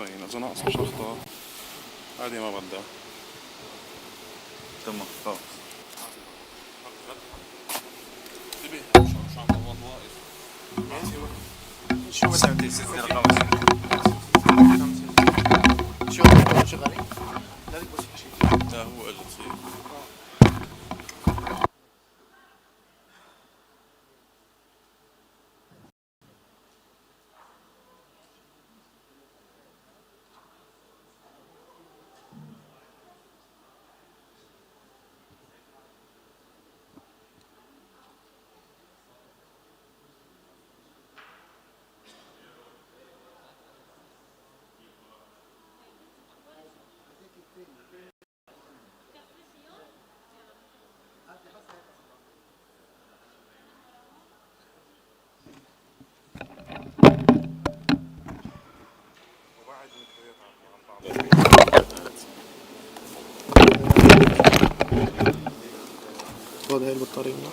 تبين، إذا ناقصة شخطة هذه ما بدها. تمام خلاص. انتبه شو عم تضغط واقف. شو بدك تصير خمسة؟ شو بدك شغالين؟ لا لك بس شيء. لا هو اجى تصير. خذ هاي البطارية منها.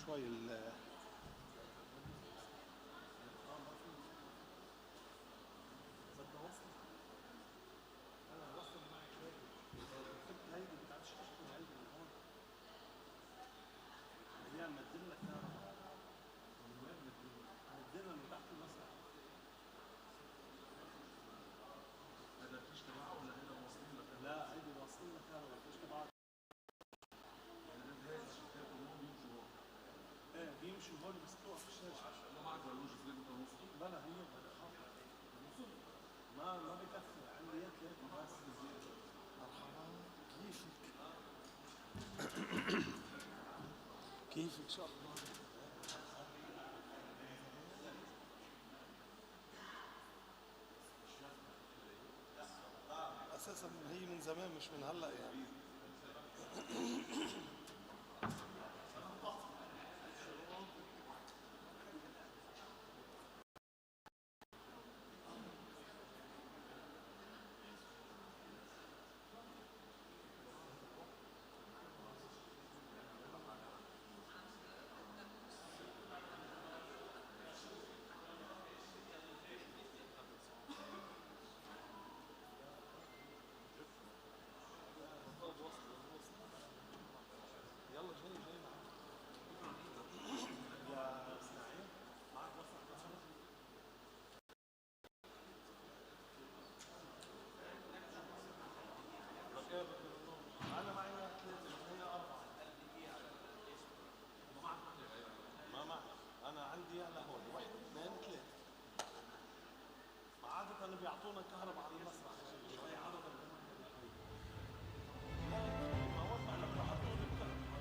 شوي بيمشوا هون بس توقف الشاشة بلا هي ما بكفي عندي يد هيك بس مرحبا كيفك ان شاء الله اساسا هي من زمان مش من هلا يعني أنا معي ثلاثة هي أربعة ما معي أنا عندي أنا هون واحد اثنين ثلاثة عادة بيعطونا كهرباء على المسرح شوي عرض لا ما وضع لك حطوا لي الكهرباء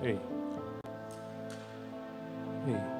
ايه ايه.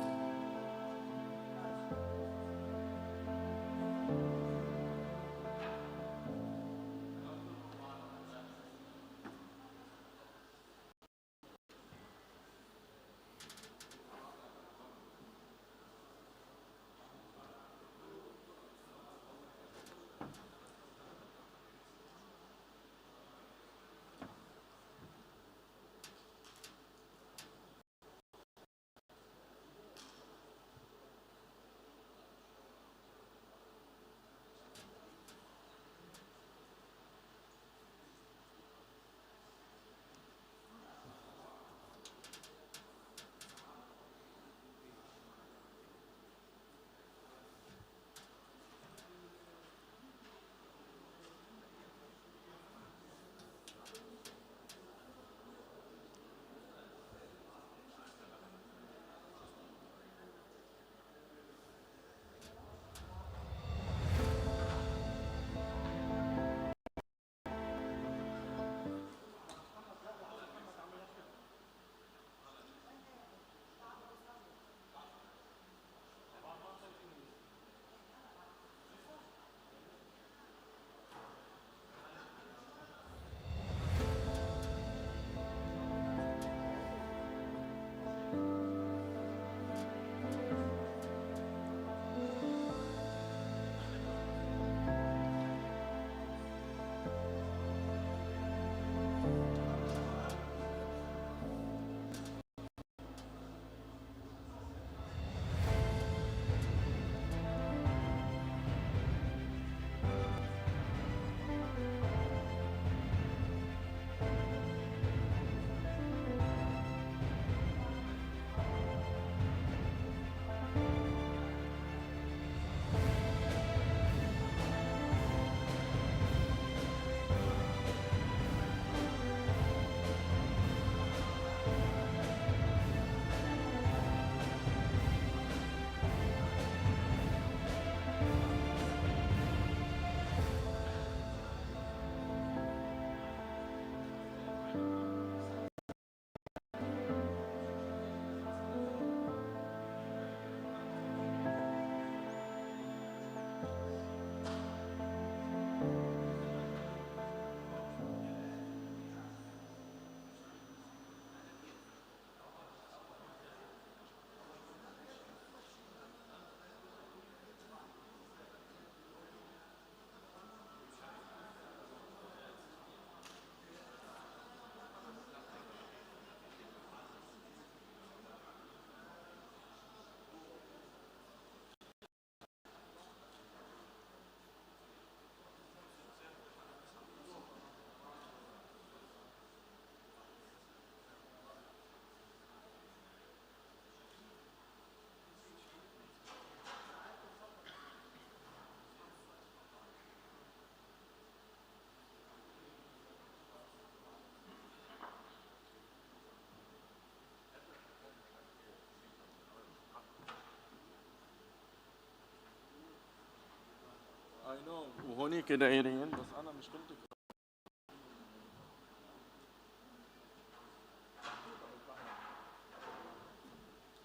اي نو وهونيك دايرين بس انا مشكلتي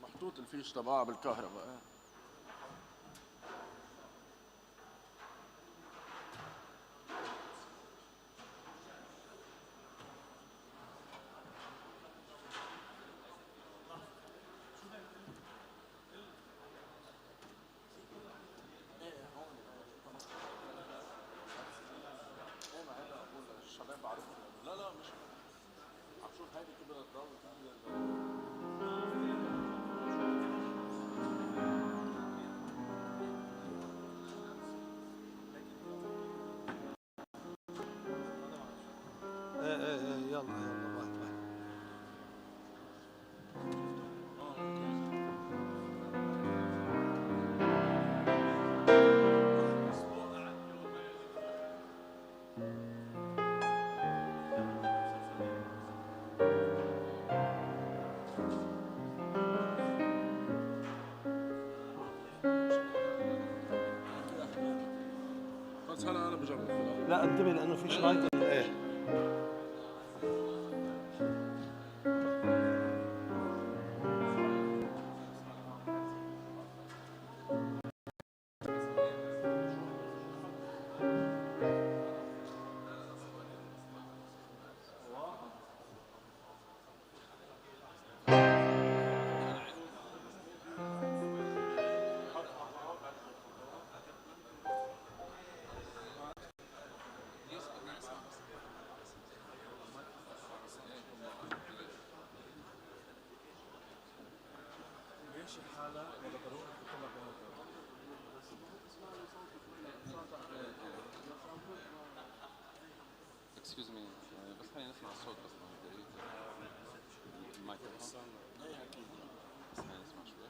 محطوط الفيش تبعها بالكهرباء. الشباب بعرفهم. لا لا مش عم شوف هيدي كبرت ضوء. ايه ايه ايه يلا يلا باي باي. بس هلا انا بجرب. لا انتبه لانه في شرايط ايه الصوت بس ما بدي الميكروفون. ايه اكيد بس خلينا نسمع شوي.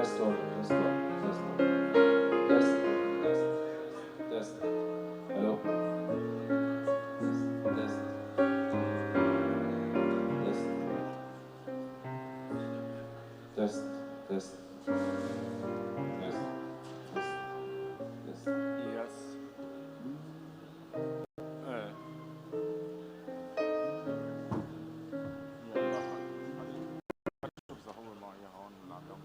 Test one, test one, test one. Test, test, test. Hello. Test, test, test, test, test, test, test. يس. ايه والله شوف صاحبي معي هون من عندهم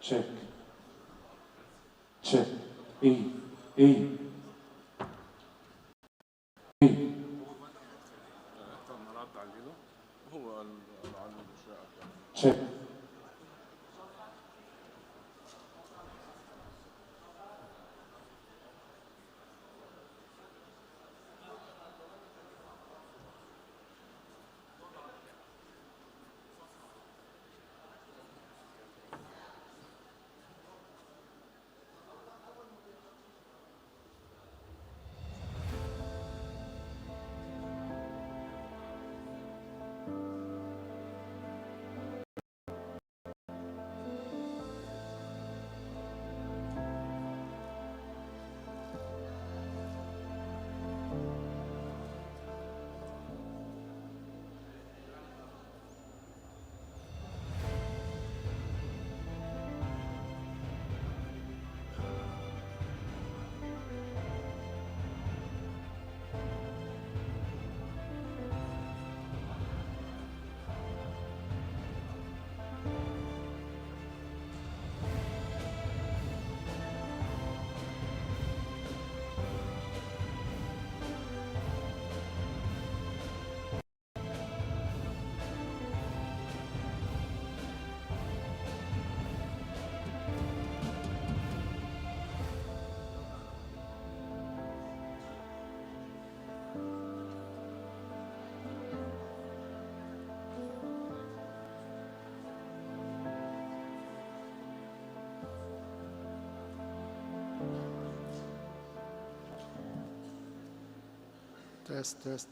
Check, check. E, E, E. استنى رد على له هو العلو بشاء Check. تيست تيست.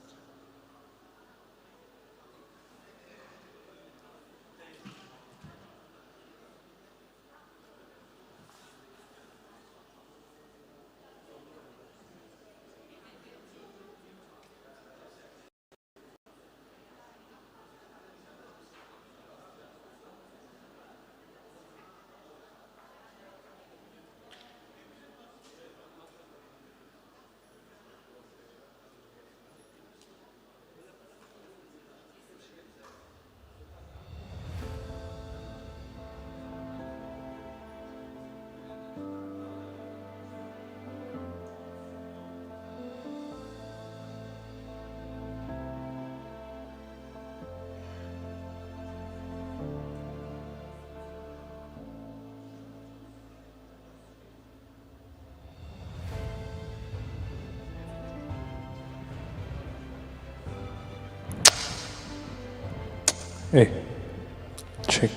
ايه تشيك.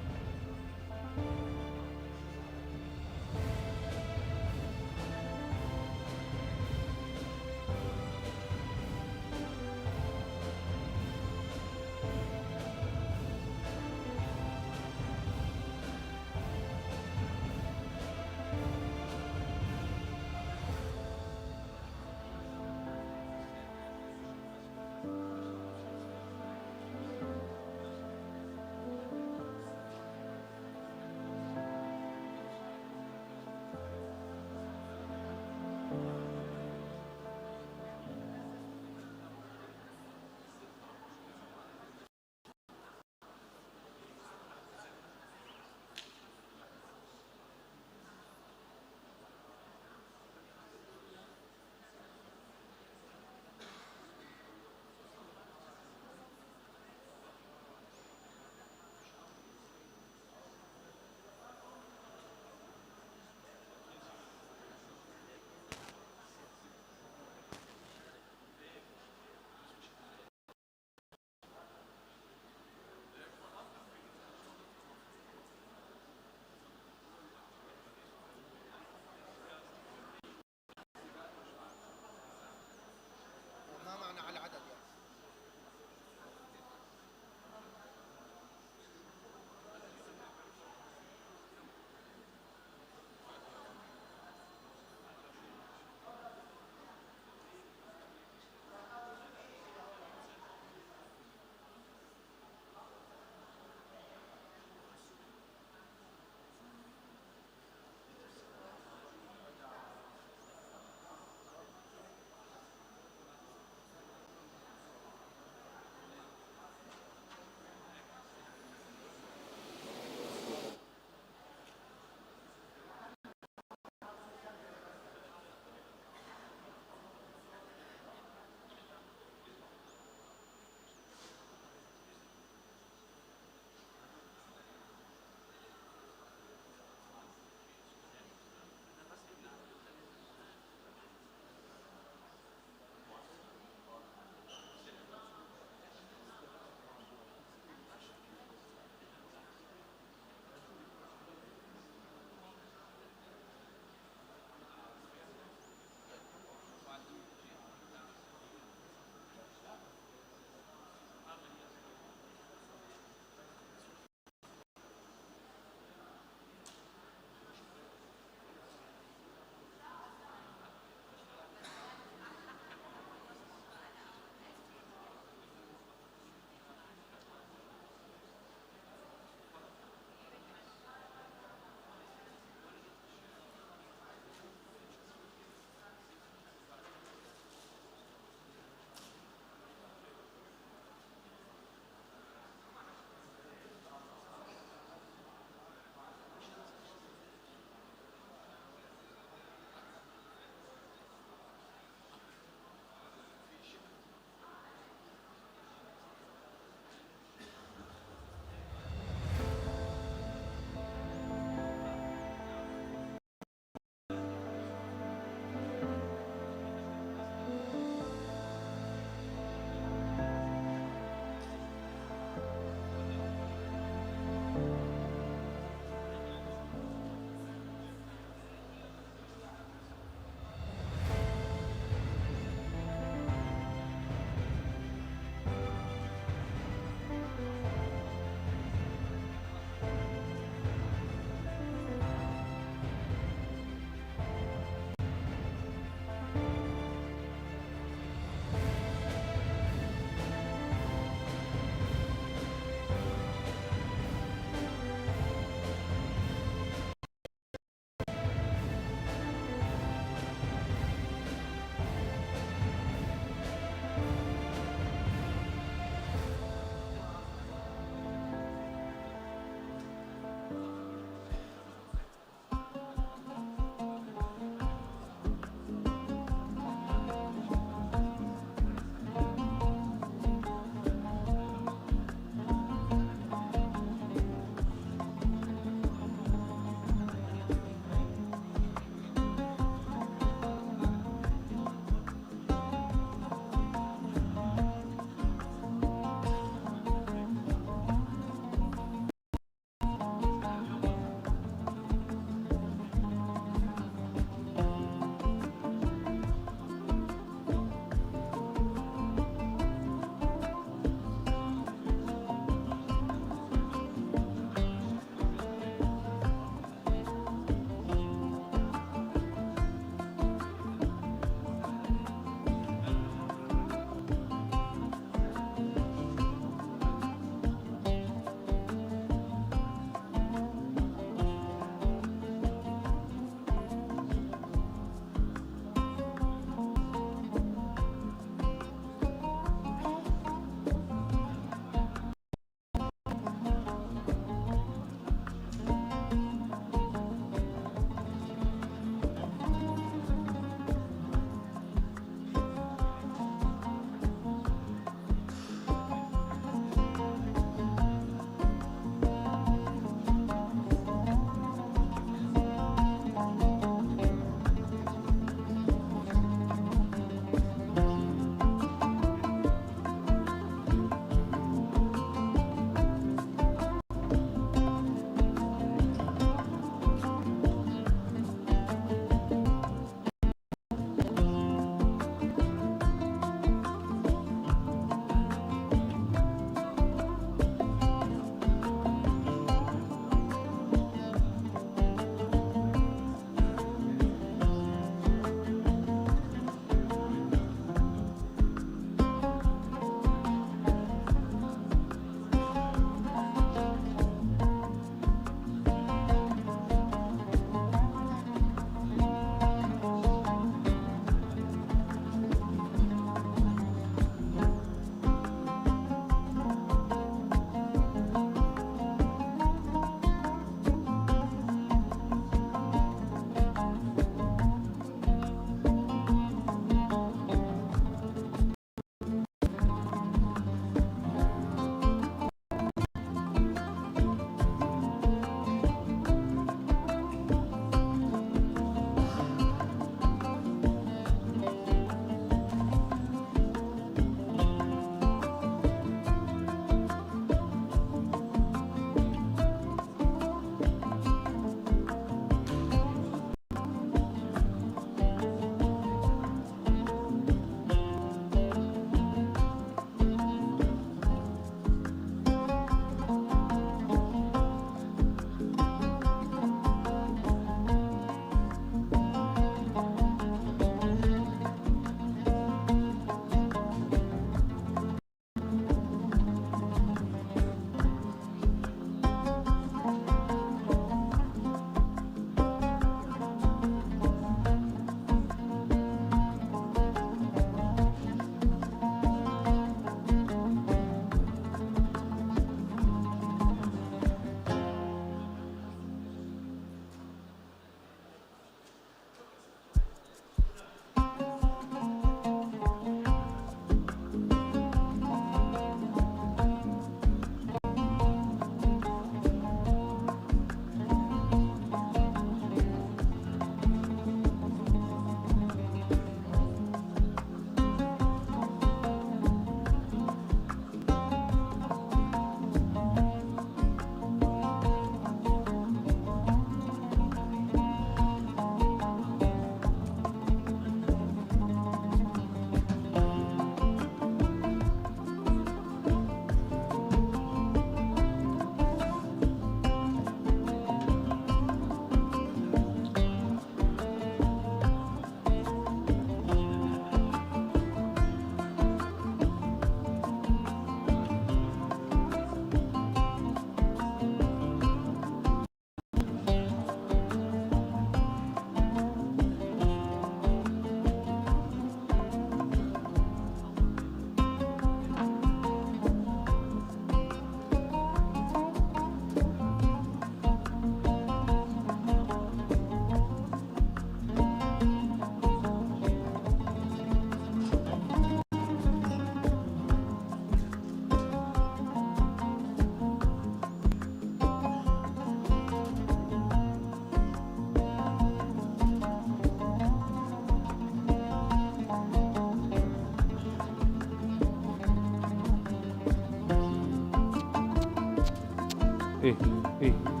ايه؟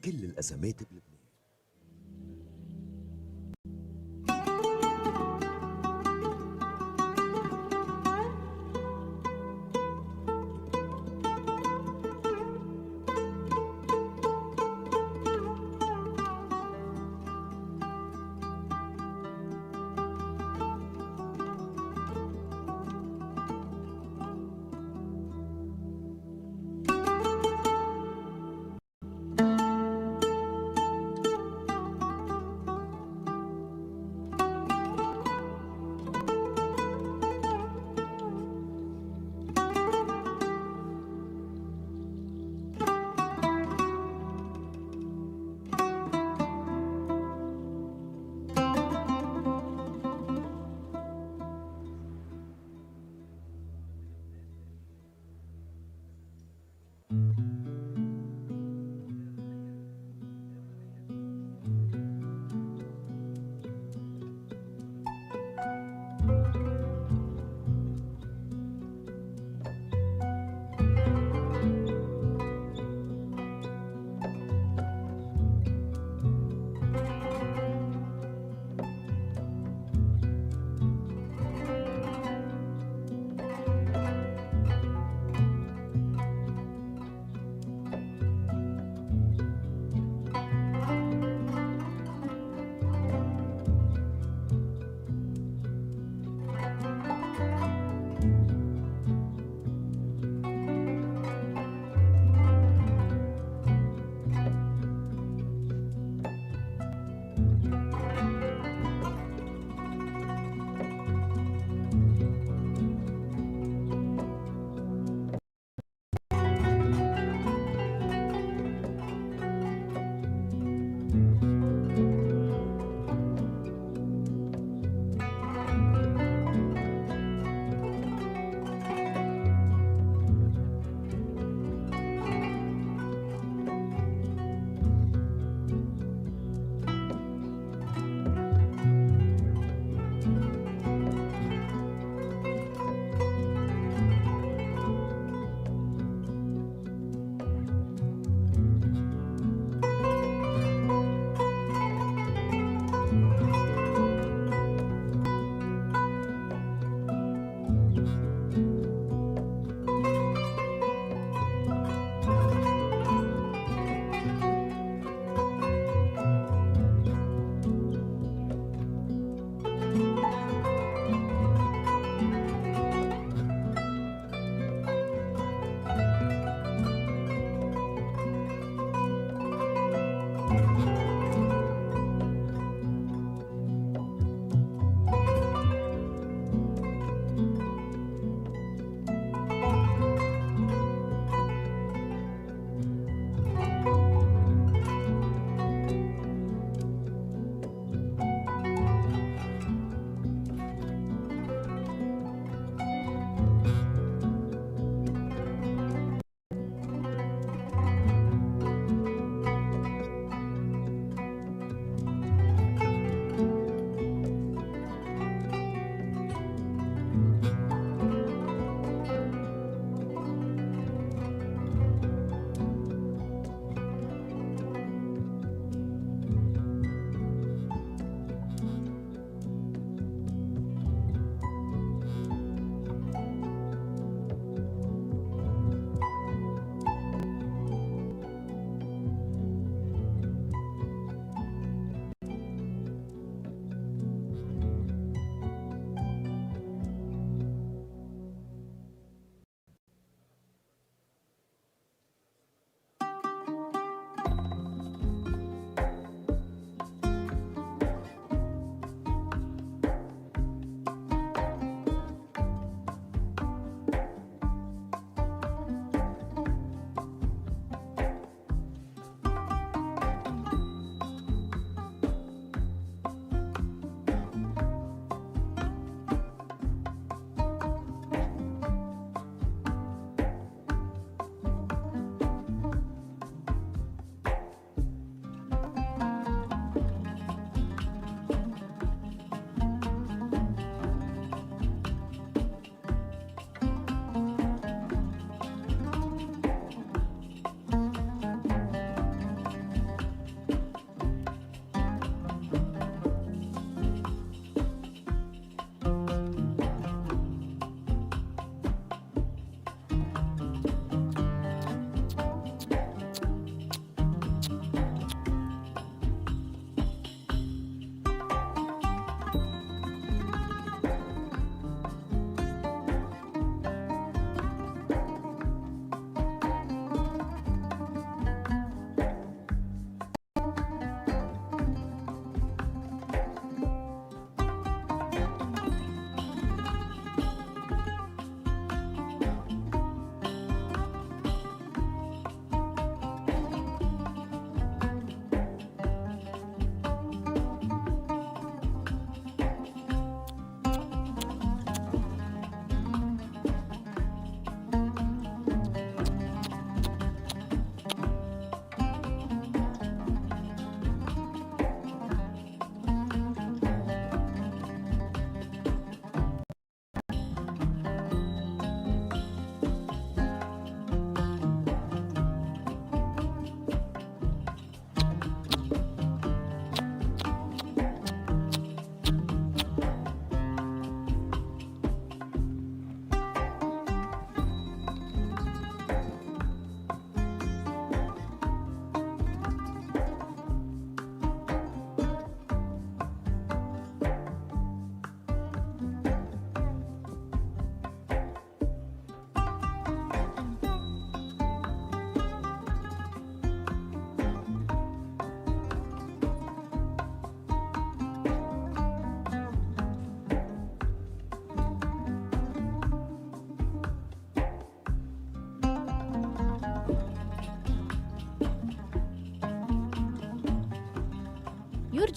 كل الأزمات بلبنان.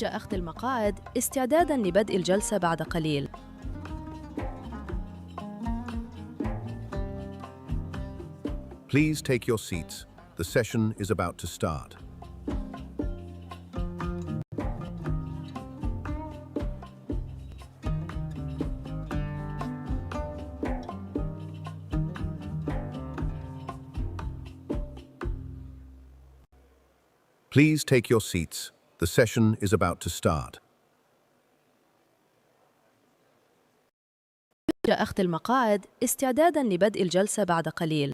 يرجى أخذ المقاعد استعداداً لبدء الجلسة بعد قليل. Please take your seats. The session is about to start. Please take your seats. The session is about to start. يرجى أخذ المقاعد استعداداً لبدء الجلسة بعد قليل.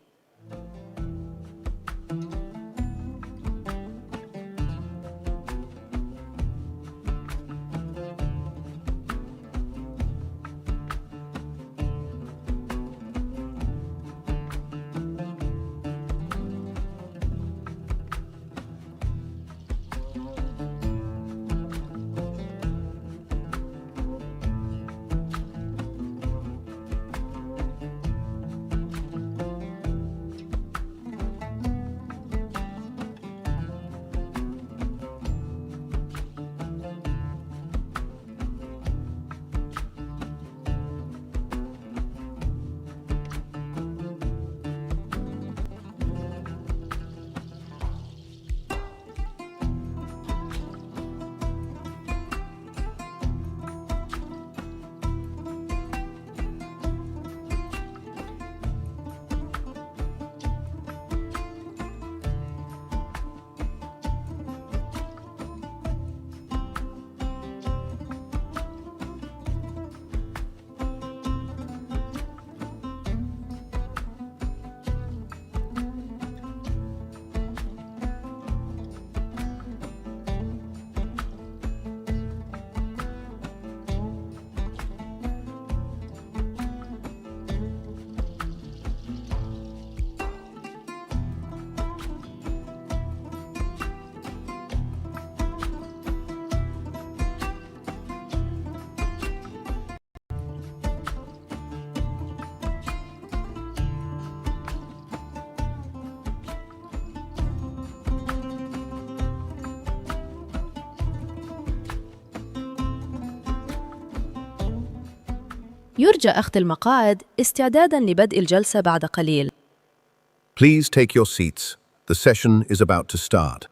يرجى أخذ المقاعد استعداداً لبدء الجلسة بعد قليل. Please take your seats. The session is about to start.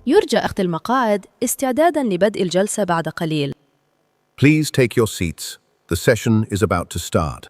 يرجى أخذ المقاعد استعداداً لبدء الجلسة بعد قليل. Please take your seats. The session is about to start.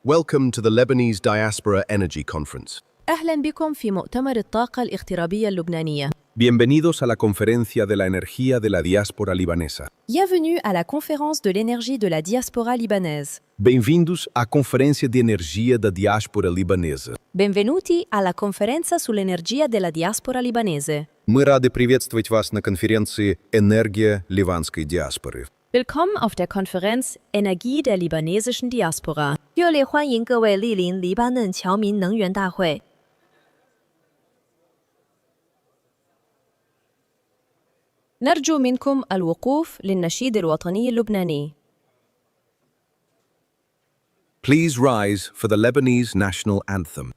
Welcome to the Lebanese Diaspora Energy Conference. أهلاً بكم في مؤتمر الطاقة الاغترابية اللبنانية. Bienvenidos a la Conferencia de la Energía de la Diáspora Libanesa. Bienvenue à la conférence de l'énergie de la diaspora libanaise. Bem-vindos à Conferência de Energia da Diáspora Libanesa. Benvenuti alla conferenza sull'energia della diaspora libanese. Мы рады приветствовать вас на конференции «Энергия ливанской диаспоры». Willkommen auf der Konferenz Energie der libanesischen Diaspora. 热烈欢迎各位莅临黎巴嫩侨民能源大会。 نرجو منكم الوقوف للنشيد الوطني اللبناني. Please rise for the Lebanese national anthem.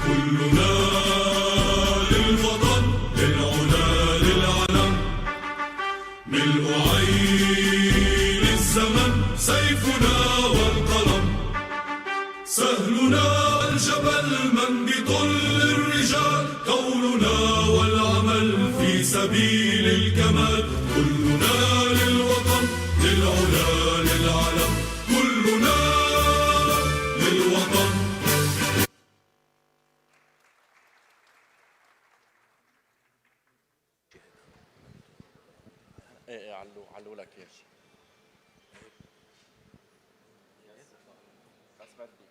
كلنا للوطن للعلا للعلم ملء عين الزمن سيفنا والقلم سهلنا الجبل منبط للرجال قولنا والعمل في سبيل الكمال كلنا للوطن للعلا للعلم كلنا للوطن. ايه علو لك ايش بس بدي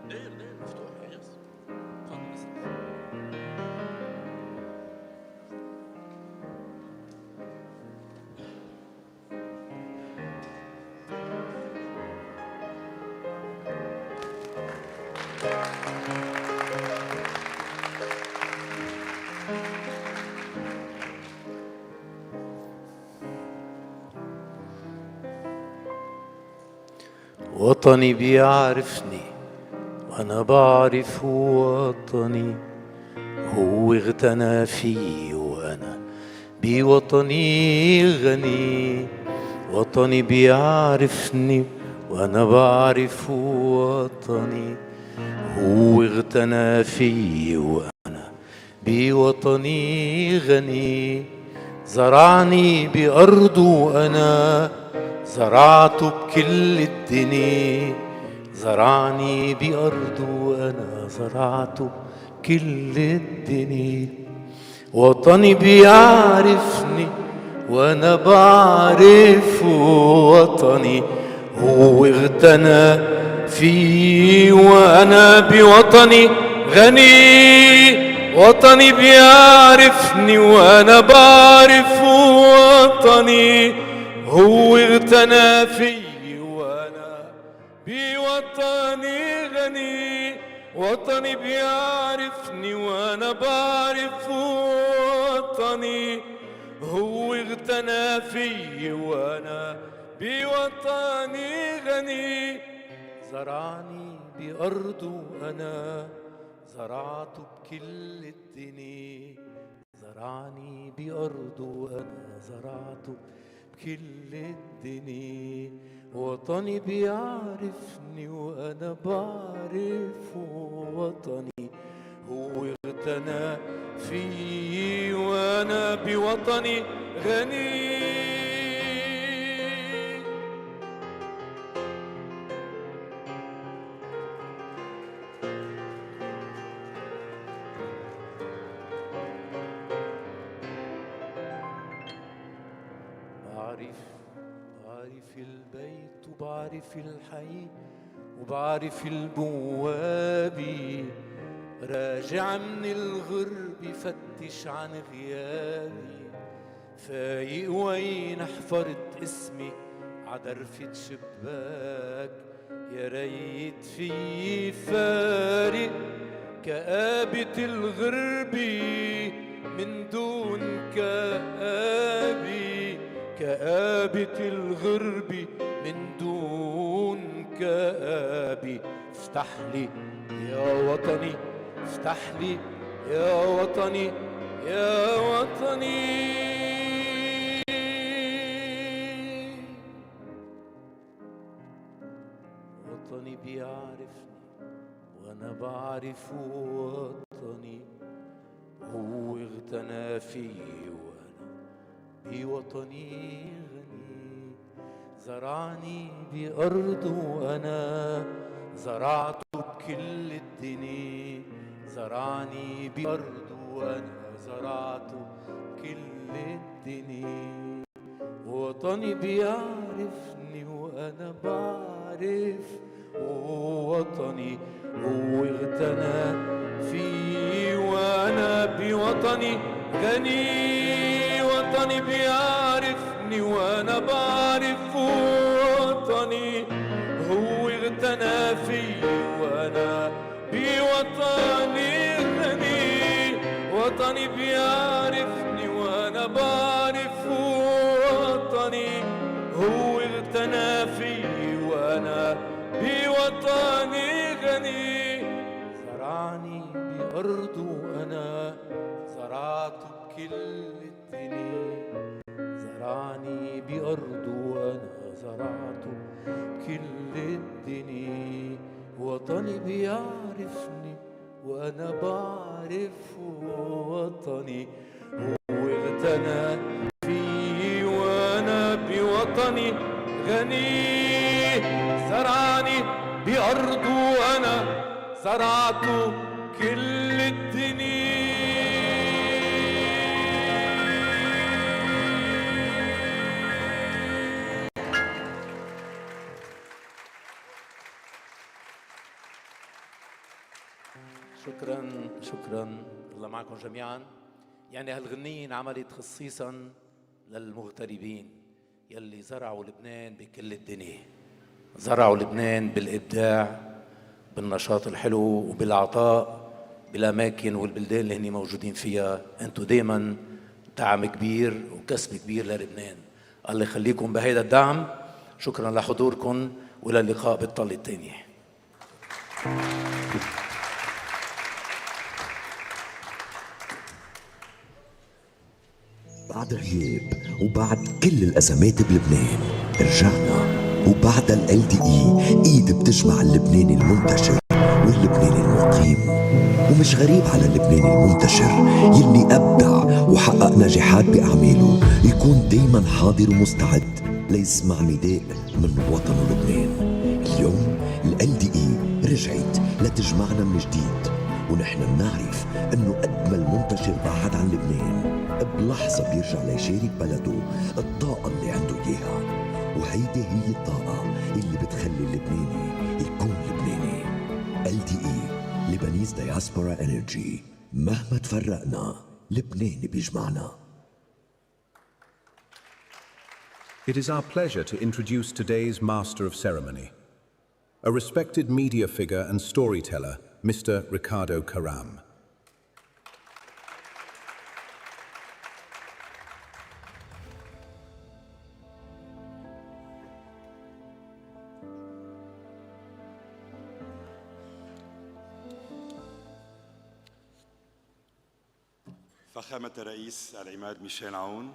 دير مفتوح يس تفضل اسمع وطني بيعرفني وأنا بعرف وطني هو اغتنى فيي وأنا بوطني غني وطني بيعرفني وأنا بعرف وطني هو اغتنى فيي وأنا بوطني غني زرعني بأرضه وأنا زرعته بكل الدنيا زرعني بأرضه وأنا زرعته بكل الدنيا وطني بيعرفني وأنا بعرف وطني هو اغتنى فيه وأنا بوطني غني وطني بيعرفني وأنا بعرف وطني هو اغتنى فيي وأنا بوطني غني وطني بيعرفني وأنا بعرف وطني هو اغتنى فيي وأنا بوطني غني زرعني بأرضه أنا زرعته بكل الدنيا زرعني بأرضه أنا زرعته بكل الدنيا وطني بيعرفني وأنا بعرف وطني اغتنى في وأنا بوطني غني. بعرف البيت وبعرف الحي وبعرف البوابي، راجع من الغرب فتش عن غيابي، فايق وين حفرت اسمي عدرفة شباك، يا ريت في فارق كآبة الغربي من دون كآبي، كآبة الغربي من دون كآبي. افتح لي يا وطني، افتح لي يا وطني، يا وطني. وطني بيعرفني وانا بعرف وطني، هو اغتنى فيي وانا بوطني غني. زرعني بأرضه وأنا زرعته بكل الدنيا، زرعني بأرضه وأنا زرعته بكل الدنيا. وطني بيعرفني وأنا بعرف وطني، هو اغتنى فيي وأنا بوطني غني. وطني بيعرفني وأنا بعرف وطني، هو اغتنى فيي وأنا بوطني غني. وطني بيعرفني وأنا بعرف وطني، هو اغتنى فيي وأنا بوطني غني. زرعني بأرضه وأنا زرعته بكل الدنيا، زرعني بأرضه وأنا زرعته بكل الدنيا. وطني بيعرفني وأنا بعرف وطني، هو اغتنى فيي وأنا بوطني غني. زرعني بأرضه وأنا زرعته كل الدنيا. شكرا الله معكم جميعا. يعني هالغنية انعملت خصيصا للمغتربين يلي زرعوا لبنان بكل الدنيا، زرعوا لبنان بالإبداع، بالنشاط الحلو وبالعطاء بالأماكن والبلدان اللي هني موجودين فيها. أنتوا دايما دعم كبير وكسب كبير للبنان، الله يخليكم بهيدا الدعم. شكرا لحضوركم وإلى اللقاء بالطلة الثانية. بعد غياب وبعد كل الأزمات بلبنان رجعنا، وبعد LDE إيد بتجمع اللبناني المنتشر واللبناني المقيم. ومش غريب على اللبناني المنتشر يلي أبدع وحقق نجاحات بأعماله يكون دايما حاضر ومستعد ليسمع نداء من وطنه لبنان. اليوم LDE رجعت لتجمعنا من جديد، ونحن بنعرف انه قد ما المنتشر بعد عن لبنان بلحظة بيرجع ليشارك بلده الطاقة اللي عنده اياها. وهيدي هي الطاقة اللي بتخلي اللبناني يكون لبناني. LDE Lebanese Diaspora Energy. مهما تفرقنا لبنان بيجمعنا. It is our pleasure to introduce today's Master of Ceremony, a respected media figure and storyteller, Mr. Ricardo Karam. فخامة الرئيس العماد ميشيل عون،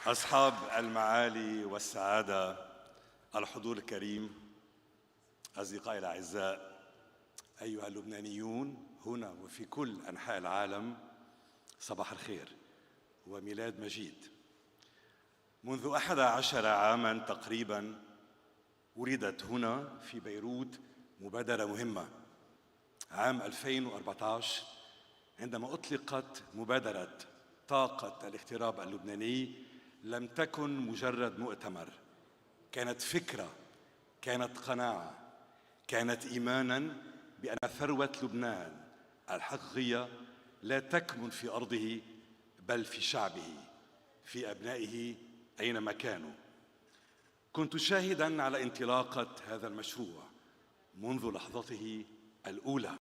أصحاب المعالي والسعادة، الحضور الكريم، أصدقائي الأعزاء، أيها اللبنانيون هنا وفي كل أنحاء العالم، صباح الخير وميلاد مجيد. منذ 11 عاماً تقريباً ولدت هنا في بيروت مبادرة مهمة. عام 2014 عندما أطلقت مبادرة طاقة الاغتراب اللبناني لم تكن مجرد مؤتمر، كانت فكرة، كانت قناعة، كانت إيماناً بأن ثروة لبنان الحقيقية لا تكمن في أرضه بل في شعبه، في أبنائه أينما كانوا. كنت شاهداً على انطلاقة هذا المشروع منذ لحظته الأولى،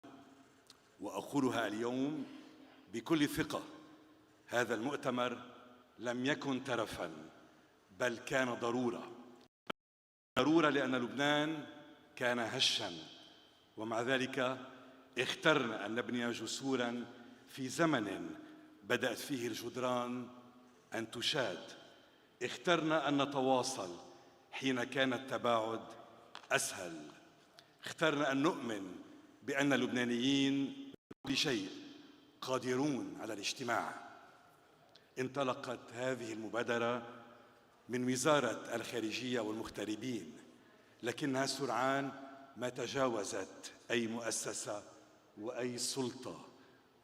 وأقولها اليوم بكل ثقة: هذا المؤتمر لم يكن ترفاً بل كان ضرورة لأن لبنان كان هشاً، ومع ذلك اخترنا أن نبني جسوراً في زمن بدأت فيه الجدران أن تشاد. اخترنا أن نتواصل حين كان التباعد أسهل. اخترنا أن نؤمن بأن اللبنانيين بكل شيء قادرون على الاجتماع. انطلقت هذه المبادرة من وزارة الخارجية والمغتربين، لكنها سرعان ما تجاوزت أي مؤسسة وأي سلطة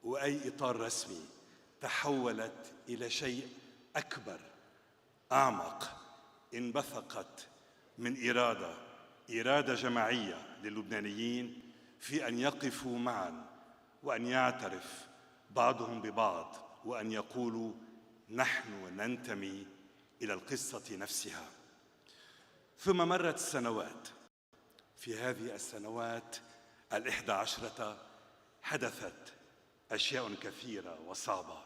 وأي إطار رسمي، تحولت إلى شيء أكبر أعمق، انبثقت من إرادة جماعية للبنانيين في أن يقفوا معاً وأن يعترف بعضهم ببعض وأن يقولوا نحن ننتمي إلى القصة نفسها. ثم مرت السنوات. في هذه السنوات 11 حدثت أشياء كثيرة وصعبة.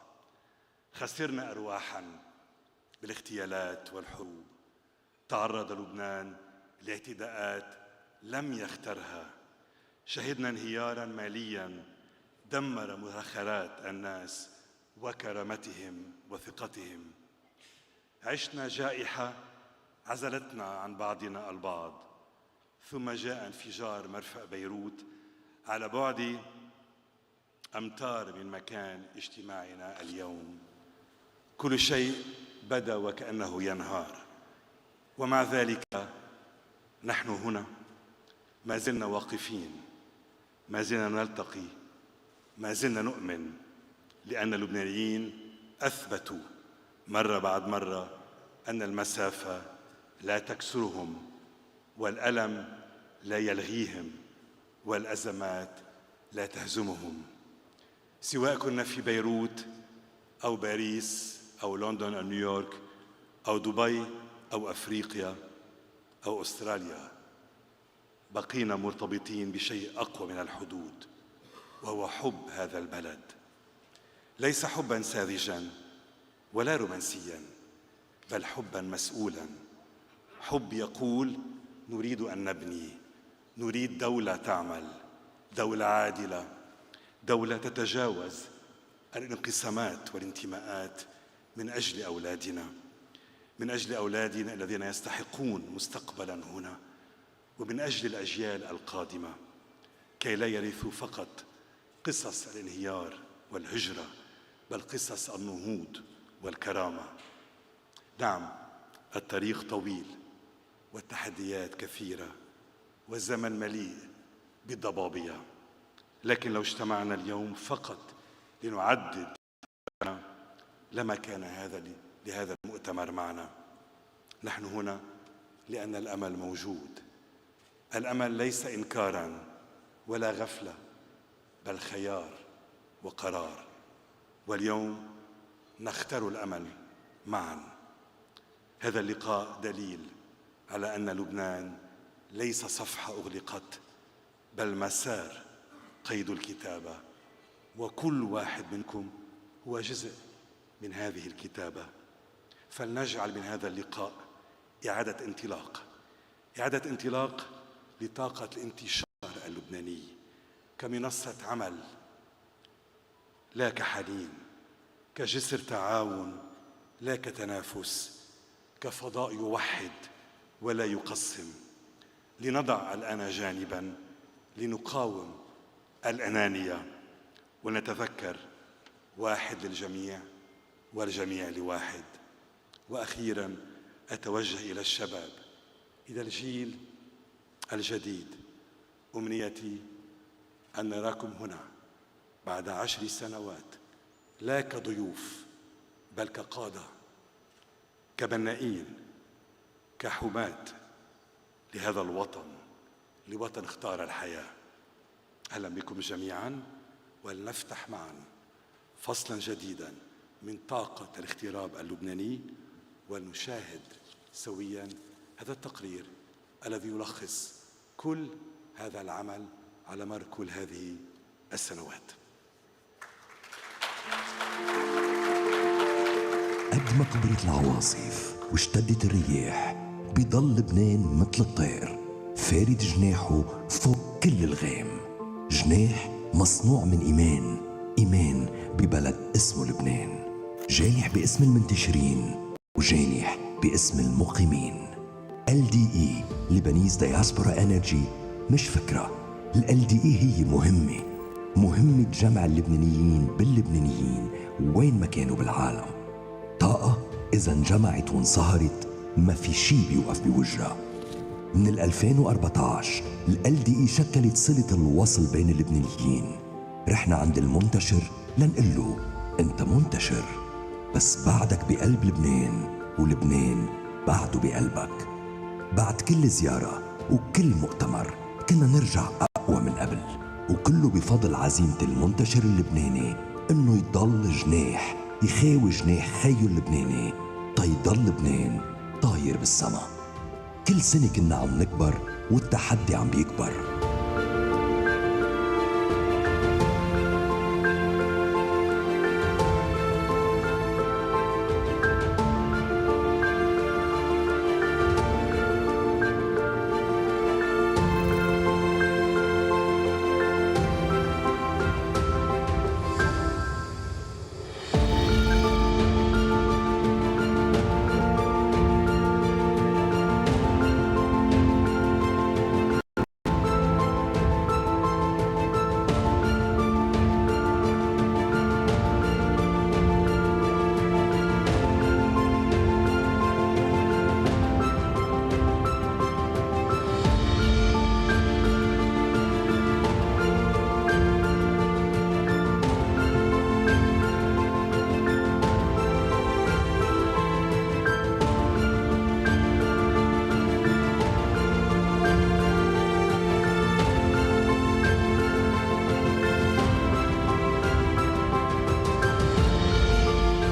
خسرنا أرواحاً بالاغتيالات والحروب. تعرض لبنان لاعتداءات لم يخترها. شهدنا انهياراً مالياً دمر مدخرات الناس وكرامتهم وثقتهم. عشنا جائحة عزلتنا عن بعضنا البعض. ثم جاء انفجار مرفأ بيروت على بعد أمتار من مكان اجتماعنا اليوم. كل شيء بدا وكأنه ينهار، ومع ذلك نحن هنا ما زلنا واقفين، ما زلنا نلتقي، ما زلنا نؤمن، لأن اللبنانيين أثبتوا مرة بعد مرة أن المسافة لا تكسرهم، والألم لا يلغيهم، والأزمات لا تهزمهم. سواء كنا في بيروت أو باريس أو لندن أو نيويورك أو دبي أو أفريقيا أو أستراليا، بقينا مرتبطين بشيء أقوى من الحدود، وهو حب هذا البلد. ليس حباً ساذجاً ولا رومانسياً، بل حباً مسؤولاً. حب يقول نريد أن نبني، نريد دولة تعمل، دولة عادلة، دولة تتجاوز الانقسامات والانتماءات من أجل أولادنا، من أجل أولادنا الذين يستحقون مستقبلاً هنا، ومن أجل الأجيال القادمة، كي لا يرثوا فقط قصص الانهيار والهجرة، بل قصص النهوض والكرامة. نعم، الطريق طويل والتحديات كثيرة والزمن مليء بالضبابية، لكن لو اجتمعنا اليوم فقط لنعدد لما كان هذا لهذا المؤتمر معنا. نحن هنا لأن الأمل موجود. الأمل ليس إنكاراً ولا غفلة، بل خيار وقرار، واليوم نختار الأمل معاً. هذا اللقاء دليل على أن لبنان ليس صفحة أغلقت، بل مسار قيد الكتابة، وكل واحد منكم هو جزء من هذه الكتابة. فلنجعل من هذا اللقاء إعادة انطلاق لطاقة الانتشار اللبناني كمنصة عمل، لا كحنين، كجسر تعاون لا كتنافس، كفضاء يوحد ولا يقسم. لنضع الآن جانباً لنقاوم الأنانية، ولنتذكر واحد للجميع والجميع لواحد. وأخيراً أتوجه إلى الشباب، إلى الجيل الجديد. أمنيتي أن نراكم هنا بعد 10 سنوات لا كضيوف بل كقادة، كبنائين، كحماة لهذا الوطن، لوطن اختار الحياة. أهلا بكم جميعا، ولنفتح معا فصلا جديدا من طاقة الاغتراب اللبناني، ونشاهد سويا هذا التقرير الذي يلخص كل هذا العمل على مر كل هذه السنوات. قد ما كبرت العواصف واشتدت الرياح، بيضل لبنان مثل الطير فارد جناحه فوق كل الغيم. جناح مصنوع من إيمان ببلد اسمه لبنان، جانح باسم المنتشرين وجانح باسم المقيمين. LDE Lebanese Diaspora Energy مش فكرة، ال LDE هي مهمة جمع اللبنانيين باللبنانيين وين ما كانوا بالعالم. طاقة إذا انجمعت وانصهرت ما في شي بيوقف بوجهها. من 2014 ال LDE شكلت صلة الوصل بين اللبنانيين. رحنا عند المنتشر لنقول له أنت منتشر، بس بعدك بقلب لبنان، ولبنان بعده بقلبك. بعد كل زيارة وكل مؤتمر كنا نرجع أقوى من قبل، وكله بفضل عزيمة المنتشر اللبناني إنه يضل جناح يخاوي جناح خيه اللبناني تيضل لبنان طاير بالسما. كل سنة كنا عم نكبر والتحدي عم بيكبر.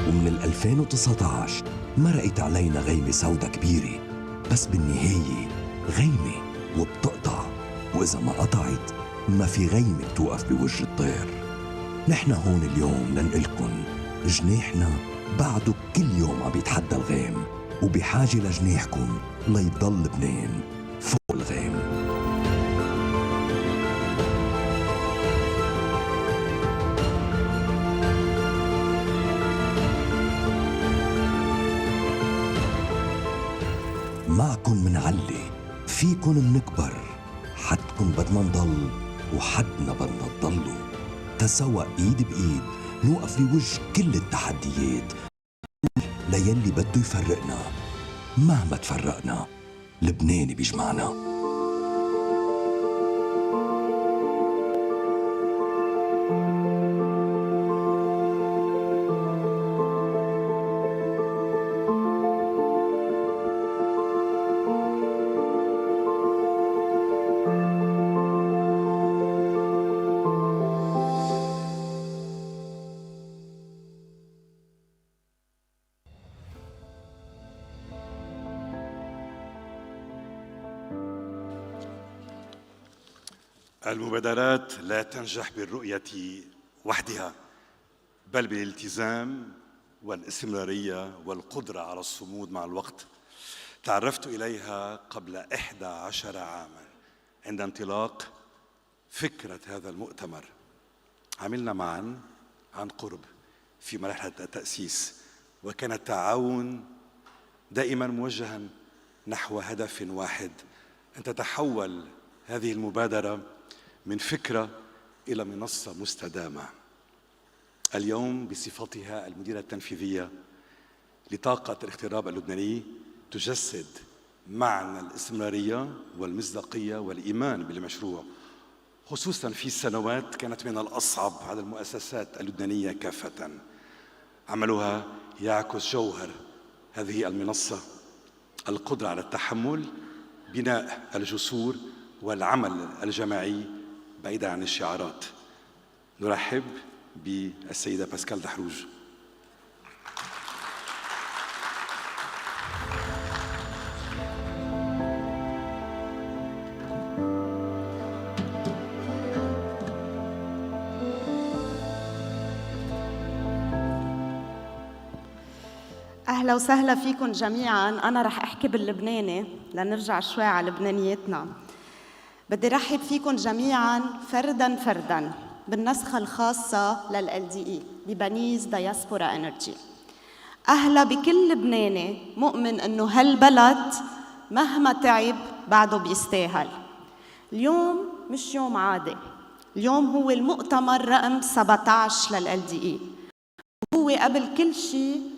ومن 2019 مرقت علينا غيمة سودة كبيرة، بس بالنهاية غيمة وبتقطع، وإذا ما قطعت ما في غيمة بتوقف بوجه الطير. نحن هون اليوم لنقلكن جناحنا بعده كل يوم عم بيتحدى الغيم، وبحاجة لجناحكم ليضل لبنان فوق الغيم. معكن منعلي، فيكن منكبر، حدكن بدنا نضل وحدنا بدنا تضلوا. تسوى ايد بايد نوقف بوجه كل التحديات، ليلي بده يفرقنا. مهما تفرقنا لبنان بيجمعنا. المبادرات لا تنجح بالرؤية وحدها، بل بالالتزام والاستمرارية والقدرة على الصمود مع الوقت. تعرفت إليها قبل 11 عاماً عند انطلاق فكرة هذا المؤتمر. عملنا معاً عن قرب في مرحلة التأسيس، وكان التعاون دائماً موجهاً نحو هدف واحد، أن تتحول هذه المبادرة من فكرة إلى منصة مستدامة. اليوم بصفتها المديرة التنفيذية لطاقة الاغتراب اللبناني تجسد معنى الاستمرارية والمصداقية والإيمان بالمشروع، خصوصاً في سنوات كانت من الأصعب على المؤسسات اللبنانية كافة. عملها يعكس جوهر هذه المنصة: القدرة على التحمل، بناء الجسور، والعمل الجماعي بعيداً عن الشعارات. نرحب بالسيدة باسكال دحروج. أهلا وسهلا فيكم جميعاً. أنا رح أحكي باللبناني لنرجع شوي على لبنانيتنا. بدي رحب فيكم جميعاً فرداً فرداً بالنسخة الخاصة للLDE Lebanese Diaspora Energy. أهلا بكل لبناني مؤمن إنه هالبلد مهما تعب بعده بيستاهل. اليوم مش يوم عادي، اليوم هو المؤتمر رقم 17 للLDE، وهو قبل كل شيء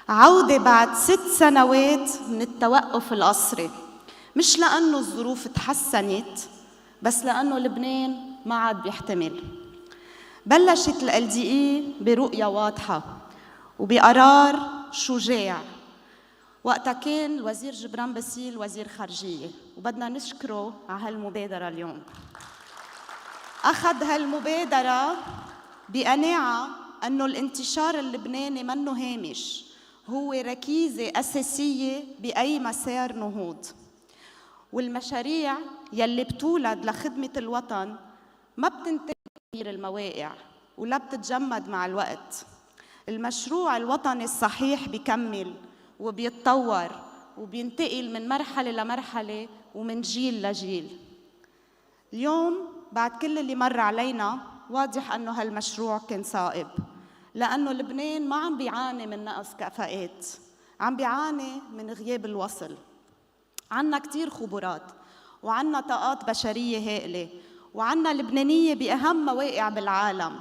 عودة بعد 6 سنوات من التوقف القسري، مش لأنه الظروف تحسنت، بس لأنه لبنان ما عاد بيحتمل. بلشت الLDE برؤية واضحة وبقرار شجاع وقتها كان الوزير جبران باسيل وزير خارجية، وبدنا نشكره على هالمبادرة اليوم. أخذ هالمبادرة بقناعة أنه الانتشار اللبناني منه هامش، هو ركيزة أساسية بأي مسار نهوض، والمشاريع يلي بتولد لخدمة الوطن ما بتنتهي بتغيير المواقع ولا بتتجمد مع الوقت. المشروع الوطني الصحيح بيكمل وبيتطور وبينتقل من مرحلة لمرحلة ومن جيل لجيل. اليوم بعد كل اللي مر علينا واضح أنه هالمشروع كان صائب، لأنه لبنان ما عم بيعاني من نقص كفاءات، عم بيعاني من غياب الوصل. عنا كتير خبرات وعنا طاقات بشرية هائلة وعنا لبنانية بأهم مواقع بالعالم،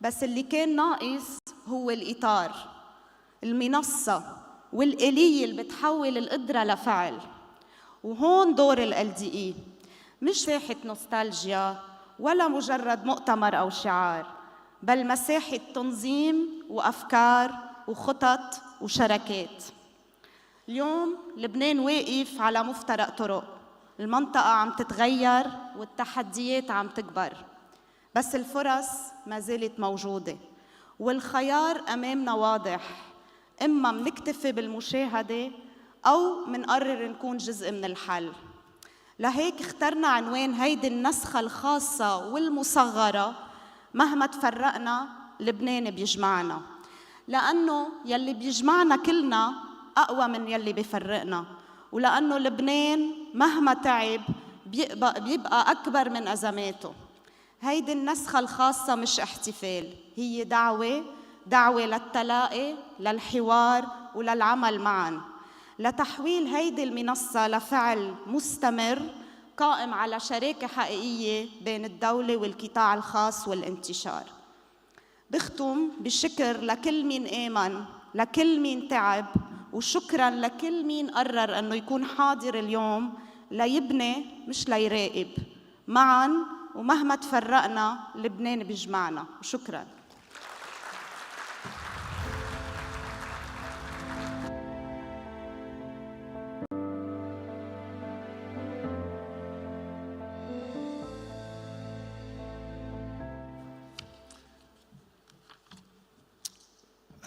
بس اللي كان ناقص هو الإطار، المنصة والآلية اللي بتحول القدرة لفعل. وهون دور الLDE، مش ساحة نوستالجيا ولا مجرد مؤتمر أو شعار، بل مساحة تنظيم وأفكار وخطط وشراكات. اليوم لبنان واقف على مفترق طرق، المنطقة عم تتغير والتحديات عم تكبر، بس الفرص ما زالت موجودة، والخيار أمامنا واضح: إما منكتفي بالمشاهدة أو منقرر نكون جزء من الحل. لهيك اخترنا عنوان هيدي النسخة الخاصة والمصغرة: مهما تفرقنا لبنان بيجمعنا، لأنه يلي بيجمعنا كلنا أقوى من يلي بيفرقنا، ولأنه لبنان مهما تعب بيبقى أكبر من أزماته. هيدي النسخة الخاصة مش احتفال، هي دعوة للتلاقي، للحوار وللعمل معاً، لتحويل هيدي المنصة لفعل مستمر قائم على شراكة حقيقية بين الدولة والقطاع الخاص والانتشار. بختم بالشكر لكل مين آمن، لكل مين تعب، وشكراً لكل مين قرر أنه يكون حاضر اليوم ليبني مش ليراقب. معاً ومهما تفرقنا لبنان بيجمعنا. شكراً.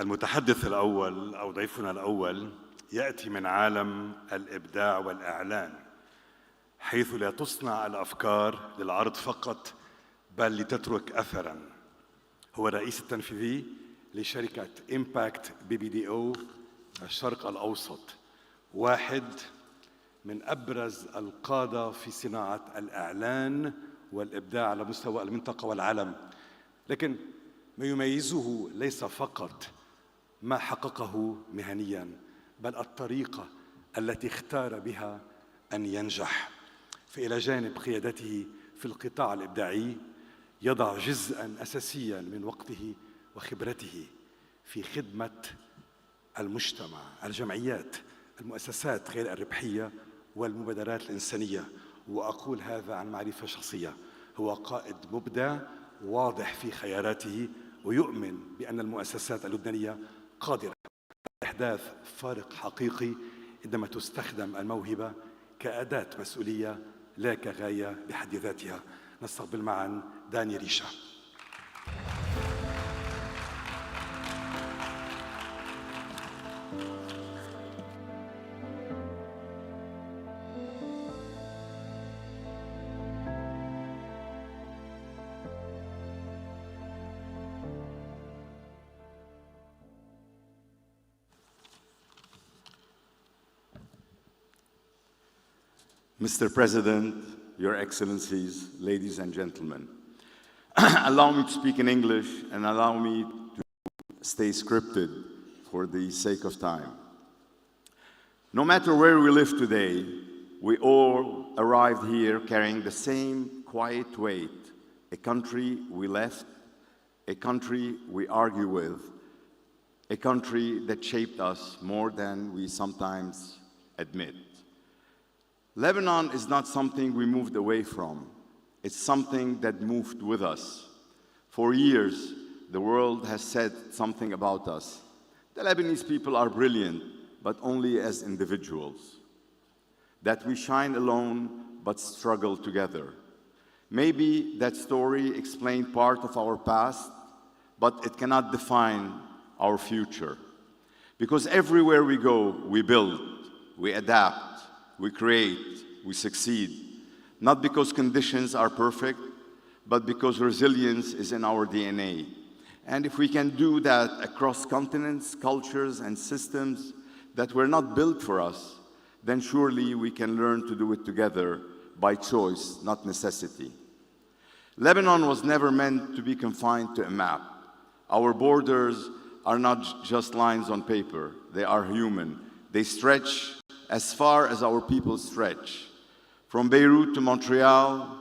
المتحدث الأول أو ضيفنا الأول يأتي من عالم الإبداع والإعلان، حيث لا تصنع الأفكار للعرض فقط بل لتترك أثراً. هو الرئيس التنفيذي لشركة إمباكت BBDO الشرق الأوسط، واحد من أبرز القادة في صناعة الإعلان والإبداع على مستوى المنطقة والعالم. لكن ما يميزه ليس فقط ما حققه مهنياً، بل الطريقة التي اختار بها أن ينجح. فإلى جانب قيادته في القطاع الإبداعي يضع جزءاً أساسياً من وقته وخبرته في خدمة المجتمع، الجمعيات، المؤسسات غير الربحية والمبادرات الإنسانية. وأقول هذا عن معرفة شخصية. هو قائد مبدع واضح في خياراته، ويؤمن بأن المؤسسات اللبنانية قادرة على إحداث فارق حقيقي عندما تستخدم الموهبة كأداة مسؤولية لا كغاية بحد ذاتها. نستقبل معا داني ريشا. Mr. President, Your Excellencies, ladies and gentlemen, allow me to speak in English and allow me to stay scripted for the sake of time. No matter where we live today, we all arrived here carrying the same quiet weight, a country we left, a country we argue with, a country that shaped us more than we sometimes admit. Lebanon is not something we moved away from. It's something that moved with us. For years, the world has said something about us. The Lebanese people are brilliant, but only as individuals. That we shine alone, but struggle together. Maybe that story explained part of our past, but it cannot define our future. Because everywhere we go, we build, we adapt, we create, we succeed, not because conditions are perfect, but because resilience is in our DNA. And if we can do that across continents, cultures, and systems that were not built for us, then surely we can learn to do it together by choice, not necessity. Lebanon was never meant to be confined to a map. Our borders are not just lines on paper, they are human. They stretch as far as our people stretch. From Beirut to Montreal,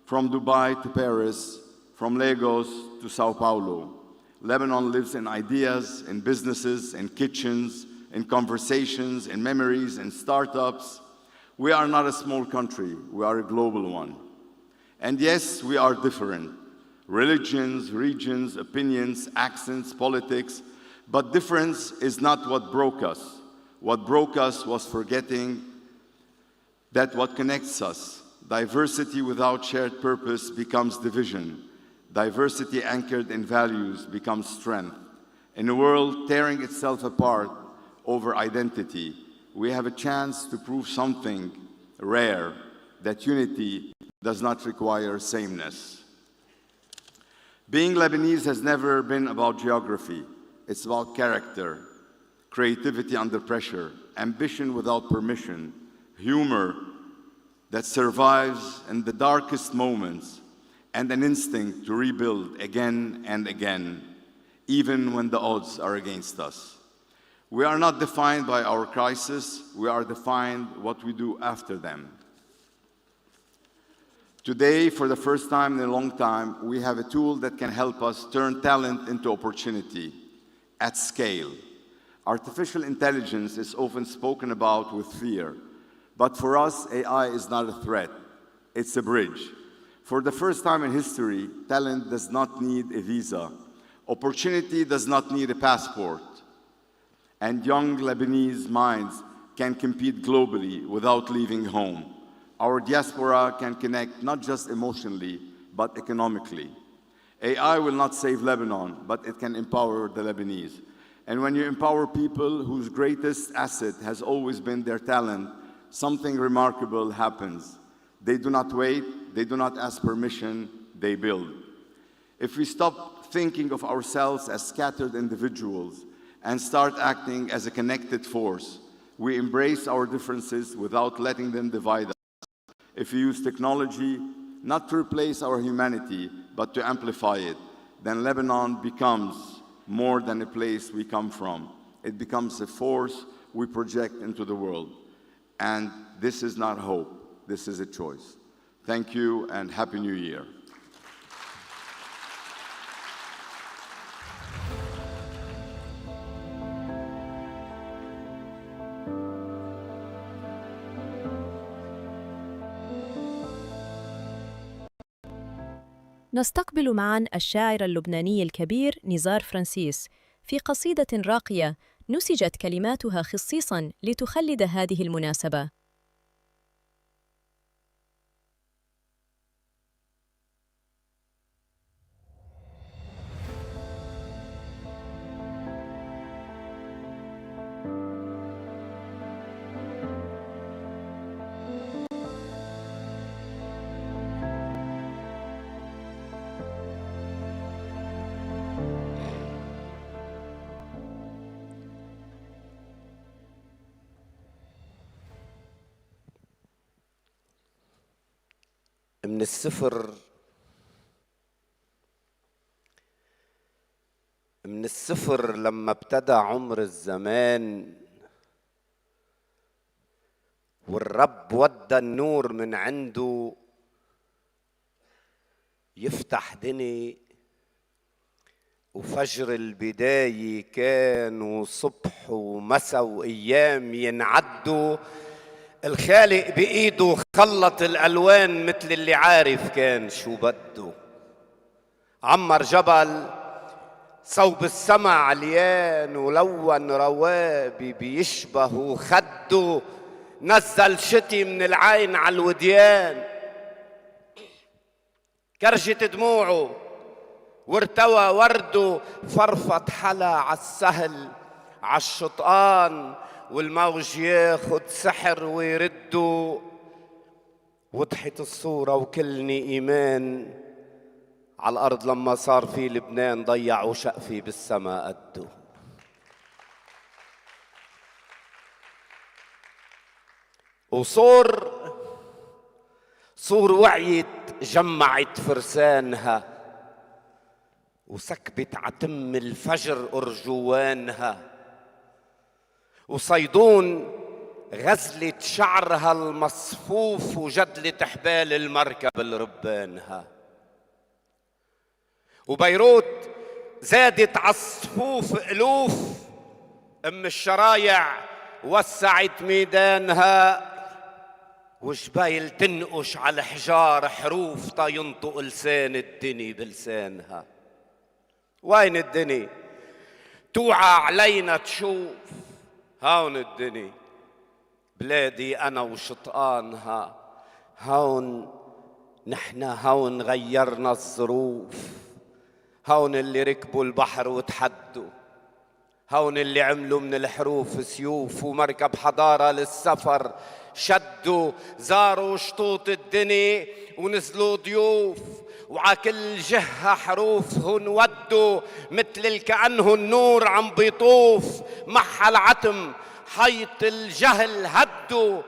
from Dubai to Paris, from Lagos to Sao Paulo. Lebanon lives in ideas, in businesses, in kitchens, in conversations, in memories, in startups. We are not a small country, we are a global one. And yes, we are different. Religions, regions, opinions, accents, politics, but difference is not what broke us. What broke us was forgetting that what connects us. Diversity without shared purpose becomes division. Diversity anchored in values becomes strength. In a world tearing itself apart over identity, we have a chance to prove something rare, that unity does not require sameness. Being Lebanese has never been about geography. It's about character. Creativity under pressure, ambition without permission, humor that survives in the darkest moments, and an instinct to rebuild again and again, even when the odds are against us. We are not defined by our crisis, we are defined what we do after them. Today, for the first time in a long time, we have a tool that can help us turn talent into opportunity at scale. Artificial intelligence is often spoken about with fear, but for us, AI is not a threat, it's a bridge. For the first time in history, talent does not need a visa. Opportunity does not need a passport. And young Lebanese minds can compete globally without leaving home. Our diaspora can connect not just emotionally, but economically. AI will not save Lebanon, but it can empower the Lebanese. And when you empower people whose greatest asset has always been their talent, something remarkable happens. They do not wait, they do not ask permission, they build. If we stop thinking of ourselves as scattered individuals and start acting as a connected force, we embrace our differences without letting them divide us. If we use technology not to replace our humanity, but to amplify it, then Lebanon becomes more than a place we come from. It becomes a force we project into the world. And this is not hope, this is a choice. Thank you and Happy New Year. نستقبل معا الشاعر اللبناني الكبير نزار فرانسيس في قصيدة راقية نسجت كلماتها خصيصاً لتخلد هذه المناسبة. من الصفر لما ابتدى عمر الزمان والرب ودى النور من عنده يفتح دني، وفجر البداية كان وصبح ومسا وأيام ينعدوا. الخالق بإيده خلط الألوان مثل اللي عارف كان شو بده. عمر جبل صوب السما عليان ولون روابي بيشبهوا خده. نزل شتي من العين على الوديان، كرجت دموعه وارتوى ورده. فرفط حلا عالسهل عالشطآن، والموج ياخد سحر ويرده. وضحت الصورة وكلني إيمان على الأرض لما صار في لبنان ضيعوا شقفي بالسما قده. وصور وعيت جمعت فرسانها، وسكبت عتم الفجر أرجوانها. وصيدون غزلت شعرها المصفوف وجدلت حبال المركب لربانها. وبيروت زادت عالصفوف ألوف، أم الشرايع وسعت ميدانها. وجبايل تنقش على الحجار حروف تا ينطق لسان الدني بلسانها. وين الدني؟ توعى علينا تشوف. هون الدني بلادي أنا وشطآنها. هون نحن، هون غيرنا الظروف. هون اللي ركبوا البحر وتحدوا. هون اللي عملوا من الحروف سيوف ومركب حضارة للسفر شدوا. زاروا شطوط الدنيا ونزلوا ضيوف، وعكل جهة حروفهن ودوا. مثل كأنه النور عم بيطوف محل عتم حيط الجهل هدوا.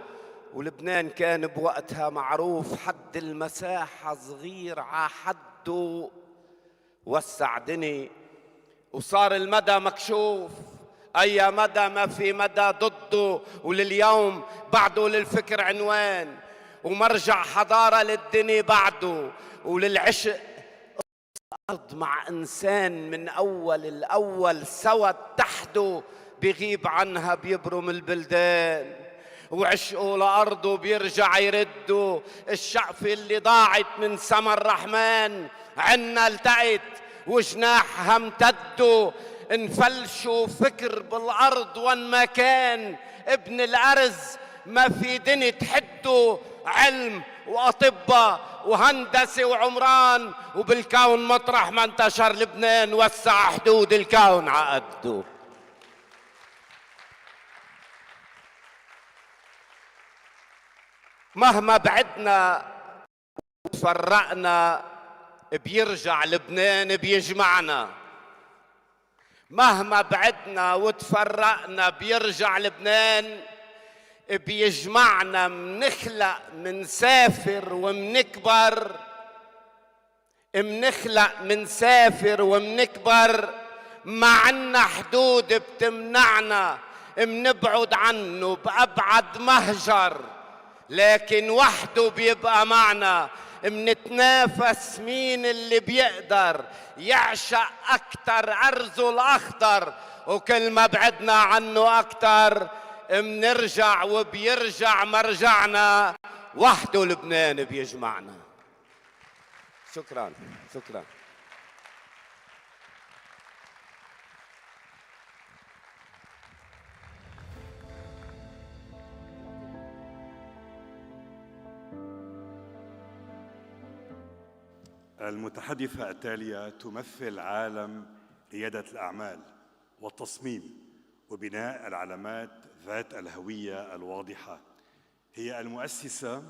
ولبنان كان بوقتها معروف حد المساحة صغير عحده. وسع دني وصار المدى مكشوف، أي مدى ما في مدى ضده. ولليوم بعده للفكر عنوان، ومرجع حضارة للدنيا بعده. وللعشق أرض مع إنسان من أول الأول سوى تحده. بيغيب عنها بيبرم البلدان، وعشقه لأرضه بيرجع يرده. الشقفة اللي ضاعت من سما الرحمن عنا التقت وجناحها امتدوا. انفلشوا فكر بالأرض وان ما كان ابن الأرز ما في دنيا تحده. علم وأطباء وهندسة وعمران، وبالكون مطرح ما انتشر لبنان وسع حدود الكون عقده. مهما بعدنا وتفرقنا بيرجع لبنان بيجمعنا. مهما بعدنا وتفرقنا بيرجع لبنان بيجمعنا. منخلق منسافر ومنكبر، منخلق منسافر ومنكبر. ما عنا حدود بتمنعنا، منبعد عنه بأبعد مهجر. لكن وحده بيبقى معنا. منتنافس مين اللي بيقدر يعشق أكتر أرزه الأخضر، وكل ما بعدنا عنه أكتر منرجع وبيرجع مرجعنا، وحده لبنان بيجمعنا. شكراً شكراً. المتحدثة التالية تمثل عالم ريادة الأعمال والتصميم وبناء العلامات ذات الهوية الواضحة. هي المؤسسة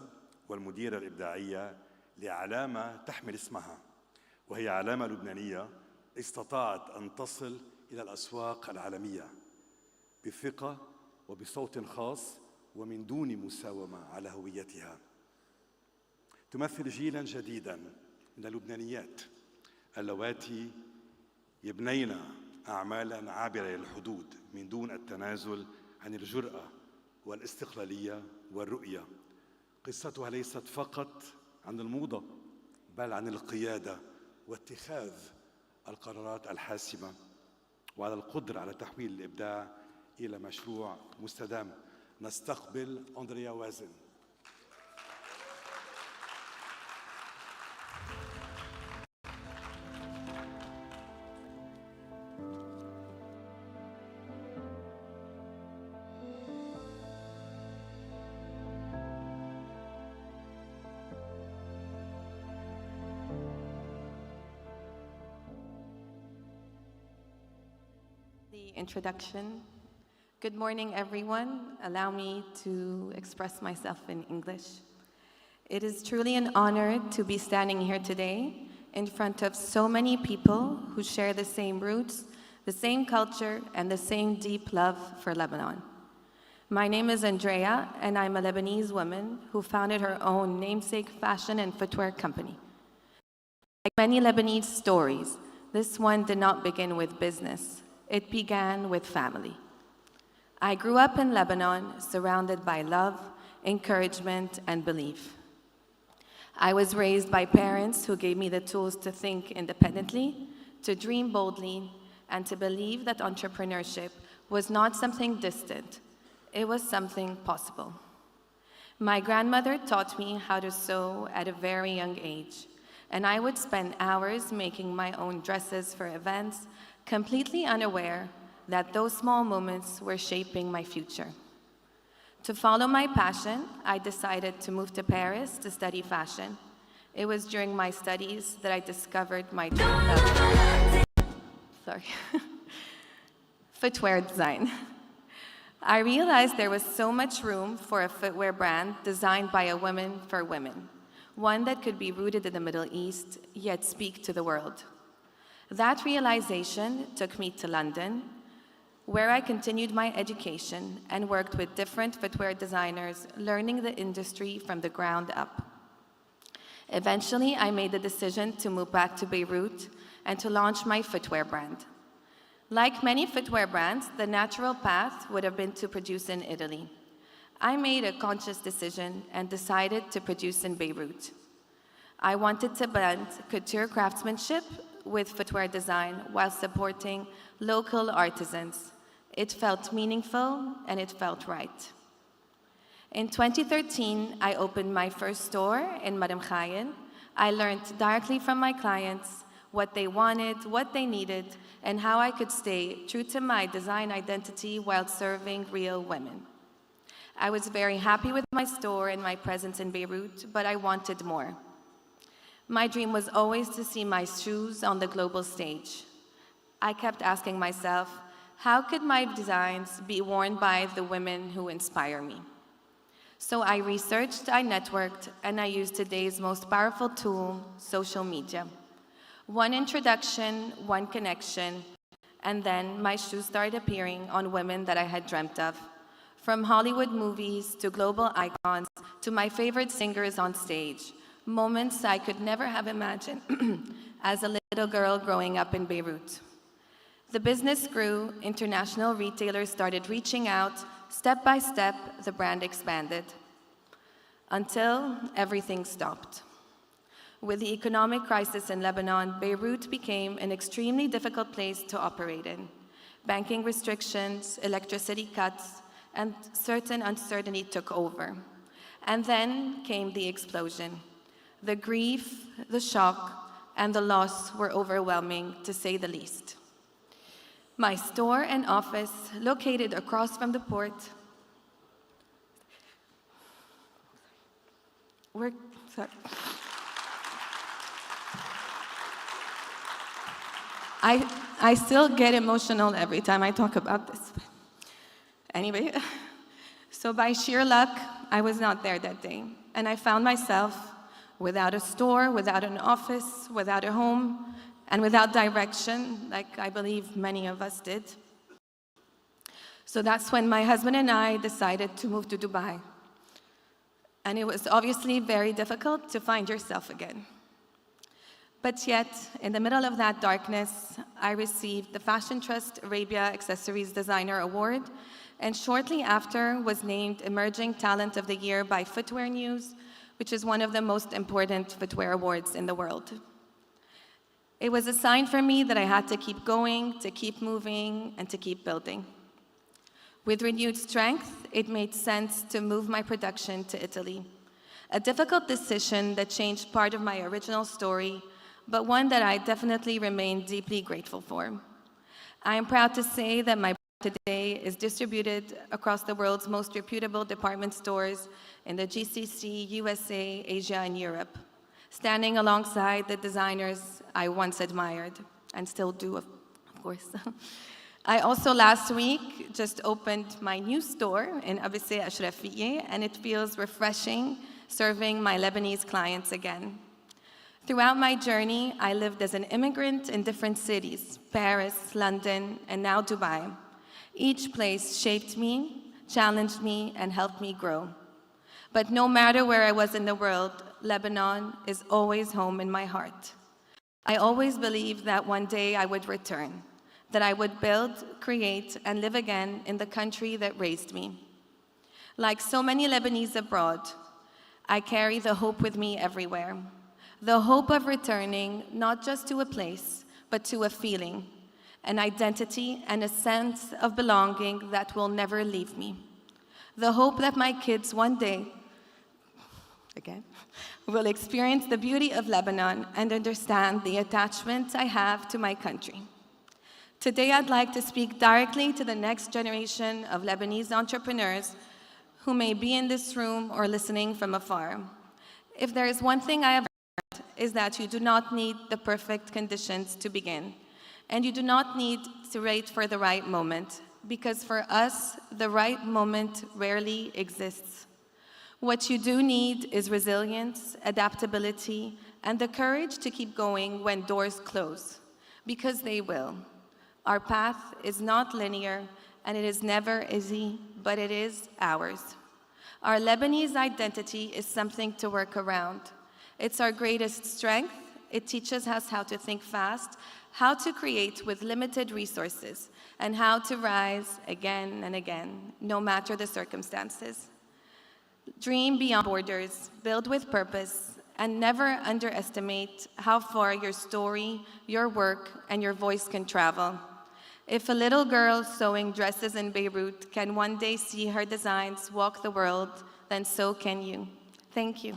والمديرة الإبداعية لعلامة تحمل اسمها، وهي علامة لبنانية استطاعت أن تصل إلى الأسواق العالمية بثقة وبصوت خاص ومن دون مساومة على هويتها. تمثل جيلاً جديداً من اللبنانيات اللواتي يبنين أعمالاً عابرة للحدود من دون التنازل عن الجرأة والاستقلالية والرؤية. قصتها ليست فقط عن الموضة، بل عن القيادة واتخاذ القرارات الحاسمة، وعلى القدرة على تحويل الإبداع إلى مشروع مستدام. نستقبل أندريا وازن. Introduction. Good morning, everyone. Allow me to express myself in English. It is truly an honor to be standing here today in front of so many people who share the same roots, the same culture, and the same deep love for Lebanon. My name is Andrea, and I'm a Lebanese woman who founded her own namesake fashion and footwear company. Like many Lebanese stories, this one did not begin with business. It began with family. I grew up in Lebanon, surrounded by love, encouragement, and belief. I was raised by parents who gave me the tools to think independently, to dream boldly, and to believe that entrepreneurship was not something distant, it was something possible. My grandmother taught me how to sew at a very young age, and I would spend hours making my own dresses for events, completely unaware that those small moments were shaping my future. To follow my passion, I decided to move to Paris to study fashion. It was during my studies that I discovered my true love. Footwear design. I realized there was so much room for a footwear brand designed by a woman for women, one that could be rooted in the Middle East, yet speak to the world. That realization took me to London, where I continued my education and worked with different footwear designers, learning the industry from the ground up. Eventually, I made the decision to move back to Beirut and to launch my footwear brand. Like many footwear brands, the natural path would have been to produce in Italy. I made a conscious decision and decided to produce in Beirut. I wanted to blend couture craftsmanship with footwear design while supporting local artisans. It felt meaningful and it felt right. In 2013, I opened my first store in Madam Khayen. I learned directly from my clients what they wanted, what they needed, and how I could stay true to my design identity while serving real women. I was very happy with my store and my presence in Beirut, but I wanted more. My dream was always to see my shoes on the global stage. I kept asking myself, how could my designs be worn by the women who inspire me? So I researched, I networked, and I used today's most powerful tool, social media. One introduction, one connection, and then my shoes started appearing on women that I had dreamt of. From Hollywood movies to global icons to my favorite singers on stage. Moments I could never have imagined as a little girl growing up in Beirut. The business grew, international retailers started reaching out, step by step, the brand expanded. until everything stopped. With the economic crisis in Lebanon, Beirut became an extremely difficult place to operate in. Banking restrictions, electricity cuts, and certain uncertainty took over. And then came the explosion. The grief, the shock, and the loss were overwhelming, to say the least. My store and office, located across from the port, I still get emotional every time I talk about this. Anyway, so by sheer luck, I was not there that day. And I found myself without a store, without an office, without a home, and without direction, like I believe many of us did. So that's when my husband and I decided to move to Dubai. And it was obviously very difficult to find yourself again. But yet, in the middle of that darkness, I received the Fashion Trust Arabia Accessories Designer Award, and shortly after was named Emerging Talent of the Year by Footwear News, which is one of the most important footwear awards in the world. It was a sign for me that I had to keep going, to keep moving, and to keep building. With renewed strength, it made sense to move my production to Italy. A difficult decision that changed part of my original story, but one that I definitely remain deeply grateful for. I am proud to say that my brand today is distributed across the world's most reputable department stores in the GCC, USA, Asia, and Europe, standing alongside the designers I once admired, and still do, of course. I also last week just opened my new store in Abisse Ashrafiyeh, and it feels refreshing serving my Lebanese clients again. Throughout my journey, I lived as an immigrant in different cities, Paris, London, and now Dubai. Each place shaped me, challenged me, and helped me grow. But no matter where I was in the world, Lebanon is always home in my heart. I always believed that one day I would return, that I would build, create, and live again in the country that raised me. Like so many Lebanese abroad, I carry the hope with me everywhere. The hope of returning not just to a place, but to a feeling, an identity, and a sense of belonging that will never leave me. The hope that my kids one day, again, will experience the beauty of Lebanon and understand the attachment I have to my country. Today, I'd like to speak directly to the next generation of Lebanese entrepreneurs who may be in this room or listening from afar. If there is one thing I have learned, is that you do not need the perfect conditions to begin, and you do not need to wait for the right moment, because for us, the right moment rarely exists. What you do need is resilience, adaptability, and the courage to keep going when doors close, because they will. Our path is not linear, and it is never easy, but it is ours. Our Lebanese identity is something to work around. It's our greatest strength. It teaches us how to think fast, how to create with limited resources, and how to rise again and again, no matter the circumstances. Dream beyond borders, build with purpose, and never underestimate how far your story, your work, and your voice can travel. If a little girl sewing dresses in Beirut can one day see her designs walk the world, then so can you. Thank you.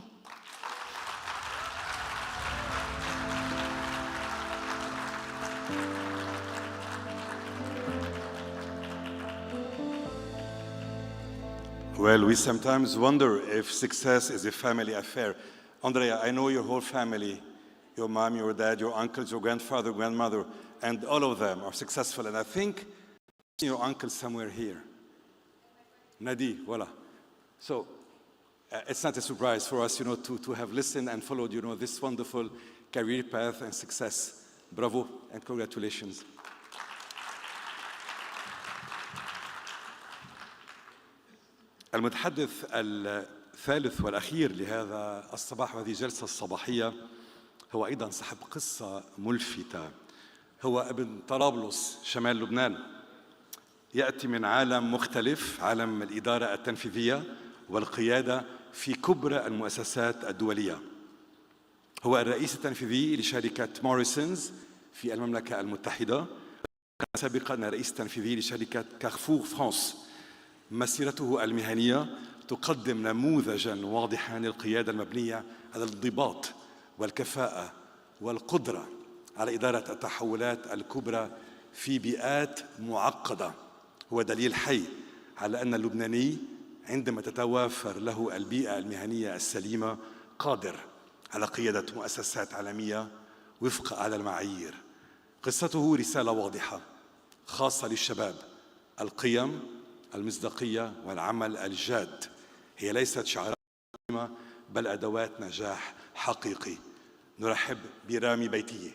Well, we sometimes wonder if success is a family affair. Andrea, I know your whole family, your mom, your dad, your uncles, your grandfather, grandmother, and all of them are successful. And I think your uncle somewhere here. Nadi, voila. So it's not a surprise for us, to have listened and followed, this wonderful career path and success. Bravo and congratulations. المتحدث الثالث والأخير لهذا الصباح وهذه الجلسة الصباحية هو أيضا صاحب قصة ملفتة. هو ابن طرابلس شمال لبنان، يأتي من عالم مختلف، عالم الإدارة التنفيذية والقيادة في كبرى المؤسسات الدولية. هو الرئيس التنفيذي لشركة موريسونز في المملكة المتحدة، وكان سابقاً رئيس التنفيذي لشركة كارفور فرانس. مسيرته المهنية تقدم نموذجاً واضحاً للقيادة المبنية على الانضباط والكفاءة والقدرة على إدارة التحولات الكبرى في بيئات معقدة. هو دليل حي على أن اللبناني عندما تتوافر له البيئة المهنية السليمة قادر على قيادة مؤسسات عالمية وفق أعلى المعايير. قصته رسالة واضحة خاصة للشباب: القيم، المصداقية والعمل الجاد هي ليست شعارات بل أدوات نجاح حقيقي. نرحب برامي بيتية.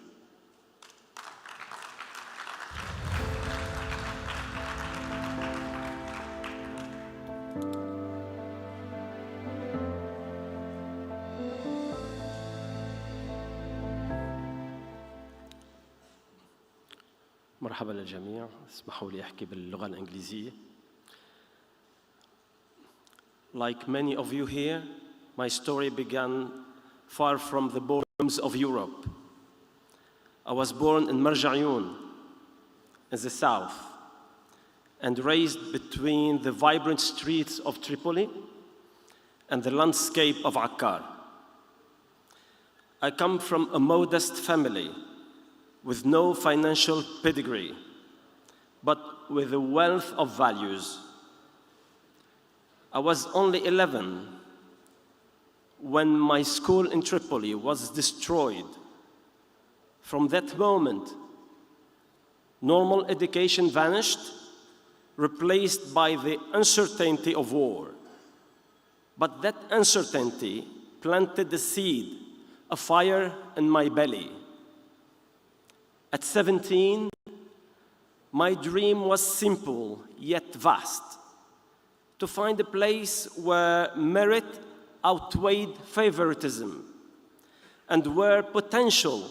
مرحبا للجميع. اسمحوا لي أحكي باللغة الإنجليزية. Like many of you here, my story began far from the borders of Europe. I was born in Marjayoun, in the south, and raised between the vibrant streets of Tripoli and the landscape of Akkar. I come from a modest family with no financial pedigree, but with a wealth of values. I was only 11 when my school in Tripoli was destroyed. From that moment, normal education vanished, replaced by the uncertainty of war. But that uncertainty planted the seed, a fire in my belly. At 17, my dream was simple yet vast: to find a place where merit outweighed favoritism and where potential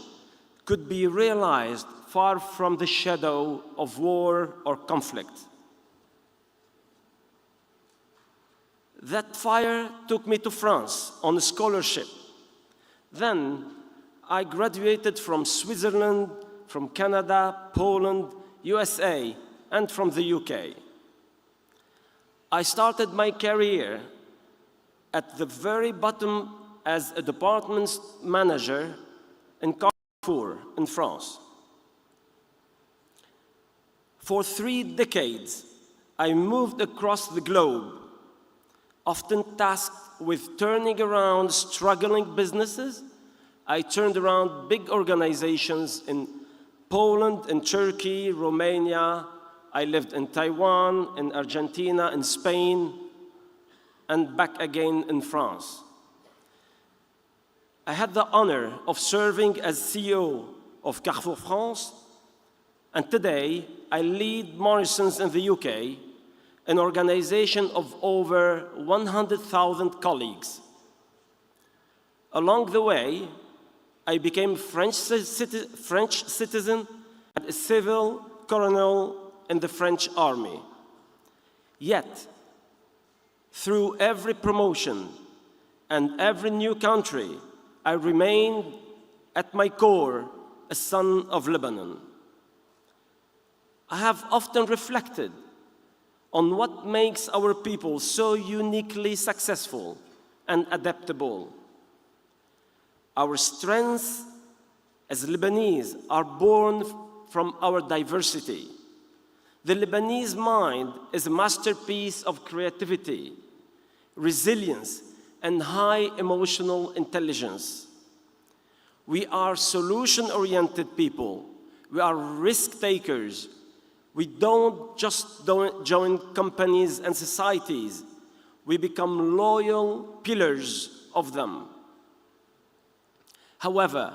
could be realized far from the shadow of war or conflict. That fire took me to France on a scholarship. Then I graduated from Switzerland, from Canada, Poland, USA, and from the UK. I started my career at the very bottom as a department manager in Carrefour in France. For 3 decades, I moved across the globe, often tasked with turning around struggling businesses. I turned around big organizations in Poland, in Turkey, Romania. I lived in Taiwan, in Argentina, in Spain, and back again in France. I had the honor of serving as CEO of Carrefour France, and today I lead Morrisons in the UK, an organization of over 100,000 colleagues. Along the way, I became French citizen and a civil colonel in the French army. Yet, through every promotion and every new country, I remained at my core a son of Lebanon. I have often reflected on what makes our people so uniquely successful and adaptable. Our strengths as Lebanese are born from our diversity. The Lebanese mind is a masterpiece of creativity, resilience, and high emotional intelligence. We are solution-oriented people. We are risk-takers. We don't just join companies and societies. We become loyal pillars of them. However,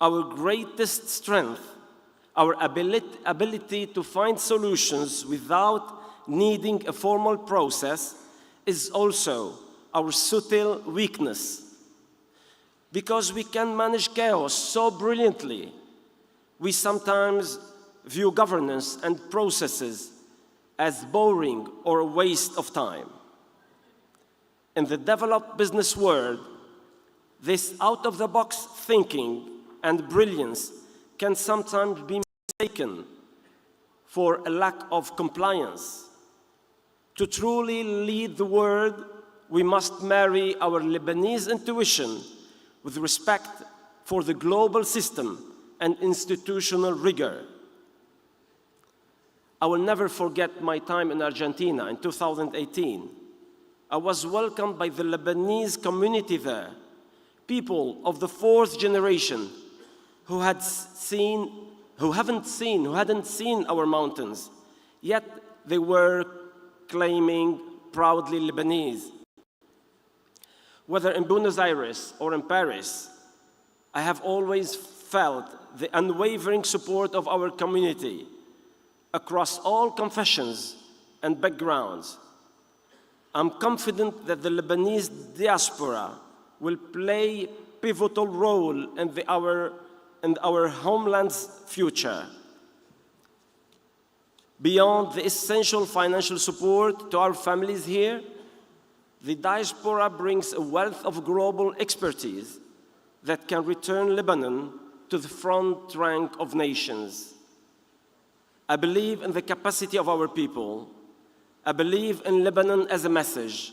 our greatest strength, our ability to find solutions without needing a formal process, is also our subtle weakness. Because we can manage chaos so brilliantly, we sometimes view governance and processes as boring or a waste of time. In the developed business world, this out-of-the-box thinking and brilliance can sometimes be mistaken for a lack of compliance. To truly lead the world, we must marry our Lebanese intuition with respect for the global system and institutional rigor. I will never forget my time in Argentina in 2018. I was welcomed by the Lebanese community there, people of the fourth generation who hadn't seen our mountains, yet they were claiming proudly Lebanese. Whether in Buenos Aires or in Paris, I have always felt the unwavering support of our community across all confessions and backgrounds. I'm confident that the Lebanese diaspora will play a pivotal role in our homeland's future. Beyond the essential financial support to our families here, the diaspora brings a wealth of global expertise that can return Lebanon to the front rank of nations. I believe in the capacity of our people. I believe in Lebanon as a message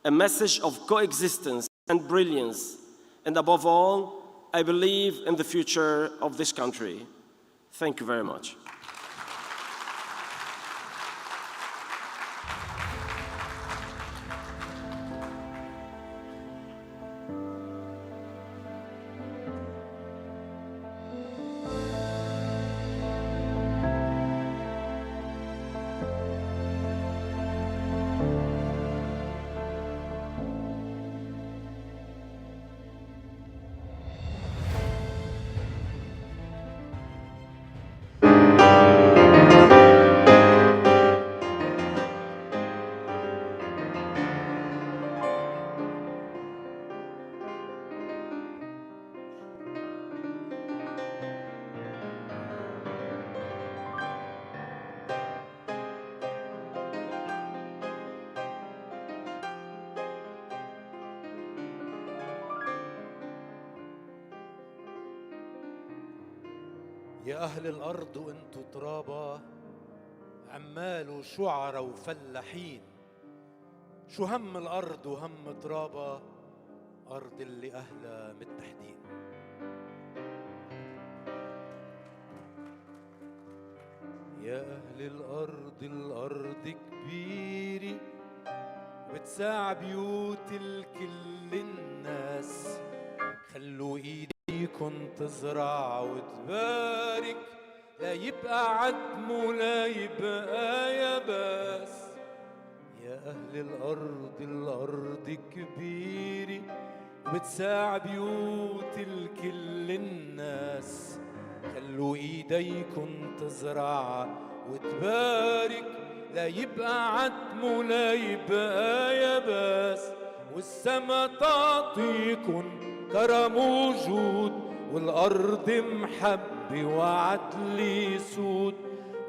of coexistence and brilliance. And above all, I believe in the future of this country. Thank you very much. يا أهل الأرض وأنتوا ترابا، عمال وشعراء وفلاحين، شو هم الأرض وهم ترابا، أرض اللي أهلها متحدين. يا أهل الأرض، الأرض كبيرة وتساع بيوت الكل الناس، خلوا ايديكن تزرع وتبارك، لا يبقى عدم ولا يبقى يباس. يا أهل الأرض، الأرض كبيرة وبتساع بيوت الكل الناس، خلوا ايديكن تزرع وتبارك، لا يبقى عدم ولا يبقى يباس. والسما تعطيكن كرم وجود، والأرض محبة وعدل يسود،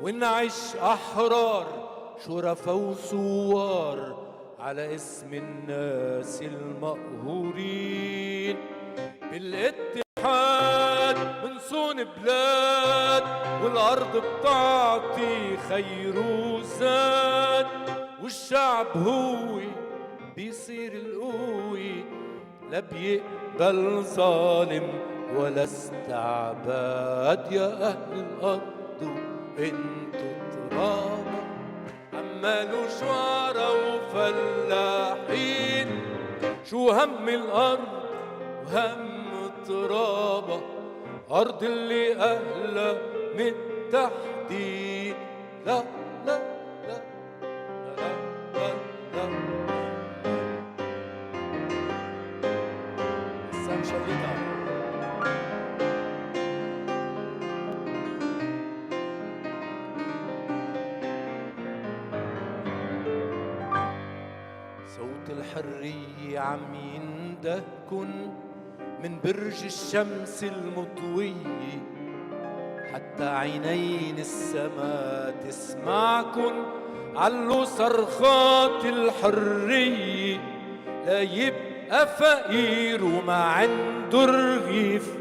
ونعيش أحرار شرفا وثوار على اسم الناس المقهورين. بالاتحاد منصون بلاد، والأرض بتعطي خير وزاد، والشعب هو بيصير القوي، لا بيقبل ظالم ولا استعباد. يا أهل الأرض وانتوا تراب، عمال وشعراء وفلاحين، شو هم الأرض وهم ترابة، أرض اللي أهلها متحدين. لا لا لا لا لا لا Sanchalica. صوت الحرية عم يندهكن من برج الشمس المضوية، حتى عينين السما تسمعكن، علوا صرخات الحرية، لا يبقى فقير وما عنده رغيف،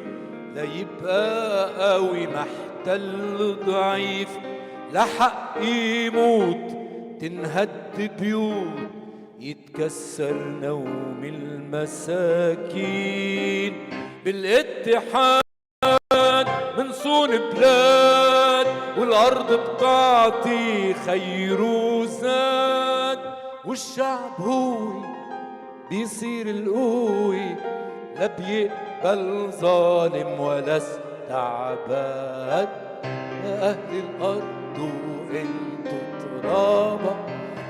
لا يبقى قوي محتل ضعيف، لا حق يموت تنهد بيوت، يتكسر نوم المساكين. بالاتحاد منصون بلاد، والأرض بتعطي خير وزاد، والشعب هو بيصير القوي، لا بيقبل ظالم ولا استعباد. يا أهل الأرض وإنتوا ترابة،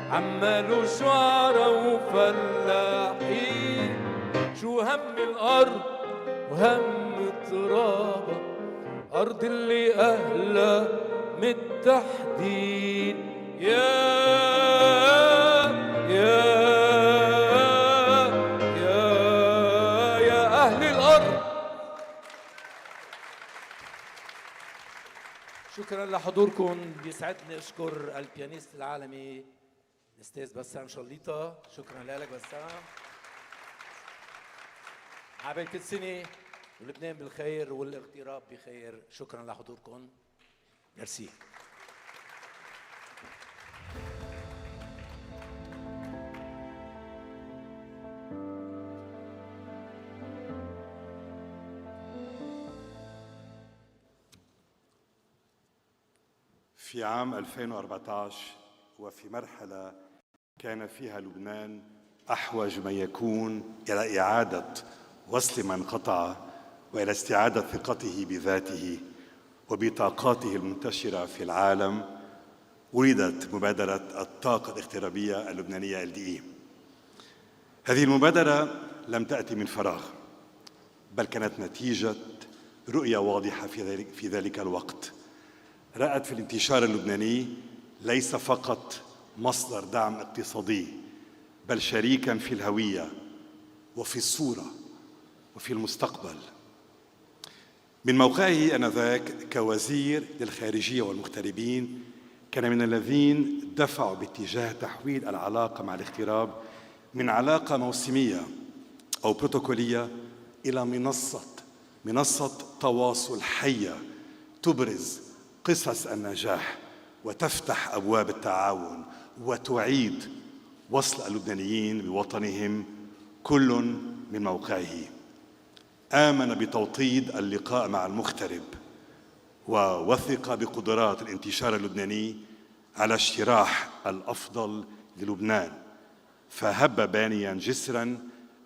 عمالوا شعراء وفلاحين، شو هم الأرض وهم ترابة، أرض اللي أهلها متحدين. يا أهل الأرض. شكرا لحضوركم. بيسعدني أشكر البيانيست العالمي الأستاذ بسام شليطة. شكرا لك بسام. عبال كل سنة ولبنان بالخير والاغتراب بخير. شكرا لحضوركم. ميرسي. في عام 2014 وفي مرحلة كان فيها لبنان أحوج ما يكون إلى إعادة وصل ما انقطع وإلى استعادة ثقته بذاته وبطاقاته المنتشرة في العالم، ولدت مبادرة الطاقة الاغترابية اللبنانية LDE. هذه المبادرة لم تأتي من فراغ، بل كانت نتيجة رؤية واضحة في ذلك الوقت. رأت في الانتشار اللبناني ليس فقط مصدر دعم اقتصادي، بل شريكاً في الهوية وفي الصورة وفي المستقبل. من موقعه آنذاك كوزير للخارجية والمغتربين، كان من الذين دفعوا باتجاه تحويل العلاقة مع الاغتراب من علاقة موسمية أو بروتوكولية إلى منصة تواصل حية تبرز قصص النجاح وتفتح أبواب التعاون وتعيد وصل اللبنانيين بوطنهم كل من موقعه. آمن بتوطيد اللقاء مع المغترب ووثق بقدرات الانتشار اللبناني على اجتراح الأفضل للبنان، فهب بانياً جسراً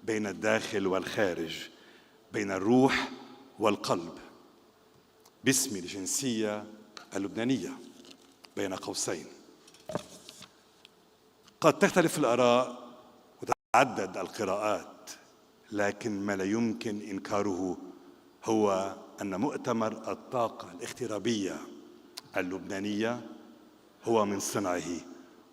بين الداخل والخارج، بين الروح والقلب، باسم الجنسية اللبنانية بين قوسين. قد تختلف الآراء وتتعدد القراءات، لكن ما لا يمكن إنكاره هو أن مؤتمر الطاقة الاغترابية اللبنانية هو من صنعه،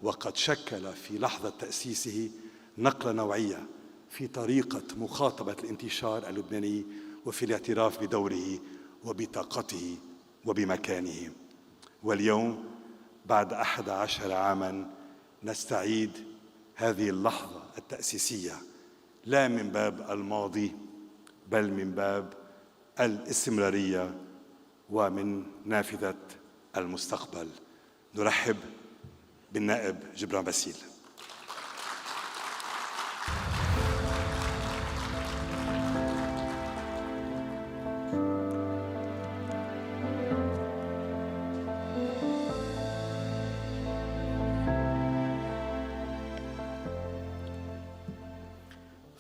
وقد شكل في لحظة تأسيسه نقلة نوعية في طريقة مخاطبة الانتشار اللبناني وفي الاعتراف بدوره وبطاقته وبمكانه. واليوم بعد 11 عاماً نستعيد هذه اللحظة التأسيسية، لا من باب الماضي بل من باب الاستمرارية ومن نافذة المستقبل. نرحب بالنائب جبران باسيل.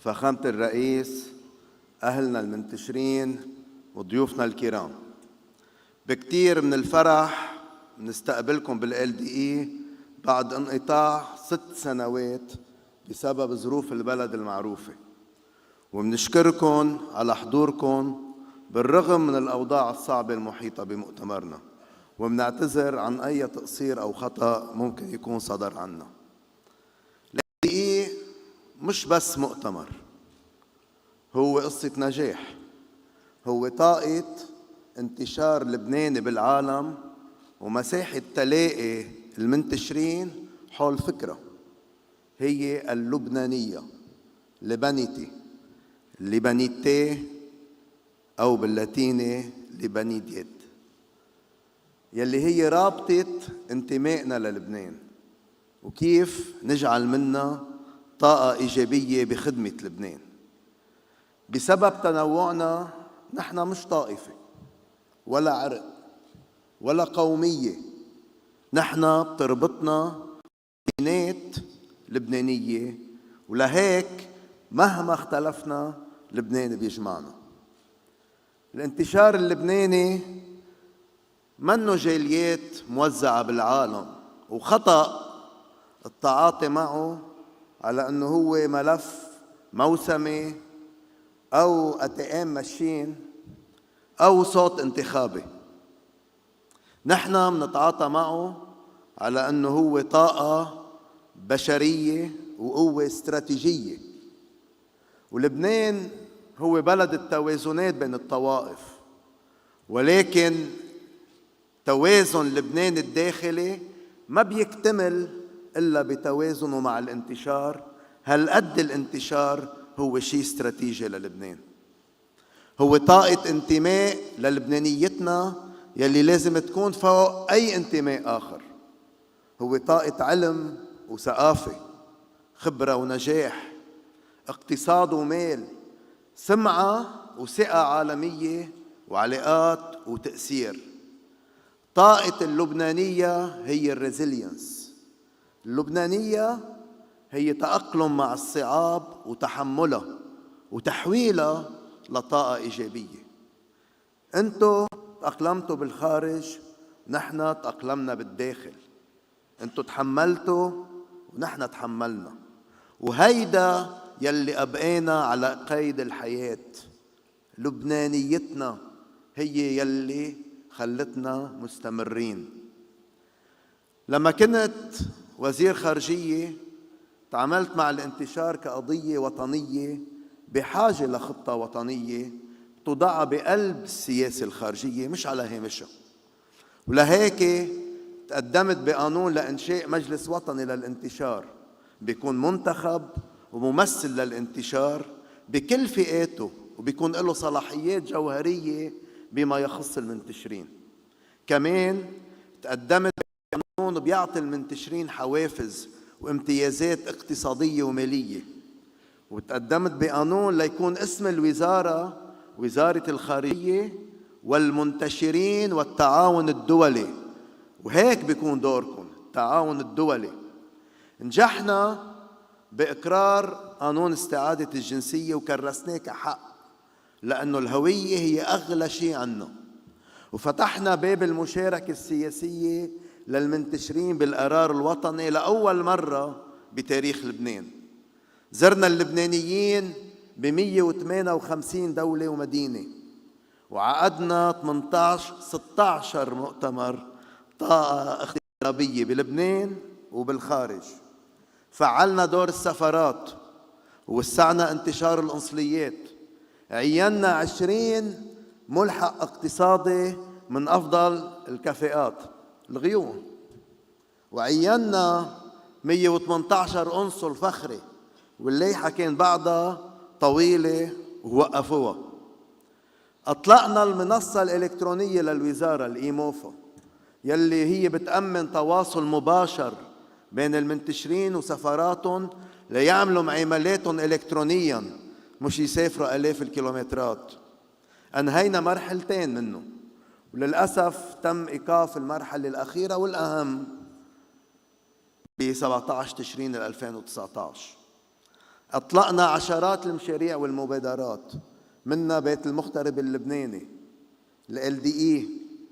فخامة الرئيس، أهلنا المنتشرين وضيوفنا الكرام، بكتير من الفرح نستقبلكم بالLDE بعد انقطاع 6 سنوات بسبب ظروف البلد المعروفة، ومنشكركم على حضوركم بالرغم من الأوضاع الصعبة المحيطة بمؤتمرنا، ومنعتذر عن أي تقصير أو خطأ ممكن يكون صدر عنا. الLDE مش بس مؤتمر، هو قصة نجاح، هو طاقة انتشار لبنان بالعالم ومساحة تلاقي المنتشرين حول فكرة هي اللبنانية، لبنتي، لبنيتي، أو باللاتيني لبنيديت، يلي هي رابطة انتمائنا للبنان وكيف نجعل منها طاقة إيجابية بخدمة لبنان. بسبب تنوعنا نحن مش طائفة ولا عرق ولا قومية، نحن بتربطنا ديانات لبنانية، ولهيك مهما اختلفنا لبنان بيجمعنا. الانتشار اللبناني منه جاليات موزعة بالعالم، وخطأ التعاطي معه على أنه هو ملف موسمي أو أتقام ماشين أو صوت انتخابي. نحن منتعاطى معه على أنه هو طاقة بشرية وقوة استراتيجية، ولبنان هو بلد التوازنات بين الطوائف، ولكن توازن لبنان الداخلي ما بيكتمل إلا بتوازنه مع الانتشار. هالقد الانتشار هو شيء استراتيجي للبنان، هو طاقة انتماء للبنانيتنا يلي لازم تكون فوق أي انتماء آخر، هو طاقة علم وثقافة، خبرة ونجاح، اقتصاد ومال، سمعة وثقة عالمية، وعلاقات وتأثير. طاقة اللبنانية هي الريزيلينس. اللبنانية هي تأقلم مع الصعاب وتحملها وتحويلها لطاقة إيجابية. أنتوا تأقلمتوا بالخارج، نحن تأقلمنا بالداخل. أنتوا تحملتوا ونحن تحملنا، وهيدا يلي أبقينا على قيد الحياة. لبنانيتنا هي يلي خلتنا مستمرين. لما كنت وزير خارجية تعاملت مع الانتشار كقضية وطنية بحاجة لخطة وطنية توضع بقلب السياسة الخارجية مش على هامشها، ولهيك تقدمت بقانون لإنشاء مجلس وطني للانتشار بيكون منتخب وممثل للانتشار بكل فئاته، وبيكون له صلاحيات جوهرية بما يخص المنتشرين. كمان تقدمت بقانون بيعطي المنتشرين حوافز وامتيازات اقتصادية ومالية، وتقدمت بقانون ليكون اسم الوزارة وزارة الخارجية والمنتشرين والتعاون الدولي، وهيك بيكون دوركم التعاون الدولي. نجحنا بإقرار قانون استعادة الجنسية وكرسناه كحق، لأنه الهوية هي أغلى شيء عنا، وفتحنا باب المشاركة السياسية للمنتشرين بالقرار الوطني لأول مرة بتاريخ لبنان. زرنا اللبنانيين ب158 دولة ومدينة، وعقدنا 16 مؤتمر طاقة اخترابية بلبنان وبالخارج. فعلنا دور السفارات ووسعنا انتشار القنصليات. عينا 20 ملحق اقتصادي من أفضل الكفاءات الغيوم، وعينا 118 قنصل فخري، والليحة كان بعدها طويلة ووقفوها. أطلقنا المنصة الإلكترونية للوزارة الإيموفا يلي هي بتأمن تواصل مباشر بين المنتشرين وسفاراتهم ليعملوا معاملاتهم إلكترونياً مش يسافروا آلاف الكيلومترات. أنهينا مرحلتين منه، وللأسف تم إيقاف المرحلة الأخيرة والأهم ب 17 تشرين 2019. أطلقنا عشرات المشاريع والمبادرات، منها بيت المغترب اللبناني، LDE،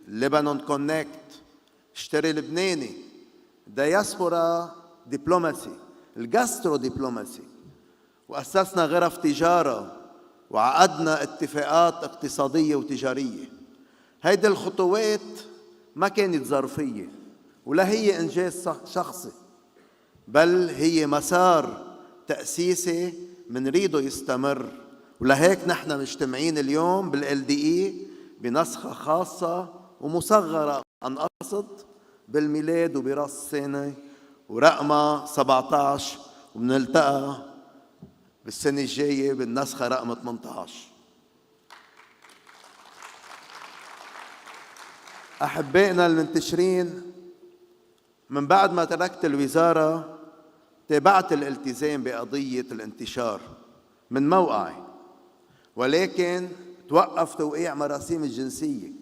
لبنان كونكت، اشتري لبناني، دياسبورا دبلوماسي، الجاسترو دبلوماسي، وأسسنا غرف تجارة وعقدنا اتفاقات اقتصادية وتجارية. هيدي الخطوات ما كانت ظرفية ولا هي إنجاز شخصي، بل هي مسار تأسيسي منريده يستمر. ولهيك نحن مجتمعين اليوم بالLDE بنسخة خاصة ومصغرة عن قصد بالميلاد وبراس السنة ورقمها 17، وبنلتقى بالسنة الجاية بالنسخة رقم 18. أحبائنا المنتشرين، من بعد ما تركت الوزارة تابعت الالتزام بقضية الانتشار من موقعي، ولكن توقف توقيع مراسيم الجنسية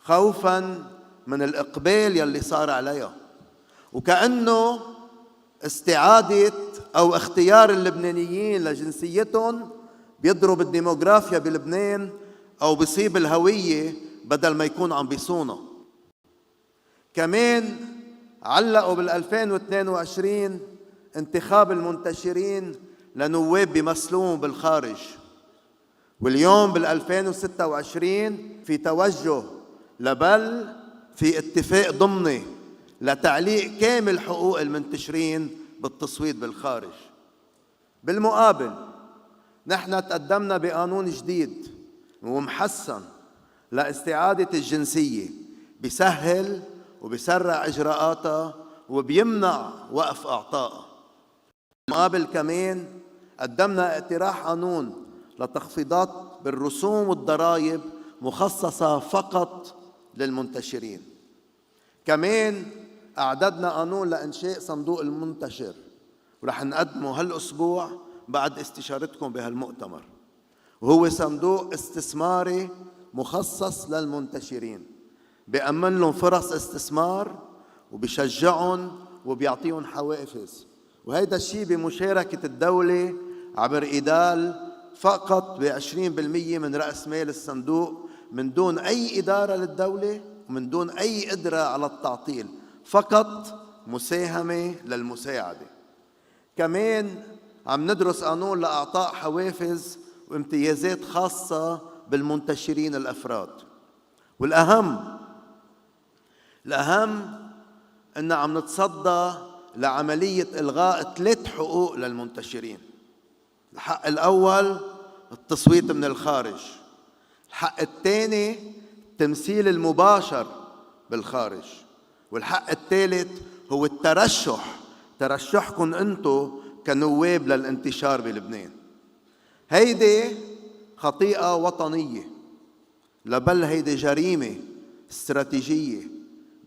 خوفاً من الإقبال يلي صار عليها، وكأنه استعادة أو اختيار اللبنانيين لجنسيتهم بيضرب الديموغرافيا بلبنان أو بيصيب الهوية بدل ما يكون عم بيصونها. كمان علقوا بال2022 انتخاب المنتشرين لنواب بيمثلوهم بالخارج، واليوم بال2026 في توجه لبل في اتفاق ضمني لتعليق كامل حقوق المنتشرين بالتصويت بالخارج. بالمقابل نحن تقدمنا بقانون جديد ومحسن لاستعادة الجنسية، بيسهل وبيسرع إجراءاتها وبيمنع وقف إعطائها. بالمقابل كمان قدمنا اقتراح قانون لتخفيضات بالرسوم والضرائب مخصصة فقط للمنتشرين. كمان أعددنا قانون لإنشاء صندوق المنتشر، ورح نقدمه هالأسبوع بعد استشارتكم بهالمؤتمر، وهو صندوق استثماري مخصص للمنتشرين، بيأمن لهم فرص استثمار وبيشجعهم وبيعطيهم حوافز، وهيدا الشيء بمشاركة الدولة عبر إيدال فقط ب20% من رأس مال الصندوق، من دون أي إدارة للدولة ومن دون أي قدرة على التعطيل، فقط مساهمة للمساعدة. كمان عم ندرس قانون لإعطاء حوافز وامتيازات خاصة بالمنتشرين الأفراد. والأهم أن عم نتصدى لعملية إلغاء 3 حقوق للمنتشرين. الحق الأول التصويت من الخارج، الحق الثاني التمثيل المباشر بالخارج، والحق الثالث هو ترشحكم أنتم كنواب للانتشار بلبنان. هيدي خطيئة وطنية، لبل هيدي جريمة استراتيجية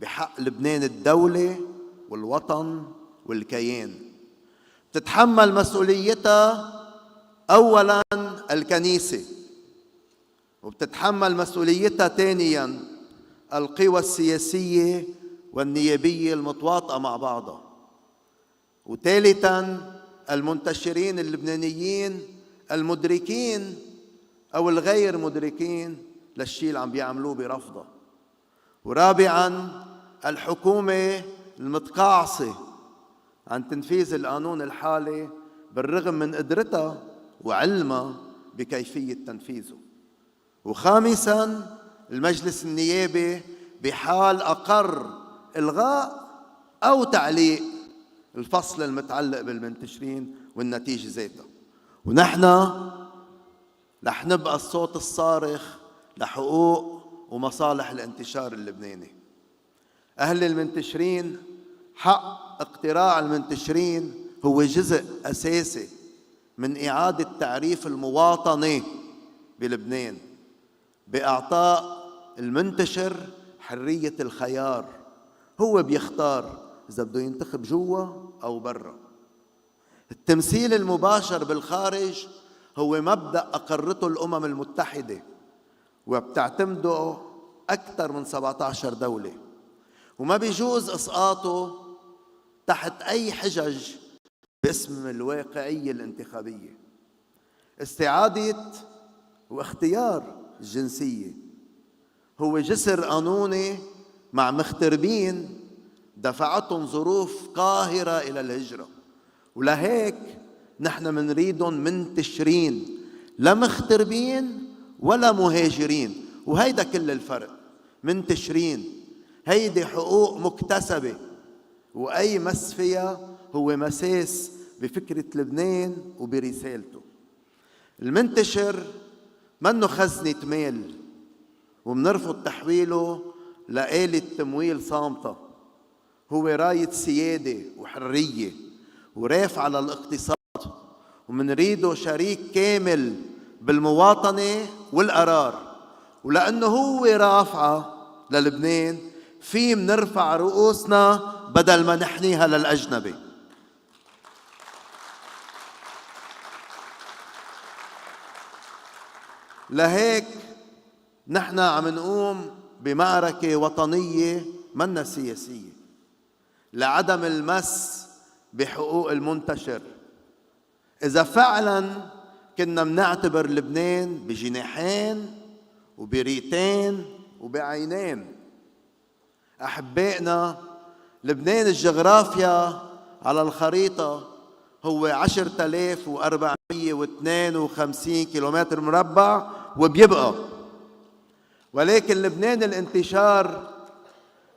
بحق لبنان الدولة والوطن والكيان. تتحمل مسؤوليتها أولاً الكنيسة، وبتتحمل مسؤوليتها ثانياً القوى السياسية والنيابية المتواطئة مع بعضها، وثالثاً المنتشرين اللبنانيين المدركين أو الغير مدركين للشيء اللي عم بيعملوه برفضه، ورابعاً الحكومة المتقاعسة عن تنفيذ القانون الحالي بالرغم من قدرتها وعلمها بكيفية تنفيذه، وخامساً المجلس النيابي بحال أقر إلغاء أو تعليق الفصل المتعلق بالمنتشرين والنتيجة ذاتها. ونحن رح نبقى الصوت الصارخ لحقوق ومصالح الانتشار اللبناني. أهل المنتشرين حق اقتراع المنتشرين هو جزء أساسي من إعادة تعريف المواطنة بلبنان، بإعطاء المنتشر حرية الخيار، هو بيختار إذا بده ينتخب جوا أو برا. التمثيل المباشر بالخارج هو مبدأ أقرته الأمم المتحدة وبتعتمده أكثر من 17 دولة، وما بيجوز إسقاطه تحت أي حجج باسم الواقعية الانتخابية. استعادة واختيار الجنسية هو جسر قانوني مع مغتربين دفعتهم ظروف قاهرة إلى الهجرة، ولهيك نحن منريدهم منتشرين، لا مغتربين ولا مهاجرين، وهيدا كل الفرق. منتشرين هيدي حقوق مكتسبة، وأي مس فيها هو مساس بفكرة لبنان وبرسالته. المنتشر منه خزنة مال ومنرفض تحويله لآلة تمويل صامتة، هو راية سيادة وحرية ورافع على الاقتصاد ومنريده شريك كامل بالمواطنة والقرار. ولأنه هو رافعة للبنان في منرفع رؤوسنا بدل ما نحنيها للأجنبي. لهيك نحن عم نقوم بمعركة وطنية منا سياسية لعدم المس بحقوق المنتشر. إذا فعلا كنا منعتبر لبنان بجناحين وبريتين وبعينين، أحبائنا لبنان الجغرافيا على الخريطة هو 10,452 كيلومتر مربع وبيبقى، ولكن لبنان الانتشار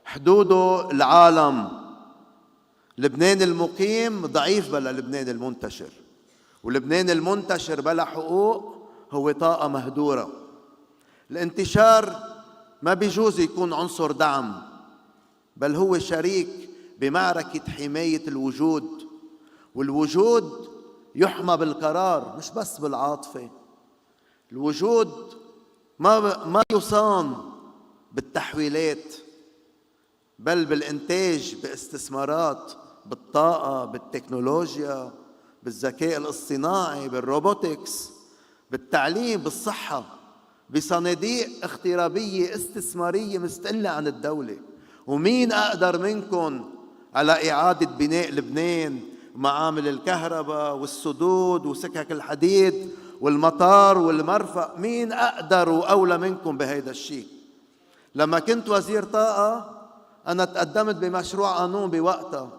حدوده العالم. لبنان المقيم ضعيف بلا لبنان المنتشر، ولبنان المنتشر بلا حقوق هو طاقة مهدورة. الانتشار ما بيجوز يكون عنصر دعم، بل هو شريك بمعركة حماية الوجود، والوجود يحمى بالقرار مش بس بالعاطفة. الوجود ما يصان بالتحويلات، بل بالإنتاج، باستثمارات، بالطاقة، بالتكنولوجيا، بالذكاء الاصطناعي، بالروبوتكس، بالتعليم، بالصحة، بصناديق اغترابية استثمارية مستقلة عن الدولة. ومين أقدر منكم على إعادة بناء لبنان، معامل الكهرباء والسدود وسكك الحديد والمطار والمرفأ؟ مين أقدر وأولى منكم بهذا الشيء؟ لما كنت وزير طاقة أنا تقدمت بمشروع قانون بوقتها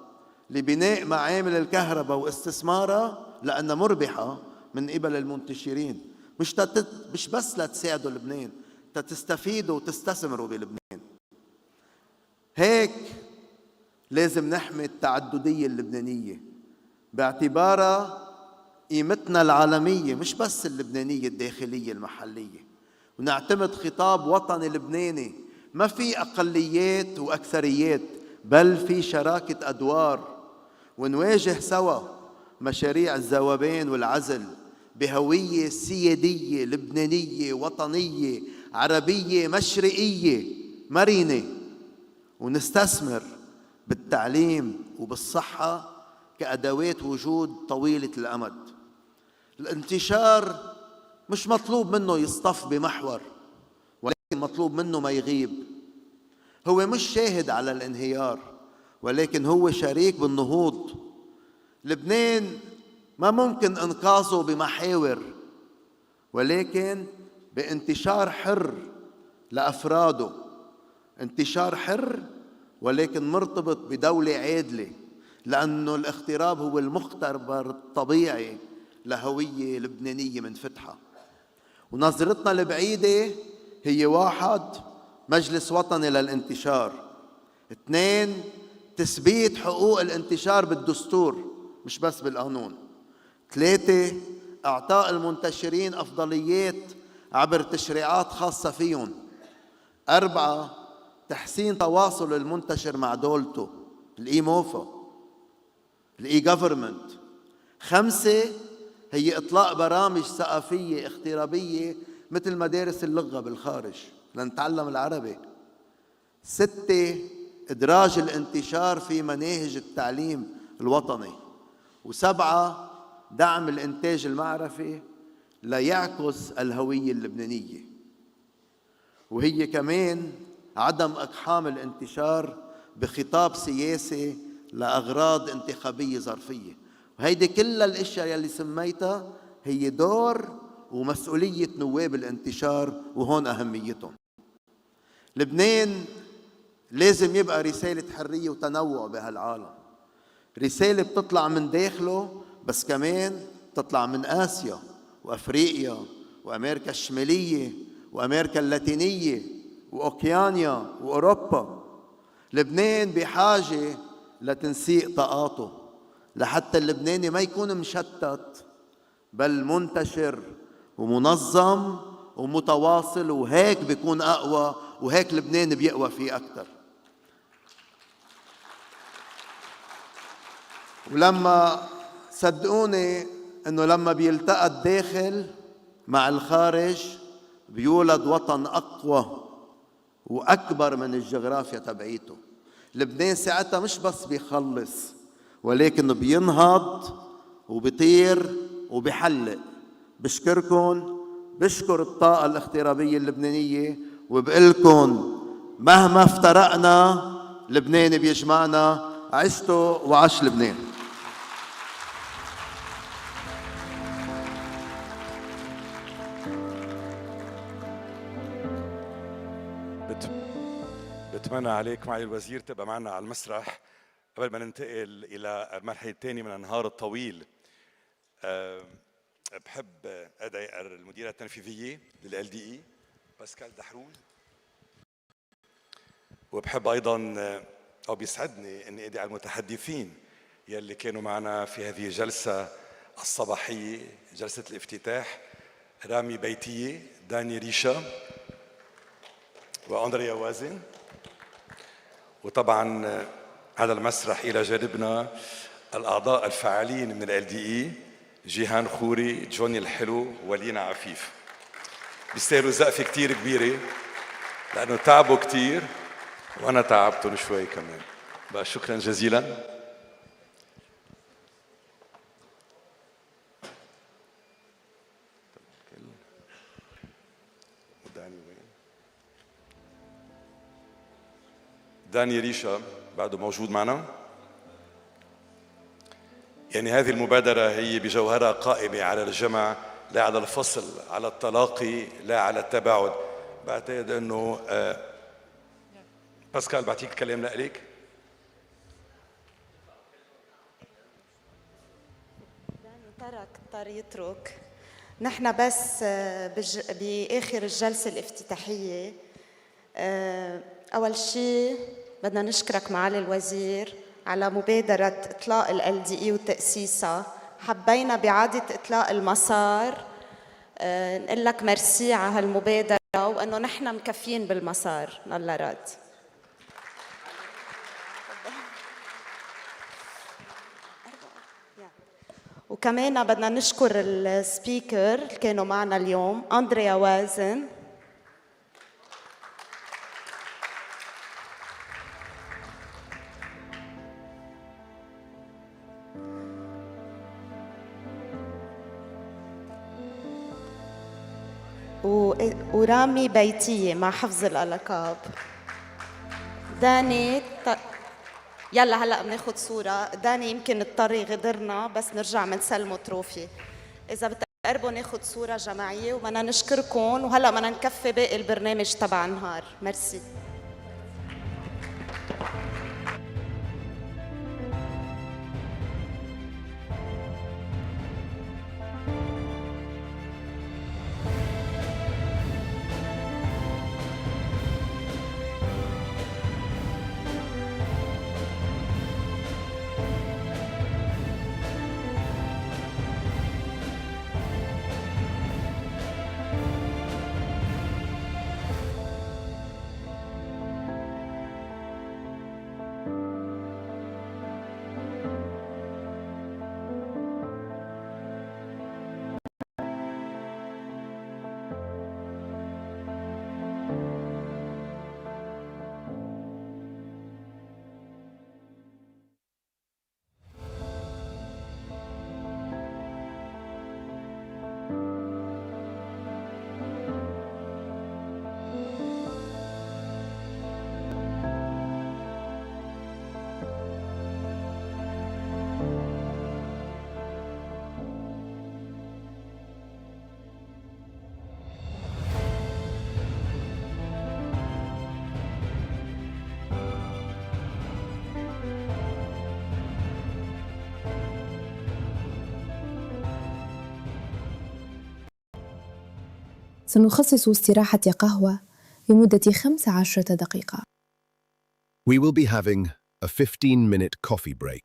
لبناء معامل الكهرباء واستثمارها لأنها مربحة من قبل المنتشرين، مش بس لتساعدوا لبنان، تستفيدوا وتستثمروا بلبنان. هيك لازم نحمي التعددية اللبنانية باعتبارها قيمتنا العالمية مش بس اللبنانية الداخلية المحلية، ونعتمد خطاب وطني لبناني ما في أقليات وأكثريات، بل في شراكة أدوار، ونواجه سوا مشاريع الذوبان والعزل بهوية سيادية لبنانية وطنية عربية مشرقية مرنة، ونستثمر بالتعليم وبالصحة كأدوات وجود طويلة الأمد. الانتشار مش مطلوب منه يصطف بمحور، ولكن مطلوب منه ما يغيب. هو مش شاهد على الانهيار، ولكن هو شريك بالنهوض. لبنان ما ممكن إنقاذه بمحاور، ولكن بانتشار حر لأفراده، انتشار حر ولكن مرتبط بدولة عادلة، لأنه الاغتراب هو المختبر الطبيعي لهوية لبنانية منفتحة. ونظرتنا البعيدة هي 1 مجلس وطني للانتشار، 2 تثبيت حقوق الانتشار بالدستور مش بس بالقانون، 3 إعطاء المنتشرين أفضليات عبر تشريعات خاصة فيهم، 4 تحسين تواصل المنتشر مع دولته، الإي موفا، الإي جوفرمنت، 5 هي إطلاق برامج ثقافية اغترابية مثل مدارس اللغة بالخارج لنتعلم العربي، 6 إدراج الانتشار في مناهج التعليم الوطني، و7 دعم الإنتاج المعرفي ليعكس الهوية اللبنانية، وهي كمان عدم إقحام الانتشار بخطاب سياسي لأغراض انتخابية ظرفية. وهيدي كل الأشياء يلي سميتها هي دور ومسؤولية نواب الانتشار، وهون أهميتهم. لبنان لازم يبقى رسالة حرية وتنوع بهالعالم، رسالة بتطلع من داخله بس كمان تطلع من آسيا وأفريقيا وأمريكا الشمالية وأمريكا اللاتينية وأوكيانيا وأوروبا. لبنان بحاجة لتنسيق طاقاته لحتى اللبناني ما يكون مشتت بل منتشر ومنظم ومتواصل، وهيك بيكون أقوى، وهيك لبنان بيقوى فيه أكتر. ولما صدقوني إنه لما بيلتقى الداخل مع الخارج بيولد وطن أقوى وأكبر من الجغرافيا تبعيته. لبنان ساعتها مش بس بيخلص ولكنه بينهض وبيطير وبيحلق. بشكركن، بشكر الطاقة الاغترابية اللبنانية، وبقلكن مهما افترقنا لبنان بيجمعنا. عشتوا وعاش لبنان. بتمنى عليك معي الوزير تبقى معنا على المسرح قبل ما ننتقل إلى المرحلة الثانية من النهار الطويل. بحب أدعي المديرة التنفيذية للLDE باسكال دحرول، وبحب أيضا أو بيسعدني أني أدعي المتحدثين يلي كانوا معنا في هذه الجلسة الصباحية، جلسة الافتتاح: رامي بيتية، داني ريشا، وأندريا وازن. وطبعا على المسرح إلى جانبنا الأعضاء الفعالين من الLDE: جيهان خوري، جوني الحلو، ولينا عفيف. بيستاهلوا زقفة كتير كبيرة لأنه تعبوا كتير وأنا تعبتهم شوي كمان. بقى شكرا جزيلا. داني ريشا بعده موجود معنا. يعني هذه المبادرة هي بجوهرها قائمة على الجمع لا على الفصل، على التلاقي لا على التباعد. بعتقد انه باسكال بعطيك الكلام لإلك. ترك اضطر يترك. نحن بس بآخر الجلسة الافتتاحية أول شيء بدنا نشكرك معالي الوزير على مبادرة إطلاق الLDE وتأسيسها. حبينا بإعادة إطلاق المسار نقول لك ميرسي على هالمبادرة، وإنه نحن مكفيين بالمسار الله راد. وكمان بدنا نشكر السبيكر اللي كانوا معنا اليوم: أندريا وازن، ورامي بيتية مع حفظ الألقاب. داني يلا هلا بناخد صورة. داني يمكن اضطر يغدرنا بس نرجع منسلمه تروفي. إذا بتقربوا ناخد صورة جماعية وبدنا نشكركم، وهلا بدنا نكفي باقي البرنامج تبع النهار. ميرسي. سنخصص استراحة قهوة لمدة 15 دقيقة. We will be having a 15-minute coffee break.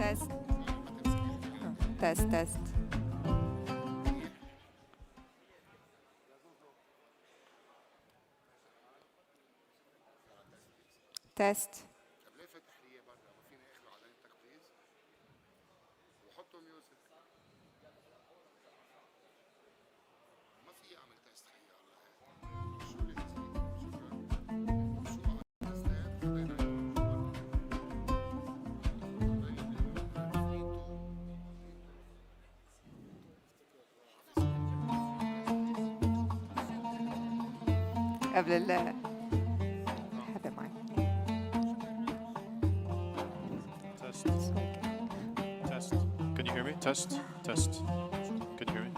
تست تست تست تست. قبل هذا معي. Test. Test. Can you hear me? Test. Test. Can you hear me?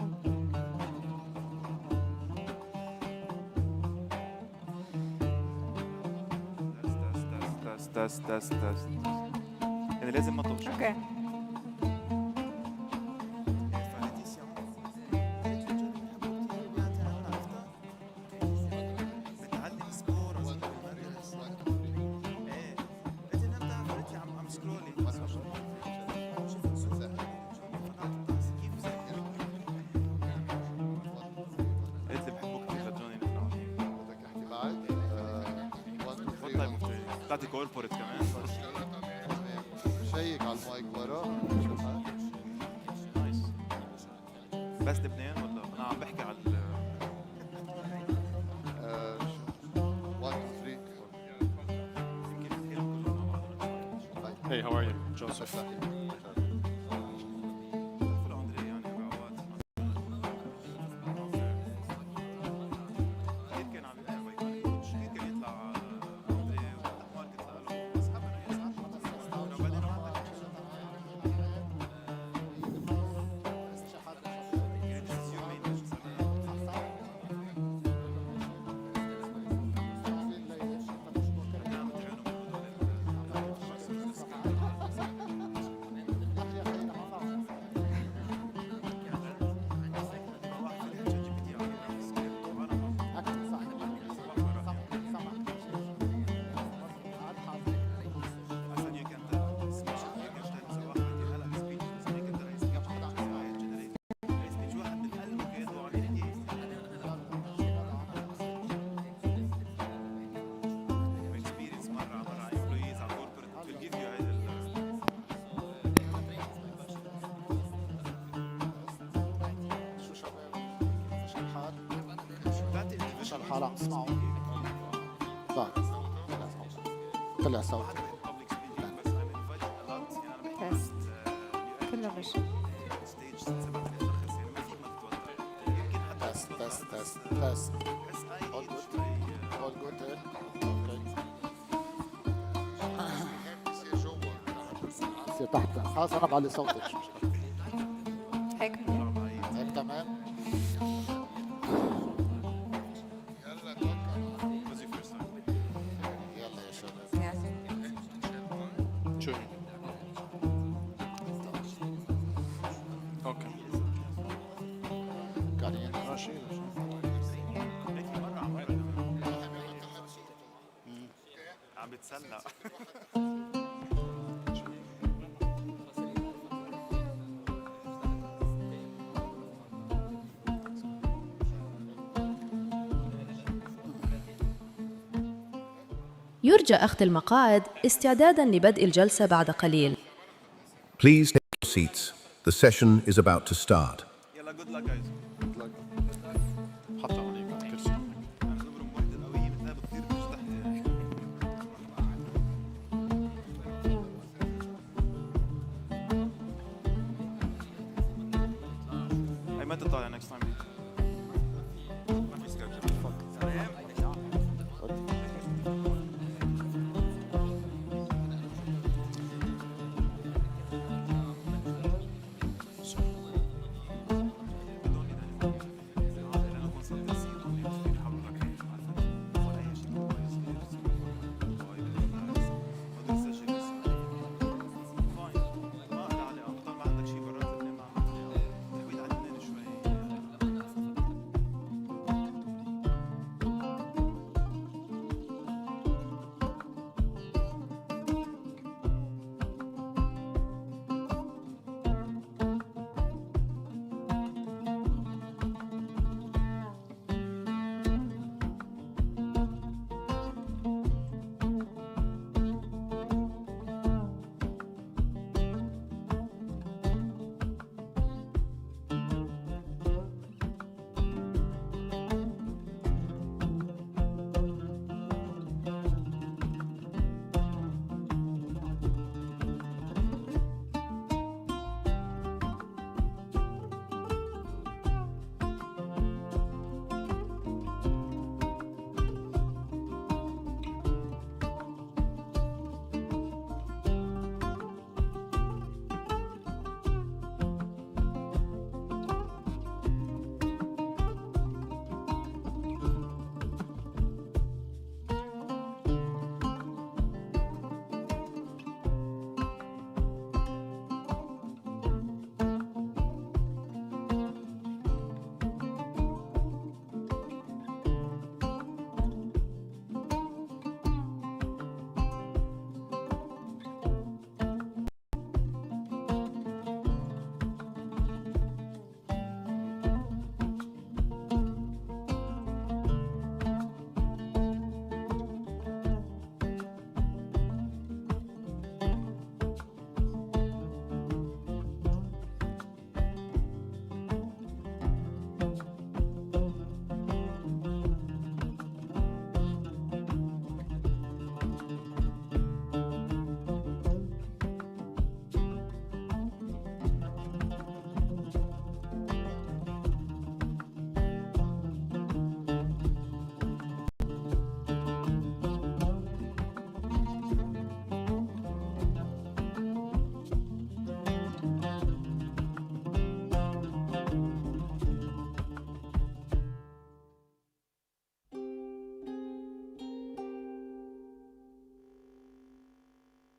تست يعني لازم ما تقش. اوكي. بتاعتي كوربوريت كمان. شيك على المايك ورا. نايس. بس لبنان ولا انا عم بحكي على 1 2 3. Hey, how are you? Joseph. الحالة عم تسمعوا؟ طيب طلع صوت. تست كله ماشي. تست تست تست تست. All good. All good. Okay. تحت. خلاص أنا بعلي صوتك. هيك هيك تمام. عم بتسلى. يرجى أخذ المقاعد استعداداً لبدء الجلسة بعد قليل. Please take your seats. The session is about to start. يلا good luck guys. Good luck. حط عليك الكرسي. أنا نمرم واحدة القوية مثلها بتطير بتجتحني. هاي ما تطلع next time.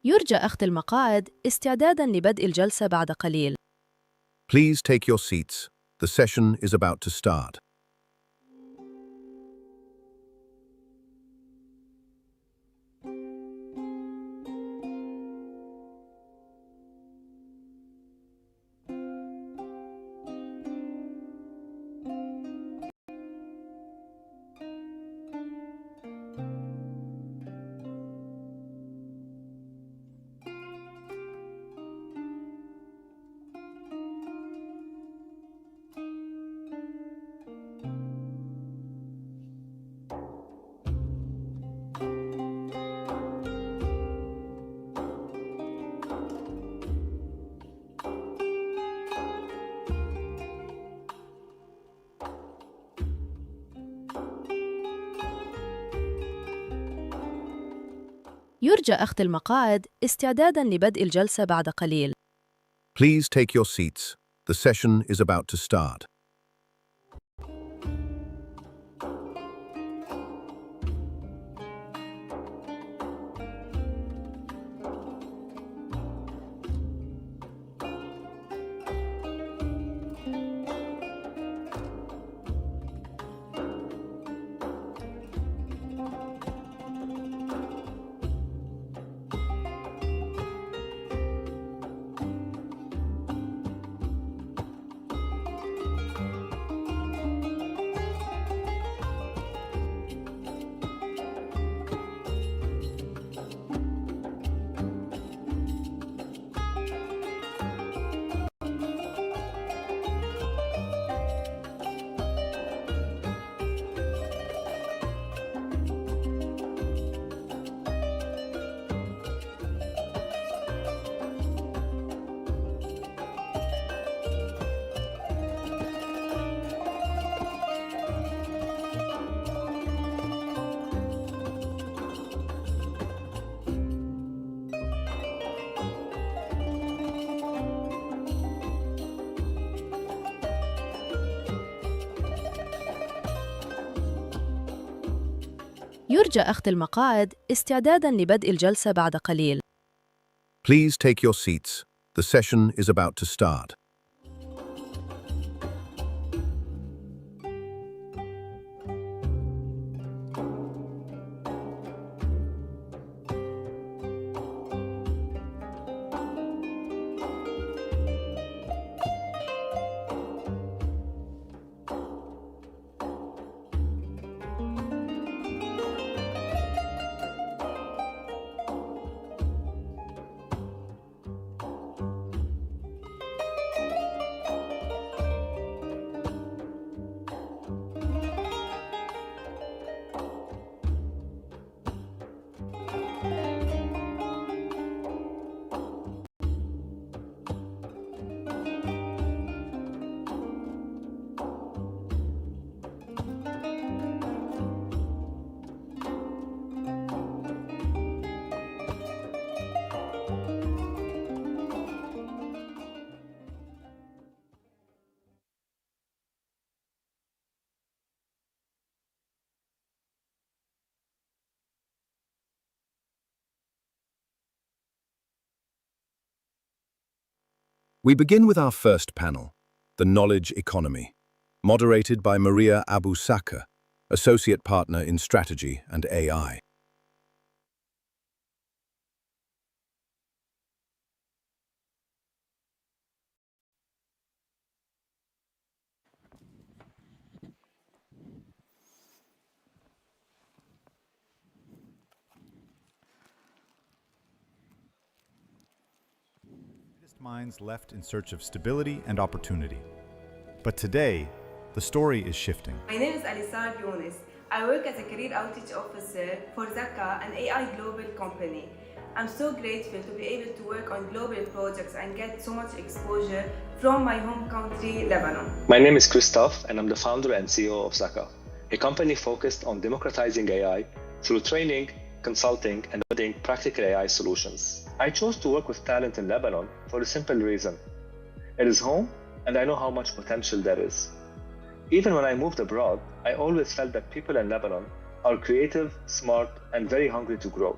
يرجى أخذ المقاعد استعداداً لبدء الجلسة بعد قليل. Please take your seats. The session is about to start. يرجى أخذ المقاعد استعداداً لبدء الجلسة بعد قليل. Please take your seats. The session is about to start. يرجى أخذ المقاعد استعداداً لبدء الجلسة بعد قليل. Please take your seats. The session is about to start. We begin with our first panel, the Knowledge Economy, moderated by Maria Abu Saka, Associate Partner in Strategy and AI. Minds left in search of stability and opportunity. But today, the story is shifting. My name is Alisar Younes. I work as a career outreach officer for Zaka, an AI global company. I'm so grateful to be able to work on global projects and get so much exposure from my home country, Lebanon. My name is Christoph, and I'm the founder and CEO of Zaka, a company focused on democratizing AI through training, consulting, and building practical AI solutions. I chose to work with talent in Lebanon for a simple reason. It is home, and I know how much potential there is. Even when I moved abroad, I always felt that people in Lebanon are creative, smart, and very hungry to grow.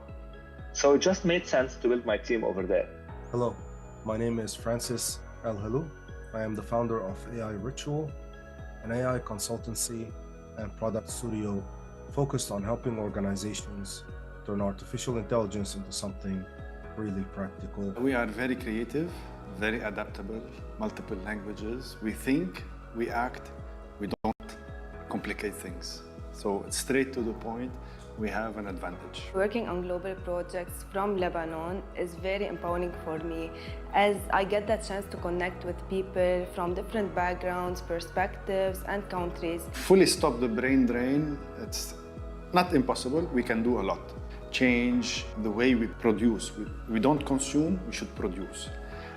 So it just made sense to build my team over there. Hello, my name is Francis El-Halou. I am the founder of AI Ritual, an AI consultancy and product studio focused on helping organizations turn artificial intelligence into something really practical. We are very creative, very adaptable, multiple languages. We think, we act, we don't complicate things. So it's straight to the point, we have an advantage. Working on global projects from Lebanon is very empowering for me, as I get the chance to connect with people from different backgrounds, perspectives, and countries. Fully stop the brain drain, it's not impossible, we can do a lot. Change the way we produce. We don't consume, we should produce.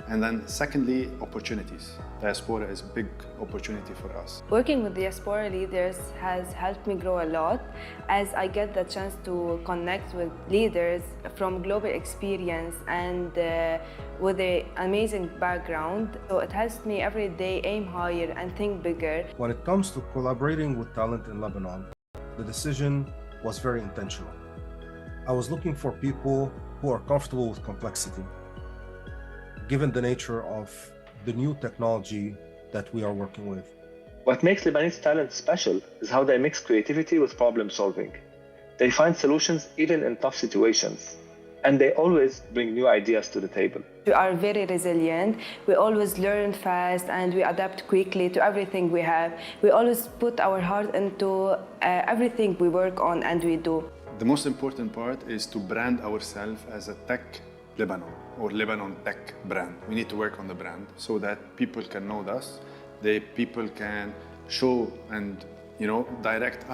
And then secondly, opportunities. Diaspora is a big opportunity for us. Working with diaspora leaders has helped me grow a lot, as I get the chance to connect with leaders from global experience and with an amazing background. So it helps me every day aim higher and think bigger. When it comes to collaborating with talent in Lebanon, the decision was very intentional. I was looking for people who are comfortable with complexity, given the nature of the new technology that we are working with. What makes Lebanese talent special is how they mix creativity with problem solving. They find solutions even in tough situations, and they always bring new ideas to the table. We are very resilient, we always learn fast, and we adapt quickly to everything we have. We always put our heart into everything we work on and we do. The most important part is to brand ourselves as a tech Lebanon or Lebanon tech brand. We need to work on the brand so that people can know us. People can show and direct,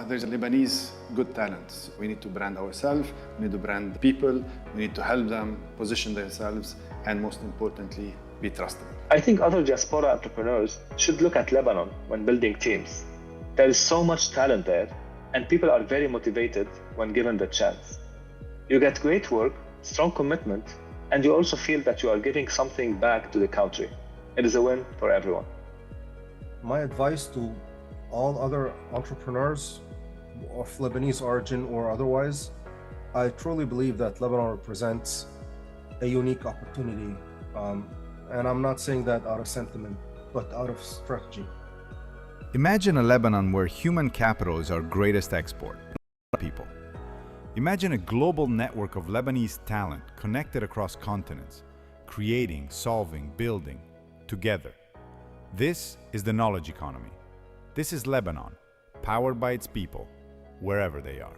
there's a Lebanese good talent. We need to brand ourselves, we need to brand people, we need to help them position themselves, and most importantly, be trusted. I think other diaspora entrepreneurs should look at Lebanon when building teams. There is so much talent there, and people are very motivated when given the chance. You get great work, strong commitment, and you also feel that you are giving something back to the country. It is a win for everyone. My advice to all other entrepreneurs of Lebanese origin or otherwise, I truly believe that Lebanon represents a unique opportunity. And I'm not saying that out of sentiment, but out of strategy. Imagine a Lebanon where human capital is our greatest export. People. Imagine a global network of Lebanese talent connected across continents, creating, solving, building, together. This is the knowledge economy. This is Lebanon, powered by its people, wherever they are.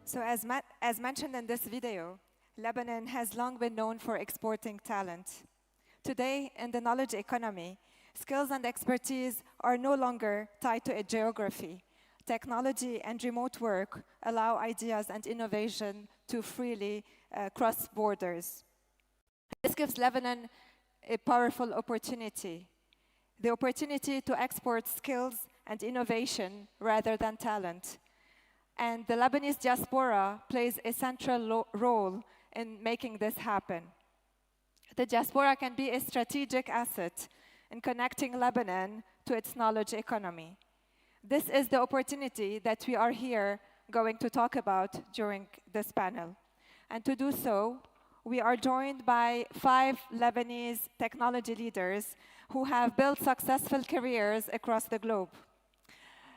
So as mentioned in this video, Lebanon has long been known for exporting talent. Today, in the knowledge economy, skills and expertise are no longer tied to a geography. Technology and remote work allow ideas and innovation to freely cross borders. This gives Lebanon a powerful opportunity, the opportunity to export skills and innovation rather than talent. And the Lebanese diaspora plays a central role in making this happen. The diaspora can be a strategic asset in connecting Lebanon to its knowledge economy. This is the opportunity that we are here going to talk about during this panel. And to do so, we are joined by 5 Lebanese technology leaders who have built successful careers across the globe.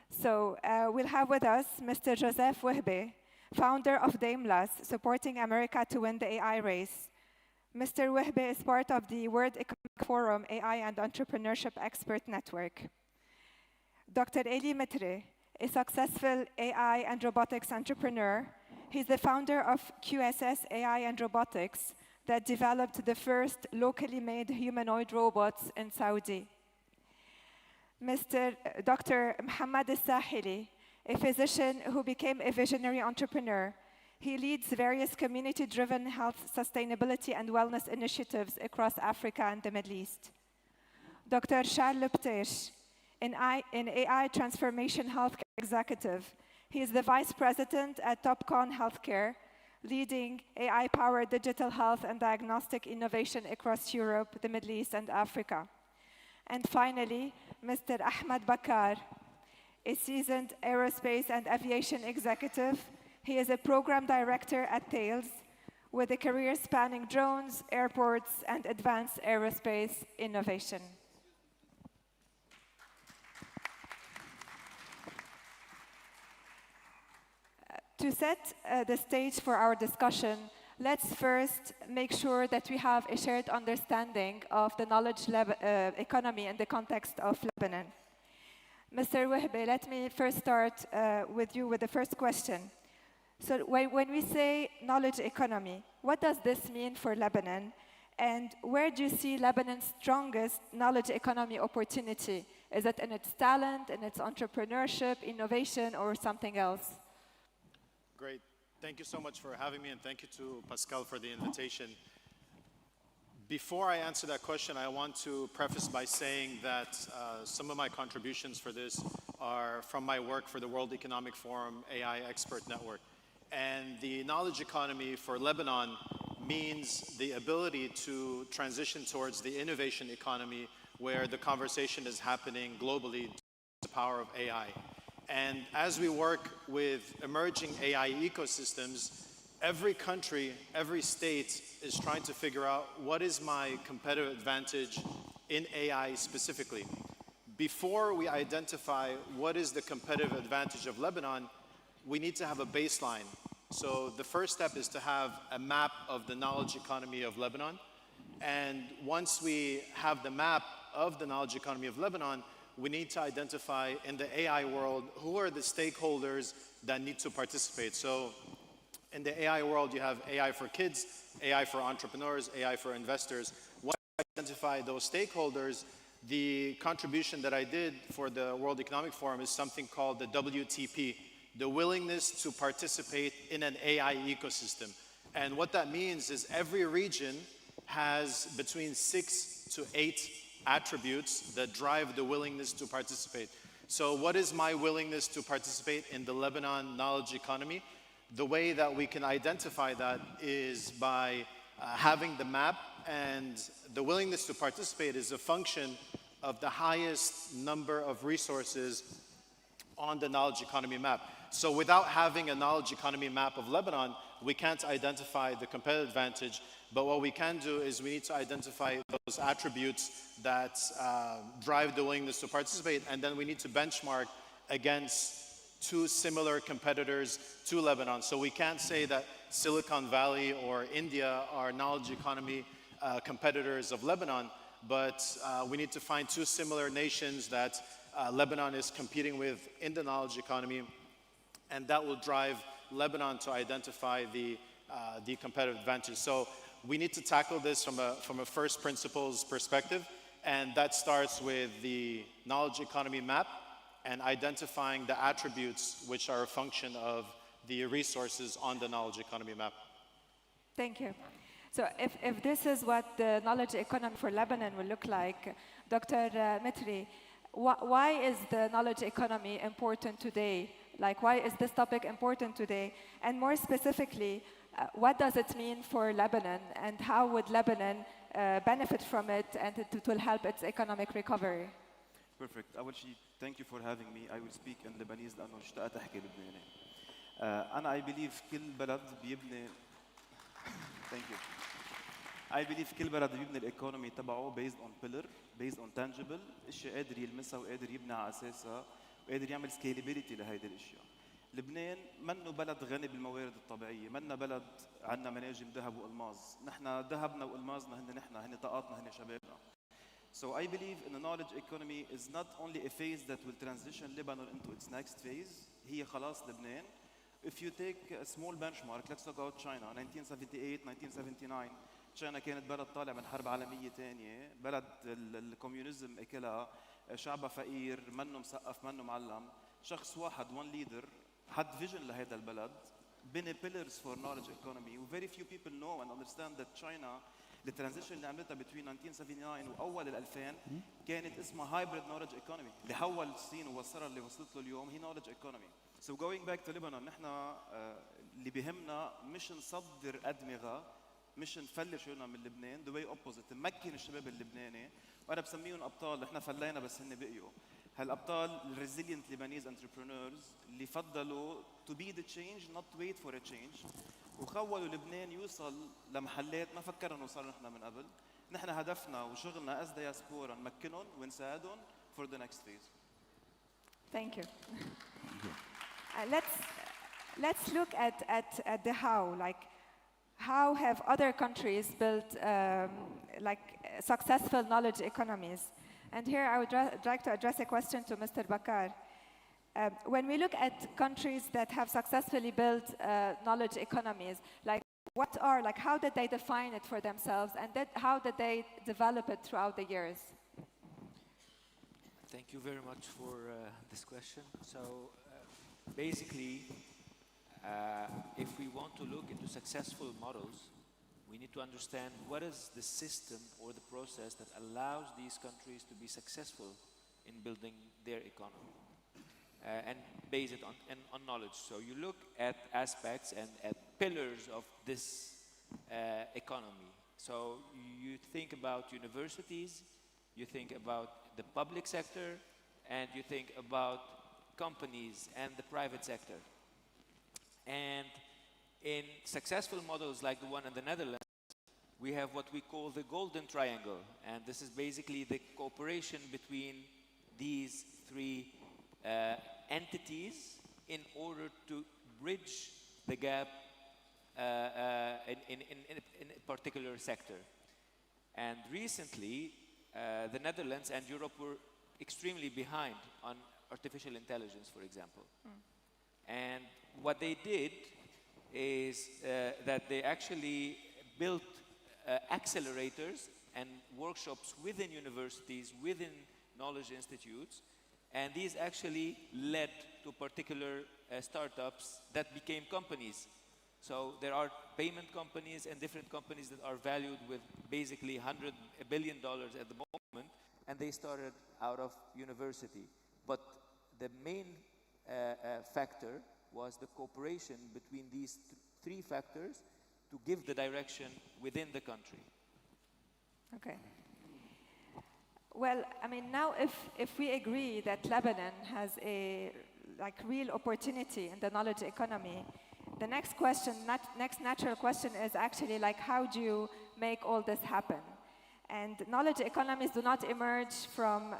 So we'll have with us Mr. Joseph Wehbe, founder of Daimlas, supporting America to win the AI race. Mr. Wehbe is part of the World Economic Forum AI and Entrepreneurship Expert Network. Dr. Eli Mitre, a successful AI and robotics entrepreneur. He's the founder of QSS AI and Robotics that developed the first locally made humanoid robots in Saudi. Dr. Mohammed Al-Sahili, a physician who became a visionary entrepreneur. He leads various community-driven health, sustainability, and wellness initiatives across Africa and the Middle East. Dr. Charles Leptesh, an AI transformation health executive. He is the vice president at Topcon Healthcare, leading AI-powered digital health and diagnostic innovation across Europe, the Middle East, and Africa. And finally, Mr. Ahmed Bakar, a seasoned aerospace and aviation executive. He is a program director at Thales with a career spanning drones, airports, and advanced aerospace innovation. To set the stage for our discussion, let's first make sure that we have a shared understanding of the knowledge economy in the context of Lebanon. Mr. Wahbe, let me first start with you with the first question. So when we say knowledge economy, what does this mean for Lebanon? And where do you see Lebanon's strongest knowledge economy opportunity? Is it in its talent, in its entrepreneurship, innovation, or something else? Great. Thank you so much for having me, and thank you to Pascal for the invitation. Before I answer that question, I want to preface by saying that some of my contributions for this are from my work for the World Economic Forum AI Expert Network. And the knowledge economy for Lebanon means the ability to transition towards the innovation economy where the conversation is happening globally to the power of AI. And as we work with emerging AI ecosystems, every country, every state is trying to figure out what is my competitive advantage in AI specifically. Before we identify what is the competitive advantage of Lebanon, we need to have a baseline. So the first step is to have a map of the knowledge economy of Lebanon. And once we have the map of the knowledge economy of Lebanon, we need to identify in the AI world who are the stakeholders that need to participate. So in the AI world, you have AI for kids, AI for entrepreneurs, AI for investors. Once you identify those stakeholders, the contribution that I did for the World Economic Forum is something called the WTP, the willingness to participate in an AI ecosystem. And what that means is every region has between 6 to 8 attributes that drive the willingness to participate. So what is my willingness to participate in the Lebanon knowledge economy? The way that we can identify that is by having the map, and the willingness to participate is a function of the highest number of resources on the knowledge economy map. So without having a knowledge economy map of Lebanon, we can't identify the competitive advantage. But what we can do is we need to identify those attributes that drive the willingness to participate, and then we need to benchmark against two similar competitors to Lebanon. So we can't say that Silicon Valley or India are knowledge economy competitors of Lebanon, but we need to find two similar nations that Lebanon is competing with in the knowledge economy, and that will drive Lebanon to identify the competitive advantage. So we need to tackle this from a first principles perspective, and that starts with the knowledge economy map and identifying the attributes which are a function of the resources on the knowledge economy map. Thank you. So if this is what the knowledge economy for Lebanon will look like, Dr. Mitri, why is the knowledge economy important today? Like, why is this topic important today? And more specifically, what does it mean for Lebanon, and how would Lebanon benefit from it, and it will help its economic recovery? Perfect. أول شيء, thank you for having me. I will speak in Lebanese لأنه اشتقت أحكي لبناني. أنا I believe كل بلد بيبني. Thank you. I believe كل بلد بيبني الإيكونومي تبعه based on pillar, based on tangible, أشياء قادر يلمسها وقادر يبني على أساسها وقادر يعمل scalability لهيدي الأشياء. لبنان منه بلد غني بالموارد الطبيعية، منه بلد عندنا مناجم ذهب وألماظ، نحن ذهبنا وألماظنا هن طاقاتنا هن شبابنا. So I believe in the knowledge economy is not only a phase that will transition Lebanon into its next phase, هي خلاص لبنان. If you take a small benchmark, let's talk about China, 1978, 1979, China كانت بلد طالع من حرب عالمية ثانية، بلد الكوميونيزم أكلها، شعبها فقير، منه مثقف، منه معلم، شخص واحد one leader had vision لهذا البلد، بني pillars for knowledge economy, و very few people know and understand that China الترانزيشن اللي عملتها between 1979 واول 2000 كانت اسمها hybrid knowledge economy، اللي حول الصين ووصلها اللي وصلت له اليوم هي knowledge economy. So going back to Lebanon، نحن اللي بيهمنا مش نصدر أدمغة مش نفلر شغلنا من لبنان، the way opposite، نمكن الشباب اللبناني، وانا بسميهم ابطال، احنا فلينا بس هن بقيوا. هالابطال الريزيلينت ليبانيز انتربرونورز اللي فضلوا to be the change not wait for a change، وخولوا لبنان يوصل لمحلات ما فكرنا نوصل نحن من قبل. نحن هدفنا وشغلنا as diaspora نمكنهم ونساعدهم for the next phase. Thank you. Let's look at the how. Like, how have other countries built like successful knowledge economies? And here I would like to address a question to Mr. Bakar. When we look at countries that have successfully built knowledge economies, like how did they define it for themselves, and how did they develop it throughout the years? Thank you very much for this question. So basically, if we want to look into successful models, we need to understand what is the system or the process that allows these countries to be successful in building their economy. And base it on knowledge. So you look at aspects and at pillars of this economy. So you think about universities, you think about the public sector, and you think about companies and the private sector. And in successful models like the one in the Netherlands, we have what we call the golden triangle. And this is basically the cooperation between these three entities in order to bridge the gap in a particular sector. And recently, the Netherlands and Europe were extremely behind on artificial intelligence, for example. And what they did is that they actually built accelerators and workshops within universities, within knowledge institutes, and these actually led to particular startups that became companies. So there are payment companies and different companies that are valued with basically $100 billion at the moment, and they started out of university. But the main factor was the cooperation between these three factors to give the direction within the country. Okay. Well, I mean, now if we agree that Lebanon has a real opportunity in the knowledge economy, the next question, next natural question is actually like, how do you make all this happen? And knowledge economies do not emerge from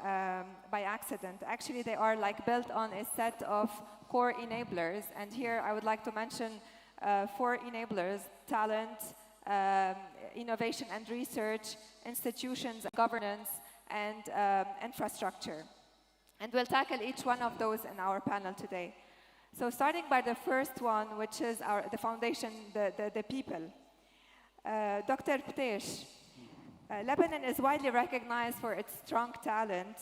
by accident. Actually, they are like built on a set of core enablers. And here I would like to mention 4 enablers: talent, innovation and research, institutions, governance, and infrastructure. And we'll tackle each one of those in our panel today. So starting by the first one, which is the foundation, the people. Dr. Ptesh, Lebanon is widely recognized for its strong talent,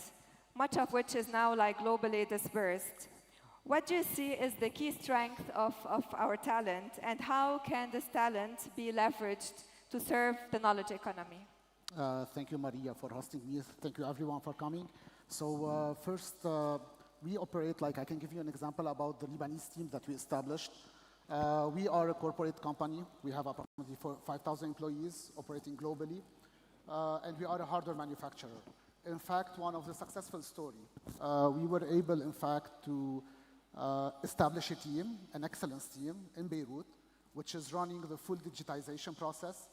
much of which is now like globally dispersed. What do you see is the key strength of our talent, and how can this talent be leveraged to serve the knowledge economy? Thank you, Maria, for hosting me. Thank you, everyone, for coming. So first, we operate, like I can give you an example about the Lebanese team that we established. We are a corporate company. We have approximately 5,000 employees operating globally, and we are a hardware manufacturer. In fact, one of the successful stories, we were able, in fact, to establish a team, an excellence team in Beirut, which is running the full digitization process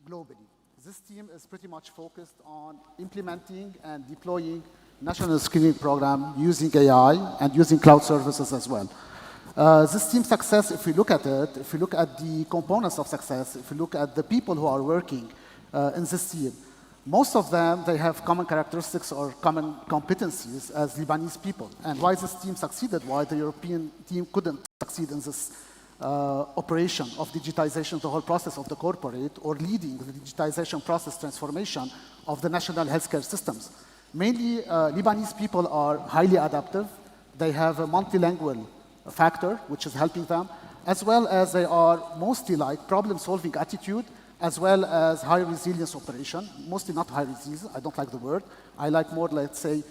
globally. This team is pretty much focused on implementing and deploying national screening program using AI and using cloud services as well. This team's success, if we look at it, if we look at the components of success, if we look at the people who are working in this team, most of them, they have common characteristics or common competencies as Lebanese people. And why this team succeeded, why the European team couldn't succeed in this operation of digitization, the whole process of the corporate, or leading the digitization process transformation of the national healthcare systems. Mainly, Lebanese people are highly adaptive. They have a multilingual factor, which is helping them, as well as they are mostly like problem-solving attitude, as well as high resilience operation. Mostly not high resilience, I don't like the word. I like more, let's say,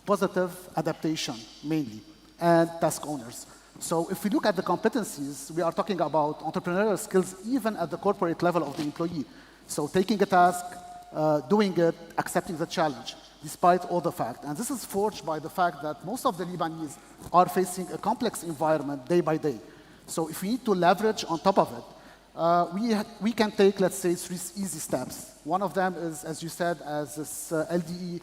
positive adaptation, mainly, and task owners. So if we look at the competencies, we are talking about entrepreneurial skills even at the corporate level of the employee. So taking a task, doing it, accepting the challenge, despite all the fact. And this is forged by the fact that most of the Lebanese are facing a complex environment day by day. So if we need to leverage on top of it, we can take, let's say, 3 easy steps. One of them is, as you said, as this LDE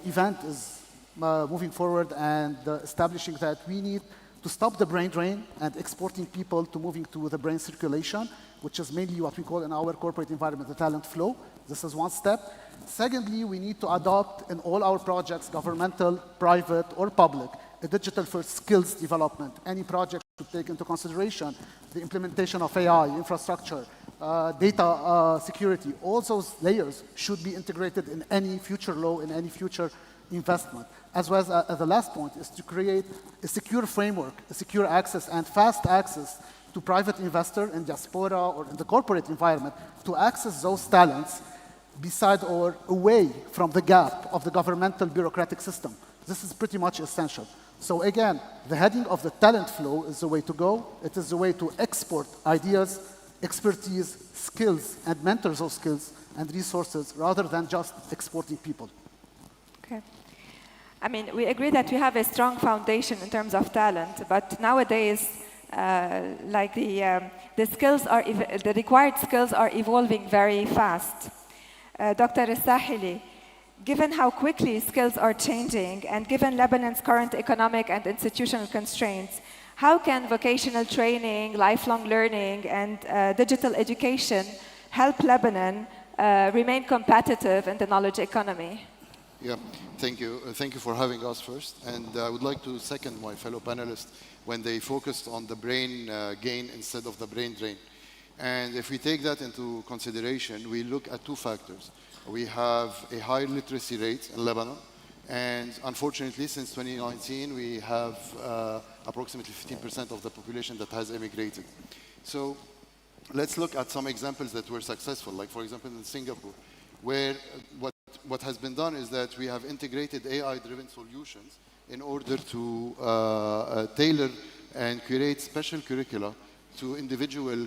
event is moving forward and establishing that we need to stop the brain drain and exporting people to moving to the brain circulation, which is mainly what we call in our corporate environment the talent flow. This is one step. Secondly, we need to adopt in all our projects, governmental, private, or public, a digital-first skills development. Any project should take into consideration the implementation of AI, infrastructure, data security. All those layers should be integrated in any future law, in any future investment. As well as the last point is to create a secure framework, a secure access and fast access to private investor in diaspora or in the corporate environment to access those talents beside or away from the gap of the governmental bureaucratic system. This is pretty much essential. So again, the heading of the talent flow is the way to go. It is the way to export ideas, expertise, skills, and mentor those skills and resources rather than just exporting people. Okay. I mean, we agree that we have a strong foundation in terms of talent, but nowadays, like the skills are, the required skills are evolving very fast. Dr. Sahili, given how quickly skills are changing and given Lebanon's current economic and institutional constraints, how can vocational training, lifelong learning, and digital education help Lebanon remain competitive in the knowledge economy? Yeah, thank you. Thank you for having us first. And I would like to second my fellow panelists when they focused on the brain gain instead of the brain drain. And if we take that into consideration, we look at 2 factors. We have a high literacy rate in Lebanon. And unfortunately, since 2019, we have approximately 15% of the population that has immigrated. So let's look at some examples that were successful, like for example in Singapore, where what has been done is that we have integrated AI-driven solutions in order to tailor and create special curricula to individual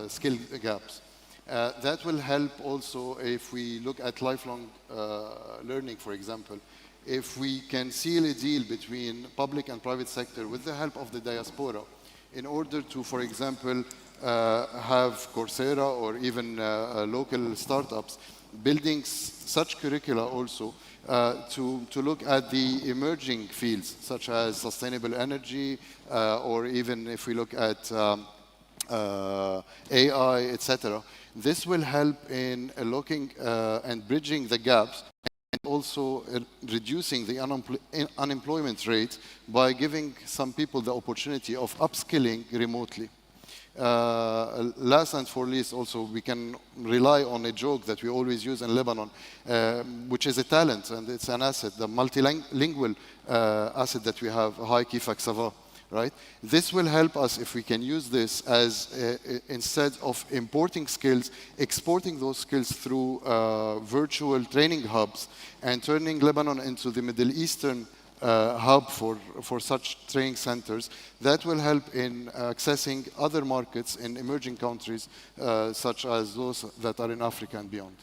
skill gaps. That will help also if we look at lifelong learning, for example. If we can seal a deal between public and private sector with the help of the diaspora in order to, for example, have Coursera or even local startups building such curricula also to look at the emerging fields such as sustainable energy or even if we look at AI, etc. This will help in looking and bridging the gaps and also reducing the unemployment rate by giving some people the opportunity of upskilling remotely. Last and for least, also, we can rely on a joke that we always use in Lebanon, which is a talent and it's an asset, the multilingual asset that we have, Hi Kifak Sava, right? This will help us if we can use this as, instead of importing skills, exporting those skills through virtual training hubs and turning Lebanon into the Middle Eastern hub for such training centers. That will help in accessing other markets in emerging countries such as those that are in Africa and beyond.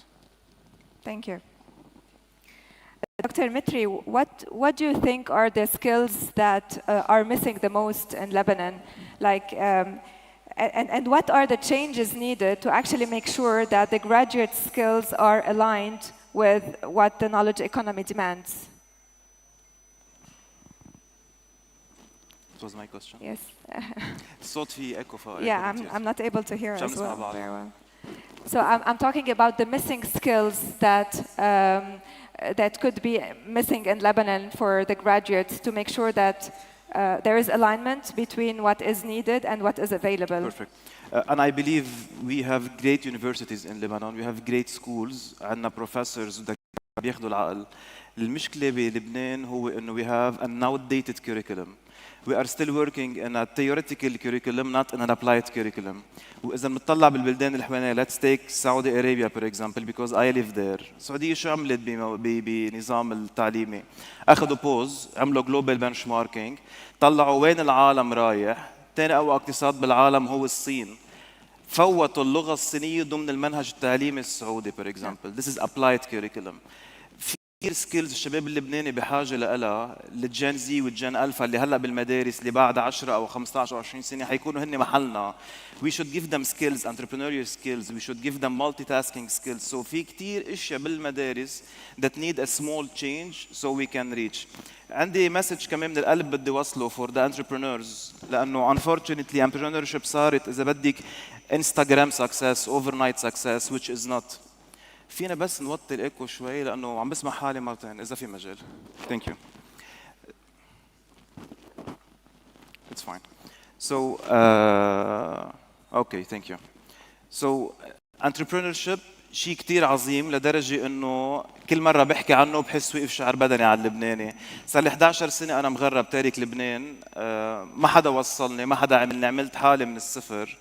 Thank you. Dr. Mitri, what do you think are the skills that are missing the most in Lebanon? Like, and what are the changes needed to actually make sure that the graduate skills are aligned with what the knowledge economy demands? Was my question? Yes. الصوت في echo. Yeah, I'm not able to hear as well very well. So I'm talking about the missing skills that that could be missing in Lebanon for the graduates to make sure that there is alignment between what is needed and what is available. Perfect. And I believe we have great universities in Lebanon. We have great schools. عندنا professors بياخذوا العقل. المشكلة بلبنان هو إنه we have an outdated curriculum. We are still working in a theoretical curriculum, not in an applied curriculum. وإذا بنطلع بالبلدان الحوالية, let's take Saudi Arabia for example, because I live there. السعودية شو عملت بنظام التعليمي؟ أخذوا بوز, عملوا global benchmarking, طلعوا وين العالم رايح. ثاني أقوى اقتصاد بالعالم هو الصين. فوتوا اللغة الصينية ضمن المنهج التعليمي السعودي for example. This is applied curriculum. كثير سكيلز الشباب اللبناني بحاجه لها، الجين زي والجين الفا اللي هلا بالمدارس اللي بعد 10 او 15 او 20 سنه حيكونوا هن محلنا. We should give them skills, entrepreneurial skills. We should give them multitasking skills. So في كثير اشياء بالمدارس that need a small change so we can reach. عندي مسج كمان من القلب بدي وصله for the entrepreneurs، لانه unfortunately entrepreneurship صارت اذا بدك انستغرام success, overnight success, which is not. فينا بس نوطي الايكو شوي لانه عم بسمع حالي مرتين اذا في مجال. Thank you. It's fine. So okay, thank you. So entrepreneurship شيء كتير عظيم لدرجة إنه كل مرة بحكي عنه بحس وقف شعر بدني على اللبناني. صار لي 11 سنة أنا مغرب تارك لبنان، ما حدا وصلني، ما حدا عملني، عملت حالي من الصفر.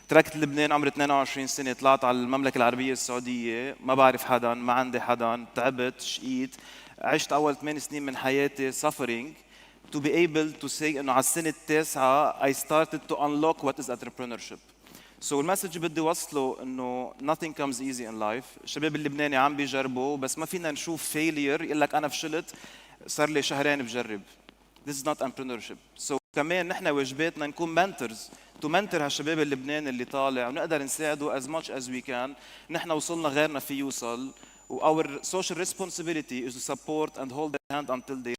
تركت لبنان عمري 22 سنة، طلعت على المملكة العربية السعودية، ما بعرف حدا، ما عندي حدا، تعبت، شقيت، عشت أول 8 سنين من حياتي suffering to be able to say إنه على السنة التاسعة I started to unlock what is entrepreneurship. So المسج بدي وصله إنه nothing comes easy in life. الشباب اللبناني عم بيجربوا بس ما فينا نشوف failure يقول لك أنا فشلت صار لي شهرين بجرب. This is not entrepreneurship. So كمان نحن واجباتنا نكون mentors to mentor هالشباب اللبناني اللي طالع ونقدر نساعده as much as we can. نحن وصلنا غيرنا في يوصل. Our social responsibility is to support and hold their hand until they.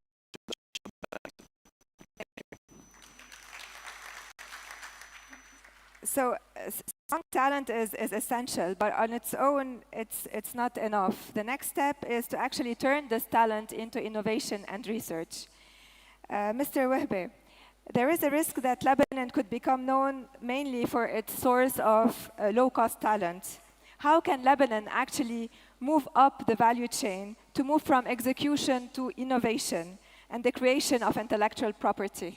So strong talent is essential, but on its own, it's not enough. The next step is to actually turn this talent into innovation and research. Mr. Wahbe, there is a risk that Lebanon could become known mainly for its source of low-cost talent. How can Lebanon actually move up the value chain to move from execution to innovation and the creation of intellectual property?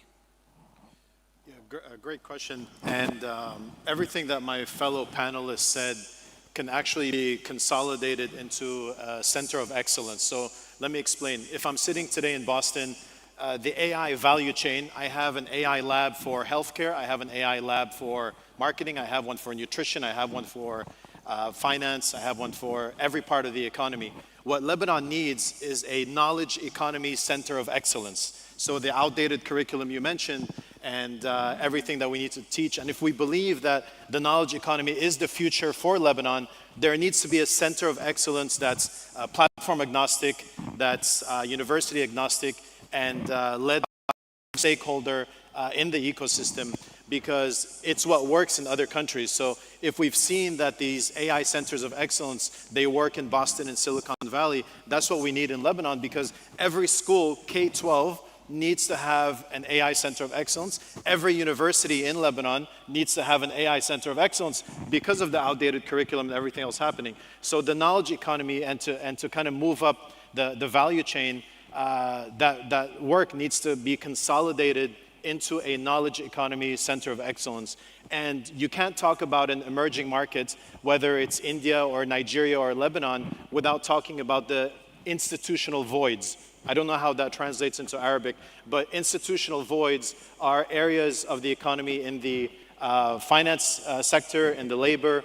A great question, and everything that my fellow panelists said can actually be consolidated into a center of excellence. So let me explain. If I'm sitting today in Boston, the AI value chain, I have an AI lab for healthcare, I have an AI lab for marketing, I have one for nutrition, I have one for finance, I have one for every part of the economy. What Lebanon needs is a knowledge economy center of excellence. So the outdated curriculum you mentioned, and everything that we need to teach. And if we believe that the knowledge economy is the future for Lebanon, there needs to be a center of excellence that's platform agnostic, that's university agnostic, and led by a stakeholder in the ecosystem, because it's what works in other countries. So if we've seen that these AI centers of excellence, they work in Boston and Silicon Valley, that's what we need in Lebanon, because every school, K-12, needs to have an AI center of excellence. Every university in Lebanon needs to have an AI center of excellence because of the outdated curriculum and everything else happening. So the knowledge economy and to kind of move up the value chain, that work needs to be consolidated into a knowledge economy center of excellence. And you can't talk about an emerging market, whether it's India or Nigeria or Lebanon, without talking about the institutional voids. I don't know how that translates into Arabic, but institutional voids are areas of the economy in the finance sector, in the labor,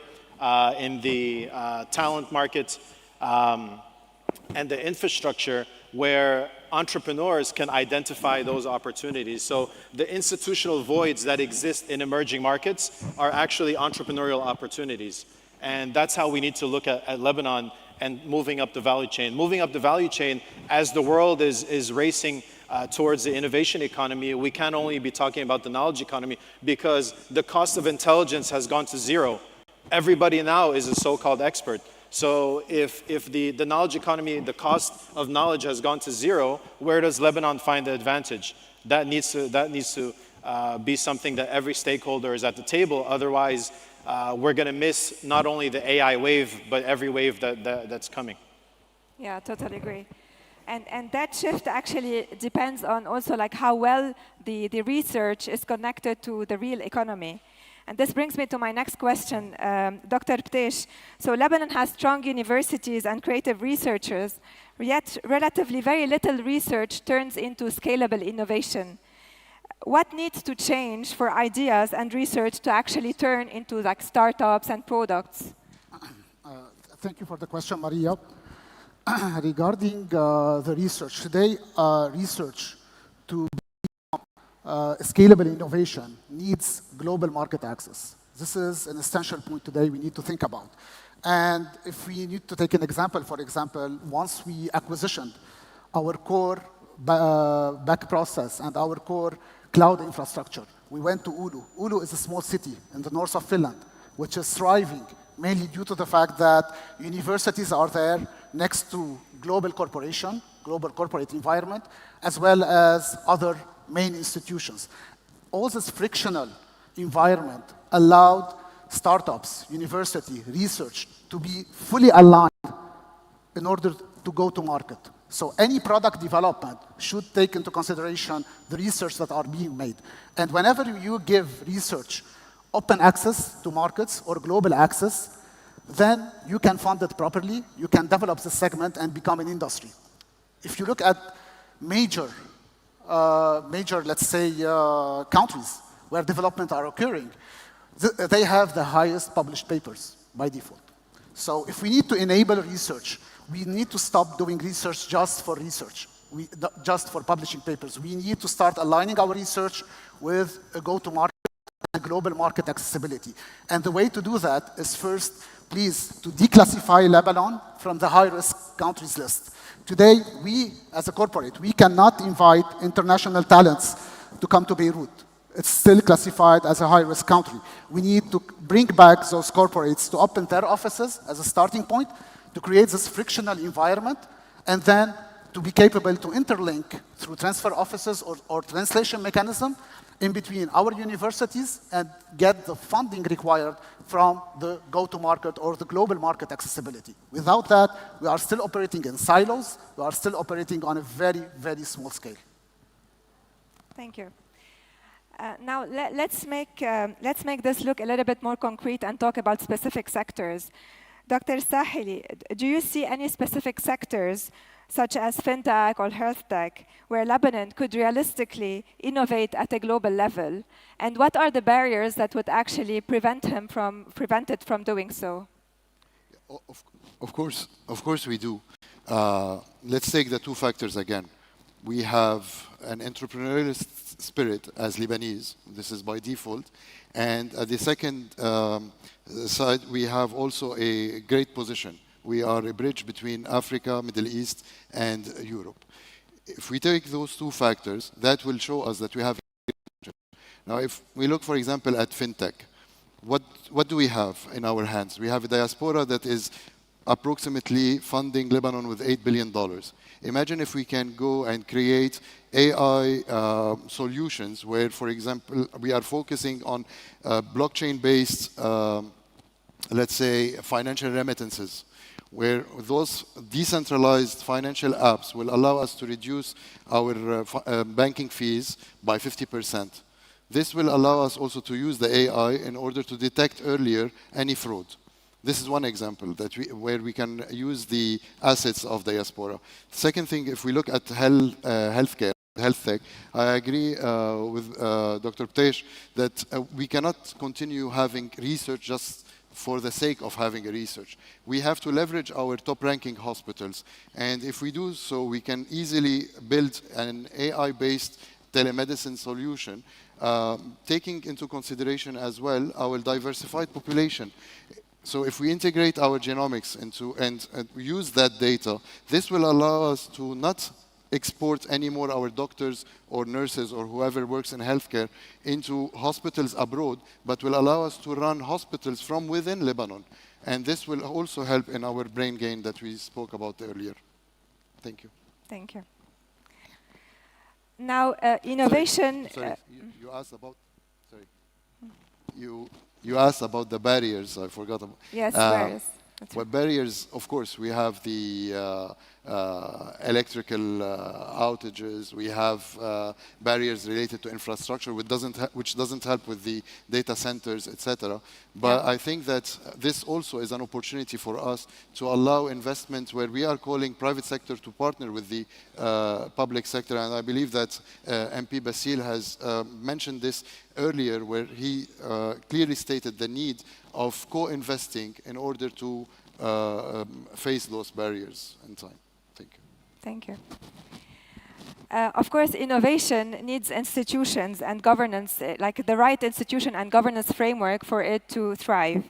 in the talent market, and the infrastructure where entrepreneurs can identify those opportunities. So the institutional voids that exist in emerging markets are actually entrepreneurial opportunities. And that's how we need to look at Lebanon and moving up the value chain. Moving up the value chain, as the world is racing towards the innovation economy, we can't only be talking about the knowledge economy, because the cost of intelligence has gone to zero. Everybody now is a so-called expert. So if the knowledge economy, the cost of knowledge has gone to zero, where does Lebanon find the advantage? That needs to be something that every stakeholder is at the table. Otherwise, we're going to miss not only the AI wave, but every wave that's coming. Yeah, totally agree. And that shift actually depends on also like how well the research is connected to the real economy. And this brings me to my next question, Dr. Ptesh. So Lebanon has strong universities and creative researchers, yet relatively very little research turns into scalable innovation. What needs to change for ideas and research to actually turn into like startups and products? Thank you for the question, Maria. Regarding the research, today research to scalable innovation needs global market access. This is an essential point today we need to think about. And if we need to take an example, for example, once we acquisitioned our core back process and our core cloud infrastructure, we went to Oulu. Oulu is a small city in the north of Finland, which is thriving mainly due to the fact that universities are there next to global corporate environment, as well as other main institutions. All this frictional environment allowed startups, university, research to be fully aligned in order to go to market. So any product development should take into consideration the research that are being made. And whenever you give research open access to markets or global access, then you can fund it properly, you can develop the segment and become an industry. If you look at major, let's say, countries where development are occurring, they have the highest published papers by default. So if we need to enable research, we need to stop doing research just for research, just for publishing papers. We need to start aligning our research with a go-to-market and global market accessibility. And the way to do that is first, please, to declassify Lebanon from the high-risk countries list. Today, we, as a corporate, we cannot invite international talents to come to Beirut. It's still classified as a high-risk country. We need to bring back those corporates to open their offices as a starting point, to create this frictional environment, and then to be capable to interlink through transfer offices or translation mechanism in between our universities and get the funding required from the go-to-market or the global market accessibility. Without that, we are still operating in silos. We are still operating on a very, very small scale. Thank you. Now, let's make this look a little bit more concrete and talk about specific sectors. Dr. Sahili, do you see any specific sectors, such as fintech or health tech, where Lebanon could realistically innovate at a global level? And what are the barriers that would actually prevent it from doing so? Of course we do. Let's take the two factors again. We have an entrepreneurial spirit as Lebanese. This is by default. And at the second side, we have also a great position. We are a bridge between Africa, Middle East, and Europe. If we take those two factors, that will show us that we have. Now, if we look, for example, at fintech, what do we have in our hands? We have a diaspora that is approximately funding Lebanon with $8 billion. Imagine if we can go and create AI solutions where, for example, we are focusing on blockchain-based, let's say, financial remittances, where those decentralized financial apps will allow us to reduce our banking fees by 50%. This will allow us also to use the AI in order to detect earlier any fraud. This is one example where we can use the assets of diaspora. Second thing, if we look at healthcare, health tech, I agree with Dr. Ptesh that we cannot continue having research just for the sake of having a research. We have to leverage our top-ranking hospitals. And if we do so, we can easily build an AI-based telemedicine solution, taking into consideration as well our diversified population. So if we integrate our genomics into and use that data, this will allow us to not export anymore our doctors or nurses or whoever works in healthcare into hospitals abroad, but will allow us to run hospitals from within Lebanon. And this will also help in our brain gain that we spoke about earlier. Thank you. Thank you. Now, innovation... Sorry. You asked about... Sorry. You asked about the barriers. I forgot about. Yes, barriers. Well, barriers, of course, we have the electrical outages, we have barriers related to infrastructure, which doesn't help with the data centers, etc. But I think that this also is an opportunity for us to allow investment where we are calling private sector to partner with the public sector. And I believe that MP Basile has mentioned this earlier, where he clearly stated the need of co-investing in order to face those barriers in time. Thank you. Thank you. Of course, innovation needs institutions and governance, like the right institution and governance framework for it to thrive.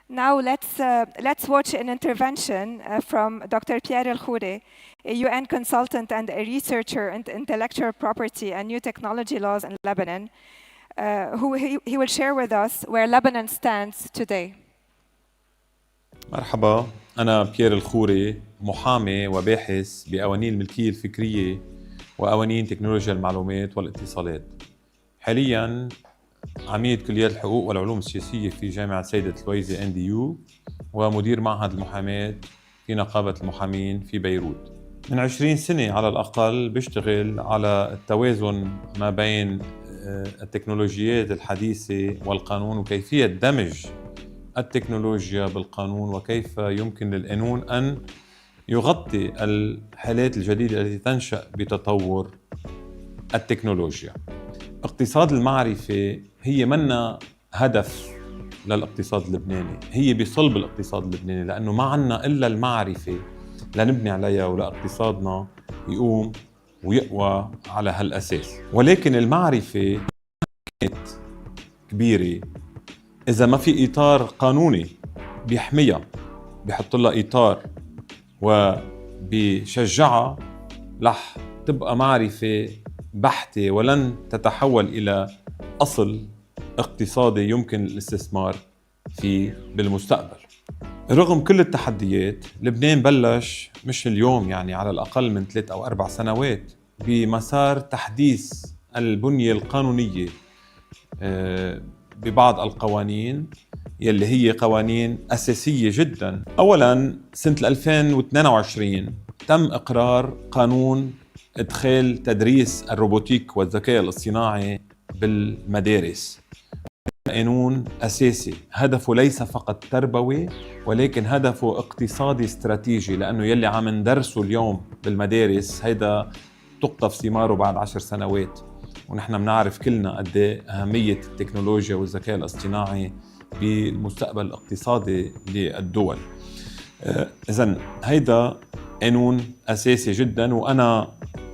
Now let's watch an intervention from Dr. Pierre El Khouri, a UN consultant and a researcher in intellectual property and new technology laws in Lebanon, who he will share with us where Lebanon stands today. مرحبا، أنا بيير الخوري، محامي وباحث بقوانين الملكية الفكرية وقوانين تكنولوجيا المعلومات والاتصالات. حالياً عميد كليات الحقوق والعلوم السياسية في جامعة سيدة الويزة NDU، ومدير معهد المحاماة في نقابة المحامين في بيروت. من 20 سنة على الأقل بشتغل على التوازن ما بين التكنولوجيات الحديثة والقانون، وكيفية دمج التكنولوجيا بالقانون، وكيف يمكن للقانون أن يغطي الحالات الجديدة التي تنشأ بتطور التكنولوجيا. اقتصاد المعرفة هي منا هدف للاقتصاد اللبناني، هي بصلب الاقتصاد اللبناني، لأنه ما عنا إلا المعرفة لنبني عليها ولا اقتصادنا يقوم ويقوى على هالأساس. ولكن المعرفة كانت كبيرة إذا ما في إطار قانوني بيحميها، بيحط لها إطار وبيشجعها، رح تبقى معرفة بحتة ولن تتحول إلى أصل اقتصادي يمكن الاستثمار فيه بالمستقبل. رغم كل التحديات، لبنان بلش مش اليوم، يعني على الأقل من 3 أو 4 سنوات بمسار تحديث البنية القانونية ببعض القوانين يلي هي قوانين أساسية جدا. أولا سنة 2022 تم إقرار قانون إدخال تدريس الروبوتيك والذكاء الاصطناعي بالمدارس. قانون أساسي هدفه ليس فقط تربوي، ولكن هدفه اقتصادي استراتيجي، لأنه يلي عم ندرسه اليوم بالمدارس هيدا تقطف ثماره بعد 10 سنوات. ونحن بنعرف كلنا قد ايه أهمية التكنولوجيا والذكاء الاصطناعي بالمستقبل الاقتصادي للدول. إذن هيدا قانون أساسي جدا، وأنا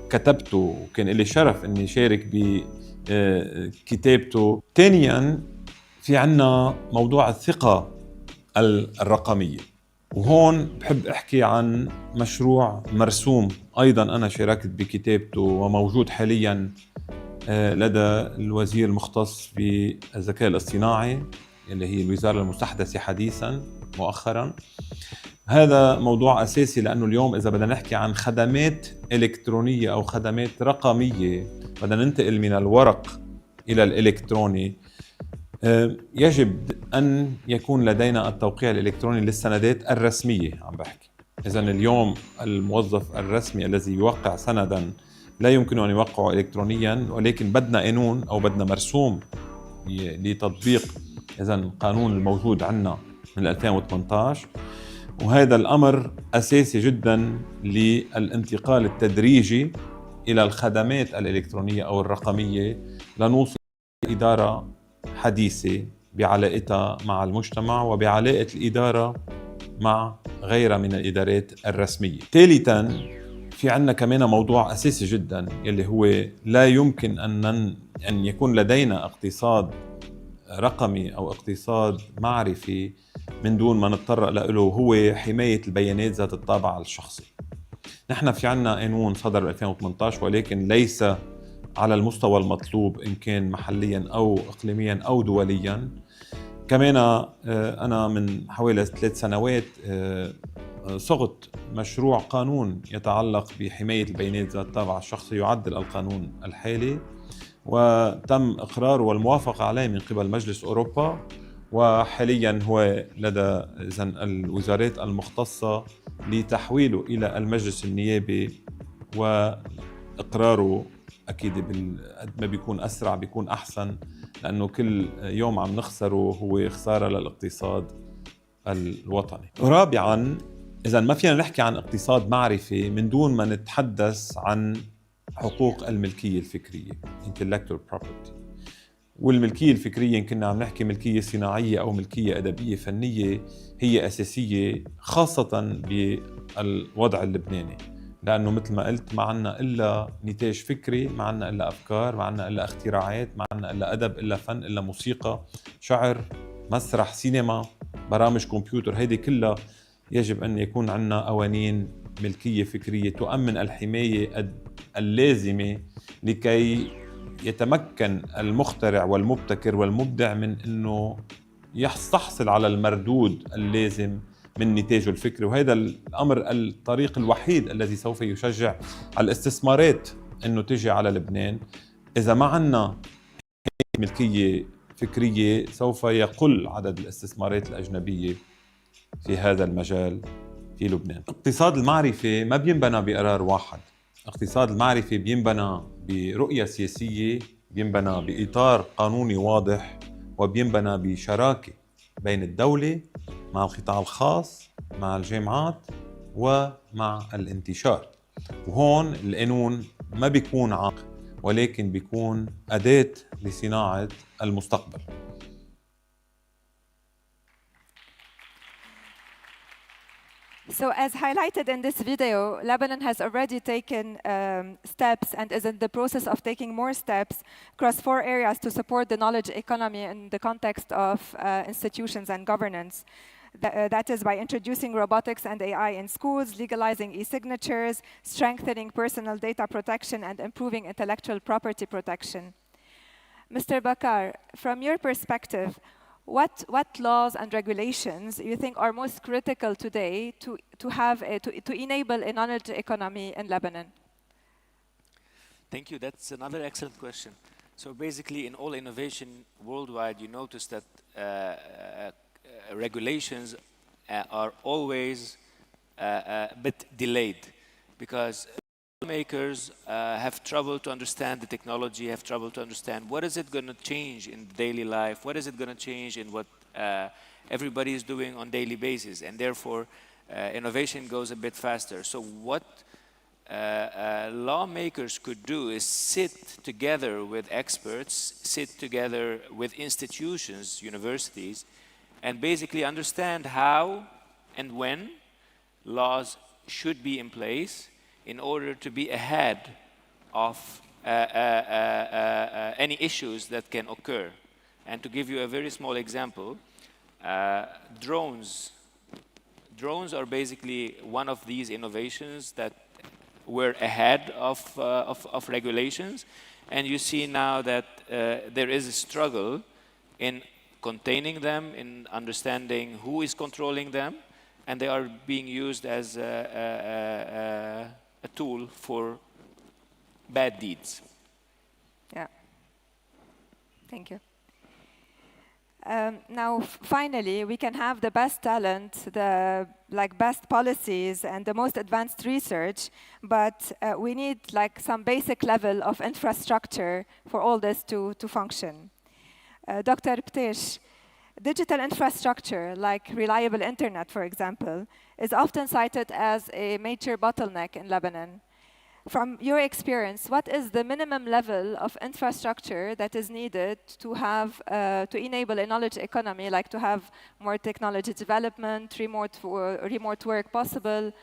كتبته وكان لي شرف أني شارك بكتابته. ثانياً في عنا موضوع الثقة الرقمية، وهون بحب أحكي عن مشروع مرسوم أيضاً أنا شاركت بكتابته وموجود حالياً لدى الوزير المختص بالذكاء الاصطناعي اللي هي الوزارة المستحدثة حديثاً مؤخراً. هذا موضوع أساسي، لأنه اليوم إذا بدنا نحكي عن خدمات إلكترونية أو خدمات رقمية، بدنا ننتقل من الورق إلى الإلكتروني، يجب أن يكون لدينا التوقيع الإلكتروني للسندات الرسمية. عم بحكي إذن اليوم الموظف الرسمي الذي يوقع سنداً لا يمكن أن يوقعه إلكترونياً، ولكن بدنا قانون أو بدنا مرسوم لتطبيق إذن القانون الموجود عنا من 2018. وهذا الأمر أساسي جداً للانتقال التدريجي إلى الخدمات الإلكترونية أو الرقمية، لنوصل إدارة حديثة بعلاقتها مع المجتمع وبعلاقة الإدارة مع غيرها من الإدارات الرسمية. ثالثاً في عنا كمان موضوع أساسي جداً يلي هو لا يمكن أن يكون لدينا اقتصاد رقمي أو اقتصاد معرفي من دون ما نتطرق له، هو حماية البيانات ذات الطابع الشخصي. نحن في عنا قانون صدر ب 2018 ولكن ليس على المستوى المطلوب إن كان محلياً أو إقليمياً أو دولياً. كمان أنا من حوالي 3 سنوات صغت مشروع قانون يتعلق بحماية البيانات ذات الطابع الشخصي يعدل القانون الحالي، وتم إقراره والموافقة عليه من قبل مجلس أوروبا، وحالياً هو لدى الوزارات المختصة لتحويله إلى المجلس النيابي وإقراره. أكيد قد ما بيكون أسرع بيكون أحسن، لأنه كل يوم عم نخسره هو خسارة للاقتصاد الوطني. رابعاً، إذا ما فينا نحكي عن اقتصاد معرفي من دون ما نتحدث عن حقوق الملكية الفكرية intellectual property. والملكية الفكرية إن كنا عم نحكي ملكية صناعية أو ملكية أدبية فنية هي أساسية، خاصة بالوضع اللبناني، لأنه مثل ما قلت ما عنا إلا نتاج فكري، ما عنا إلا أفكار، ما عنا إلا اختراعات، ما عنا إلا أدب، إلا فن، إلا موسيقى، شعر، مسرح، سينما، برامج كمبيوتر. هيدي كلها يجب أن يكون عنا قوانين ملكية فكرية تؤمن الحماية اللازمة لكي يتمكن المخترع والمبتكر والمبدع من أنه يحصل على المردود اللازم من نتاجه الفكري. وهذا الأمر الطريق الوحيد الذي سوف يشجع الاستثمارات أنه تجي على لبنان. إذا ما عنا ملكية فكرية سوف يقل عدد الاستثمارات الأجنبية في هذا المجال في لبنان. اقتصاد المعرفة ما بينبنى بقرار واحد، اقتصاد المعرفة بينبنى برؤية سياسية، بينبنى بإطار قانوني واضح، وبينبنى بشراكة بين الدولة مع القطاع الخاص مع الجامعات ومع الانتشار. وهون القانون ما بيكون عائق، ولكن بيكون أداة لصناعة المستقبل. So as highlighted in this video, Lebanon has already taken steps and is in the process of taking more steps across 4 areas to support the knowledge economy in the context of institutions and governance. That is by introducing robotics and AI in schools, legalizing e-signatures, strengthening personal data protection, and improving intellectual property protection. Mr. Bakar, from your perspective, what laws and regulations you think are most critical today to enable a knowledge economy in Lebanon? Thank you. That's another excellent question. So basically, in all innovation worldwide, you notice that regulations are always a bit delayed because makers have trouble to understand the technology, have trouble to understand what is it going to change in daily life, what is it going to change in what everybody is doing on daily basis, and therefore innovation goes a bit faster. So what lawmakers could do is sit together with experts, sit together with institutions, universities, and basically understand how and when laws should be in place in order to be ahead of any issues that can occur. And to give you a very small example, drones. Drones are basically one of these innovations that were ahead of regulations. And you see now that there is a struggle in containing them, in understanding who is controlling them, and they are being used as a tool for bad deeds. Yeah. Thank you. Now, finally, we can have the best talent, the best policies, and the most advanced research, but we need some basic level of infrastructure for all this to function. Dr. Ptesh, digital infrastructure, like reliable internet, for example, is often cited as a major bottleneck in Lebanon. From your experience, what is the minimum level of infrastructure that is needed to have to enable a knowledge economy, like to have more technology development, remote work possible?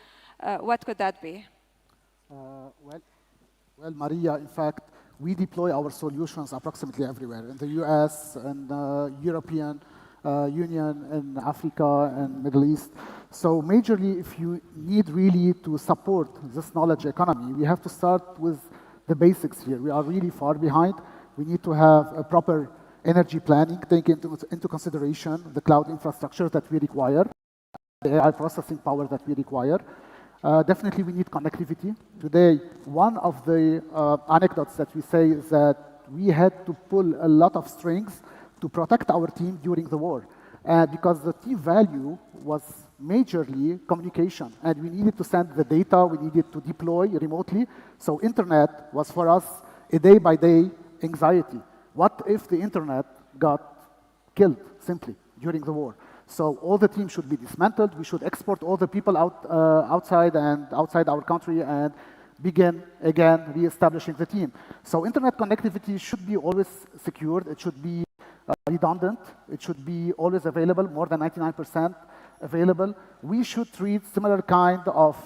What could that be? Well, Maria, in fact, we deploy our solutions approximately everywhere, in the US and European Union, in Africa and Middle East. So majorly, if you need really to support this knowledge economy, we have to start with the basics here. We are really far behind. We need to have a proper energy planning, taking into consideration the cloud infrastructure that we require, the AI processing power that we require. Definitely, we need connectivity. Today, one of the anecdotes that we say is that we had to pull a lot of strings to protect our team during the war. because the key value was majorly communication, and we needed to send the data, we needed to deploy remotely. So internet was for us a day-by-day anxiety. What if the internet got killed simply during the war? So all the teams should be dismantled. We should export all the people outside our country and begin again reestablishing the team. So internet connectivity should be always secured. It should be redundant. It should be always available, more than 99% available. We should treat similar kind of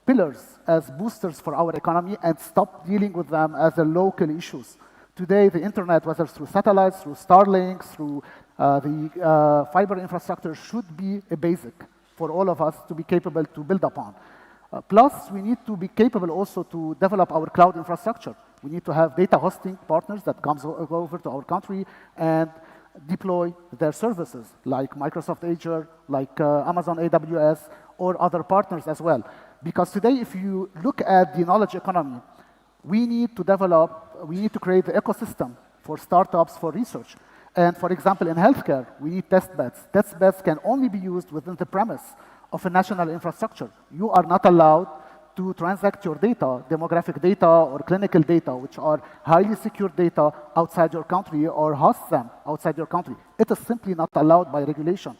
pillars as boosters for our economy and stop dealing with them as the local issues. Today, the internet, whether through satellites, through Starlink, through the fiber infrastructure, should be a basic for all of us to be capable to build upon. Plus, we need to be capable also to develop our cloud infrastructure. We need to have data hosting partners that go over to our country and deploy their services, like Microsoft Azure, like Amazon AWS, or other partners as well. Because today, if you look at the knowledge economy, we need to create the ecosystem for startups, for research. And for example, in healthcare, we need test beds. Test beds can only be used within the premise of a national infrastructure. You are not allowed to transact your data, demographic data or clinical data, which are highly secure data outside your country, or host them outside your country. It is simply not allowed by regulation.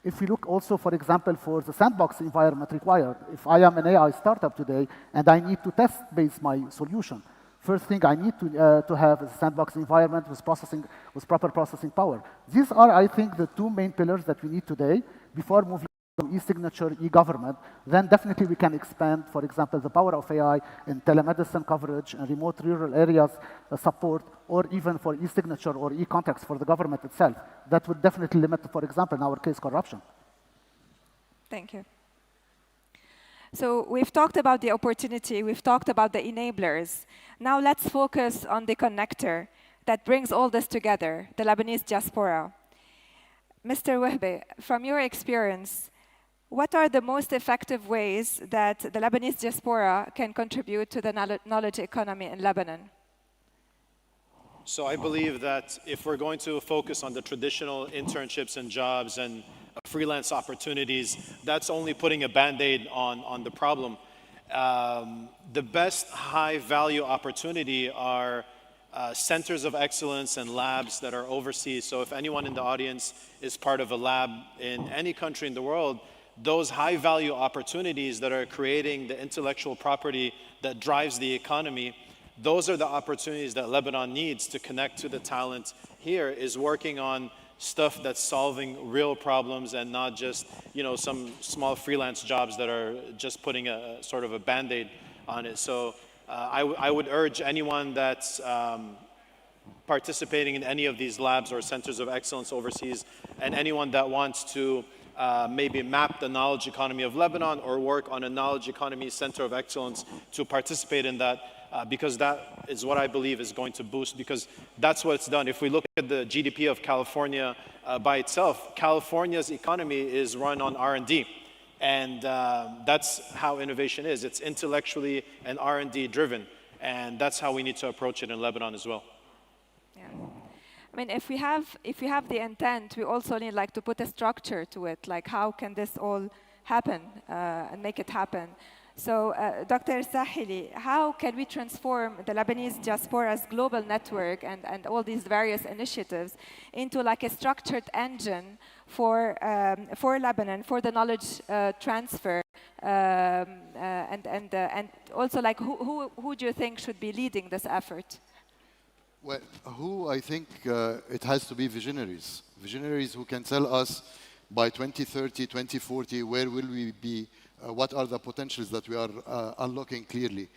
If we look also, for example, for the sandbox environment required, if I am an AI startup today and I need to test-base my solution, first thing I need to have is a sandbox environment with proper processing power. These are, I think, the two main pillars that we need today before moving to e-signature, e-government. Then definitely we can expand, for example, the power of AI in telemedicine coverage and remote rural areas support, or even for e-signature or e-contracts for the government itself. That would definitely limit, for example, in our case, corruption. Thank you. So we've talked about the opportunity, we've talked about the enablers. Now let's focus on the connector that brings all this together, the Lebanese diaspora. Mr. Wahbe, from your experience, what are the most effective ways that the Lebanese diaspora can contribute to the knowledge economy in Lebanon? So I believe that if we're going to focus on the traditional internships and jobs and freelance opportunities, that's only putting a Band-Aid on the problem. The best high-value opportunity are centers of excellence and labs that are overseas. So if anyone in the audience is part of a lab in any country in the world, those high-value opportunities that are creating the intellectual property that drives the economy, those are the opportunities that Lebanon needs to connect to the talent here, is working on stuff that's solving real problems and not just, you know, some small freelance jobs that are just putting a sort of a Band-Aid on it. So I would urge anyone that's participating in any of these labs or centers of excellence overseas, and anyone that wants to maybe map the knowledge economy of Lebanon or work on a knowledge economy center of excellence, to participate in that, because that is what I believe is going to boost, because that's what it's done. If we look at the GDP of California by itself, California's economy is run on R&D. And that's how innovation is. It's intellectually and R&D driven. And that's how we need to approach it in Lebanon as well. Yeah. I mean, if we have the intent, we also need like to put a structure to it. Like, how can this all happen and make it happen? So, Dr. Sahili, how can we transform the Lebanese diaspora's global network and all these various initiatives into like a structured engine for Lebanon, for the knowledge transfer, and also like who do you think should be leading this effort? Well, I think it has to be visionaries. Visionaries who can tell us by 2030, 2040, where will we be? What are the potentials that we are unlocking clearly?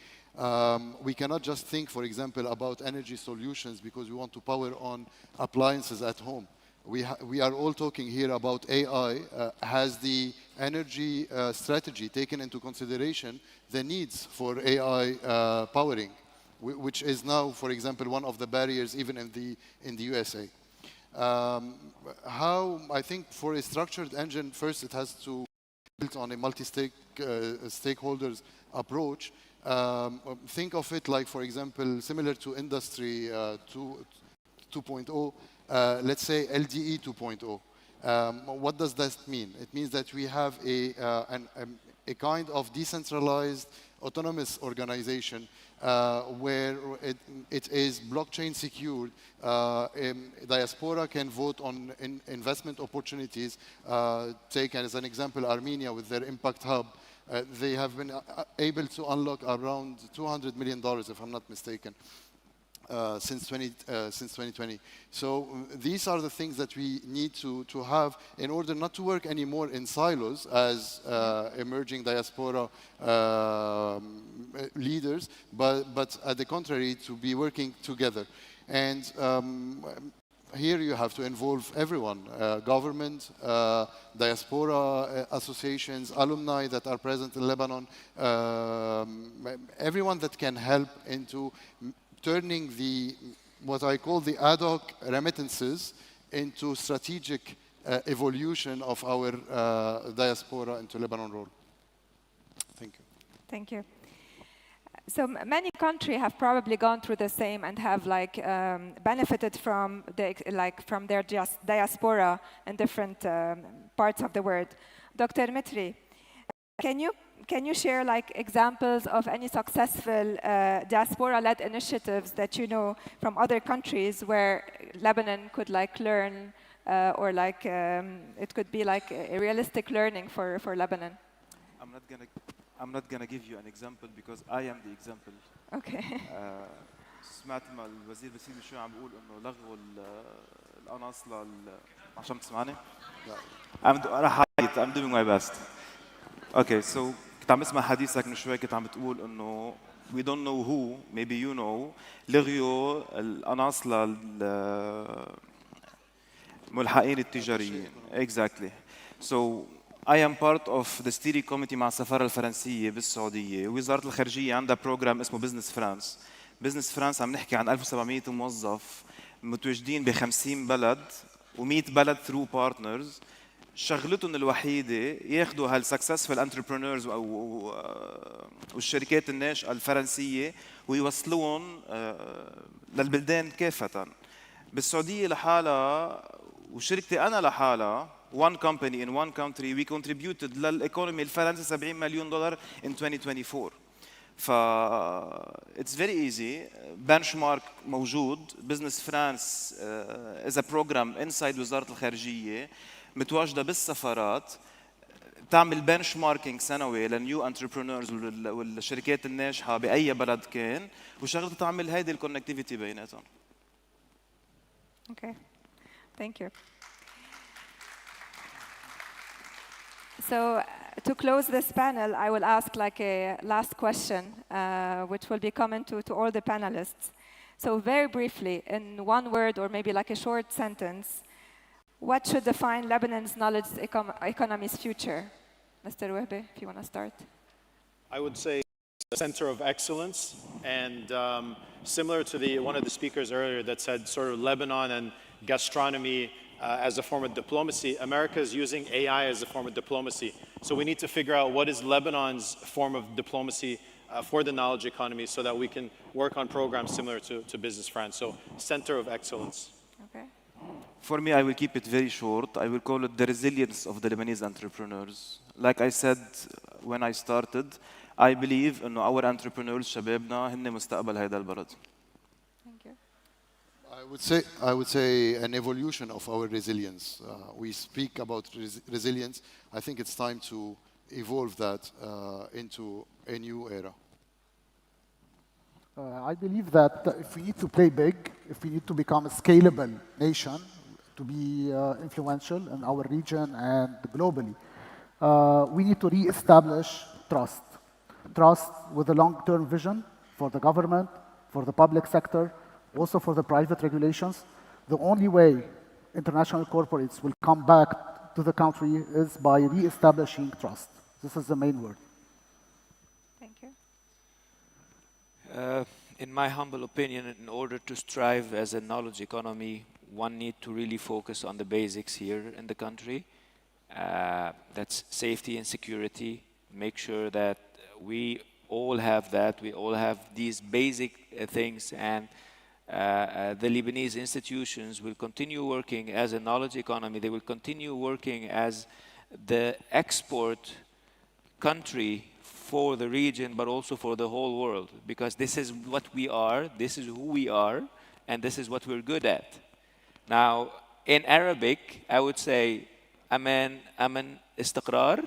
We cannot just think, for example, about energy solutions because we want to power on appliances at home. We are all talking here about AI. Has the energy strategy taken into consideration the needs for AI powering, which is now, for example, one of the barriers even in the USA? How, I think for a structured engine, first it has to built on a multi-stakeholders approach. Think of it like, for example, similar to Industry 2.0, let's say LDE 2.0. What does that mean? It means that we have a kind of decentralized, autonomous organization where it is blockchain secured. Diaspora can vote on investment opportunities. Take as an example Armenia with their Impact Hub. They have been able to unlock around $200 million, if I'm not mistaken, since 2020. So these are the things that we need to have in order not to work anymore in silos as emerging diaspora leaders, but at the contrary, to be working together. And here you have to involve everyone, government, diaspora associations, alumni that are present in Lebanon, everyone that can help into turning what I call the ad hoc remittances into strategic evolution of our diaspora into Lebanon role. Thank you. Thank you. So many countries have probably gone through the same and have benefited from from their diaspora in different parts of the world. Dr. Mitri, can you share examples of any successful diaspora-led initiatives that you know from other countries where Lebanon could learn or it could be a realistic learning for Lebanon? I'm not gonna give you an example because I am the example. Okay. سمعت ما الوزير بسيم شو عم بيقول انه لغوا القناص عشان تسمعني؟ راح أعيط. I'm doing my best. Okay, so كنت عم بسمع حديثك من شوي كنت عم بتقول انه we don't know who, maybe you know, لغيوا القناص للملحقين التجاريين. Exactly. So I am part of the steering committee مع السفارة الفرنسية بالسعودية. وزارة الخارجية عندها بروجرام اسمه بزنس فرانس. بزنس فرانس عم نحكي عن 1700 موظف متواجدين ب 50 بلد و100 بلد through partners. شغلتهم الوحيدة ياخذوا هالسكسسفل انتربرينورز والشركات الناشئة الفرنسية ويوصلوهم للبلدان كافة. بالسعودية لحالها وشركتي أنا لحالها one company in one country we contributed للإيكونومي الفرنسي $70 مليون in 2024. it's very easy. benchmark موجود. Business France is a program inside وزارة الخارجية متواجدة بالسفارات تعمل بنش ماركينج سنوي للنيو انتربرينورز والشركات الناجحة بأي بلد كان وشغلتها تعمل هيدي الكونكتيفيتي بيناتهم. Okay. Thank you. So to close this panel, I will ask a last question, which will be common to all the panelists. So very briefly, in one word or maybe a short sentence, what should define Lebanon's knowledge economy's future? Mr. Wahbe, if you want to start. I would say a center of excellence, and similar to one of the speakers earlier that said sort of Lebanon and gastronomy as a form of diplomacy, America is using AI as a form of diplomacy. So we need to figure out what is Lebanon's form of diplomacy for the knowledge economy so that we can work on programs similar to Business France. So center of excellence. Okay. For me, I will keep it very short. I will call it the resilience of the Lebanese entrepreneurs. Like I said when I started, I believe that our entrepreneurs, شبابنا, هن مستقبل هذا البلد. Thank you. I would say an evolution of our resilience. We speak about resilience. I think it's time to evolve that into a new era. I believe that if we need to play big, if we need to become a scalable nation, to be influential in our region and globally, we need to re-establish trust. Trust with a long-term vision for the government, for the public sector, also for the private regulations. The only way international corporates will come back to the country is by re-establishing trust. This is the main word. Thank you. In my humble opinion, in order to strive as a knowledge economy, one need to really focus on the basics here in the country. That's safety and security. Make sure that we all have that. We all have these basic things, and the Lebanese institutions will continue working as a knowledge economy. They will continue working as the export country for the region, but also for the whole world, because this is what we are, this is who we are, and this is what we're good at. Now, in Arabic, I would say, aman istiqrar,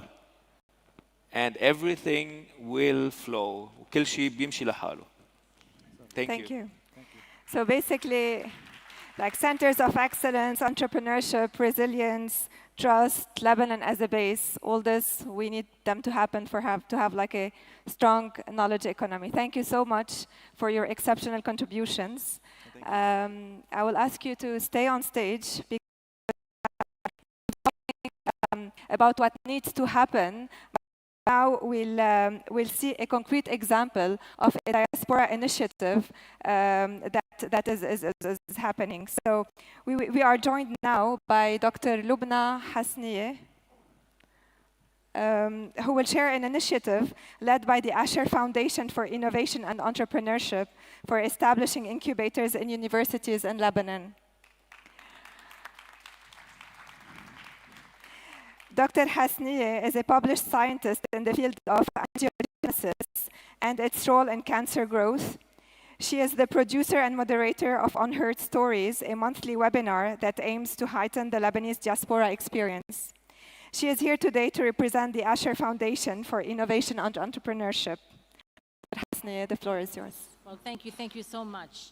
and everything will flow. كل شيء بيمشي لحاله. Thank you. So basically, like centers of excellence, entrepreneurship, resilience, trust, Lebanon as a base, all this, we need them to happen to have like a strong knowledge economy. Thank you so much for your exceptional contributions. I will ask you to stay on stage about what needs to happen. Now we'll see a concrete example of a diaspora initiative that is happening. So we are joined now by Dr. Lubna Hasnieh, who will share an initiative led by the Asher Foundation for Innovation and Entrepreneurship for establishing incubators in universities in Lebanon. Dr. Hasnieh is a published scientist in the field of angiogenesis and its role in cancer growth. She is the producer and moderator of Unheard Stories, a monthly webinar that aims to heighten the Lebanese diaspora experience. She is here today to represent the Asher Foundation for Innovation and Entrepreneurship. Dr. Hasnieh, the floor is yours. Well, thank you so much.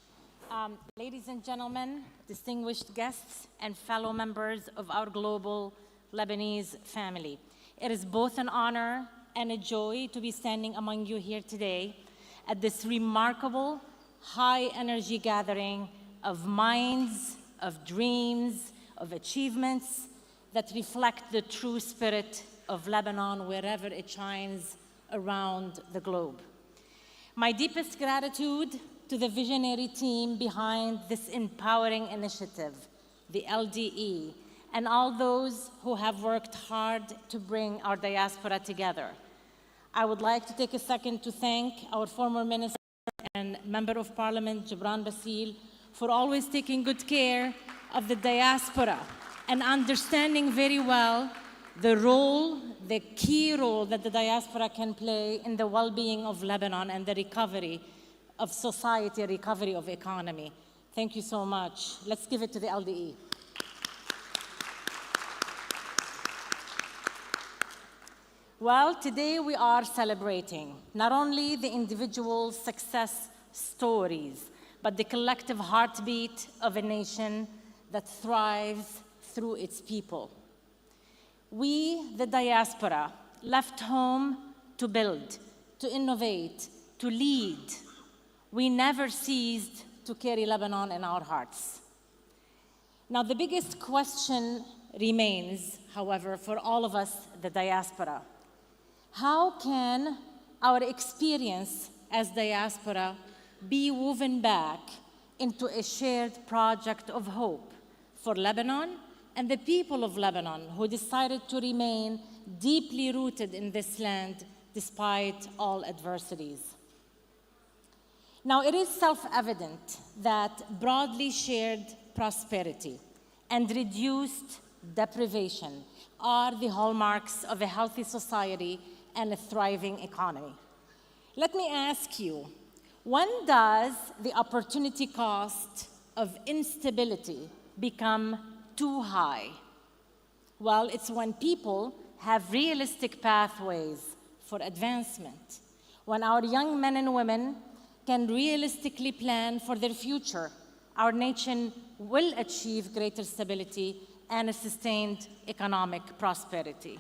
Ladies and gentlemen, distinguished guests, and fellow members of our global Lebanese family. It is both an honor and a joy to be standing among you here today at this remarkable high-energy gathering of minds, of dreams, of achievements that reflect the true spirit of Lebanon wherever it shines around the globe. My deepest gratitude to the visionary team behind this empowering initiative, the LDE, and all those who have worked hard to bring our diaspora together. I would like to take a second to thank our former minister and member of parliament, Gibran Basil, for always taking good care of the diaspora and understanding very well the key role that the diaspora can play in the well-being of Lebanon and the recovery of society, recovery of economy. Thank you so much. Let's give it to the LDE. Well, today we are celebrating not only the individual success stories, but the collective heartbeat of a nation that thrives through its people. We, the diaspora, left home to build, to innovate, to lead. We never ceased to carry Lebanon in our hearts. Now, the biggest question remains, however, for all of us, the diaspora. How can our experience as diaspora be woven back into a shared project of hope for Lebanon and the people of Lebanon who decided to remain deeply rooted in this land despite all adversities? Now, it is self-evident that broadly shared prosperity and reduced deprivation are the hallmarks of a healthy society and a thriving economy. Let me ask you, when does the opportunity cost of instability become too high? Well, it's when people have realistic pathways for advancement, when our young men and women can realistically plan for their future, our nation will achieve greater stability and a sustained economic prosperity.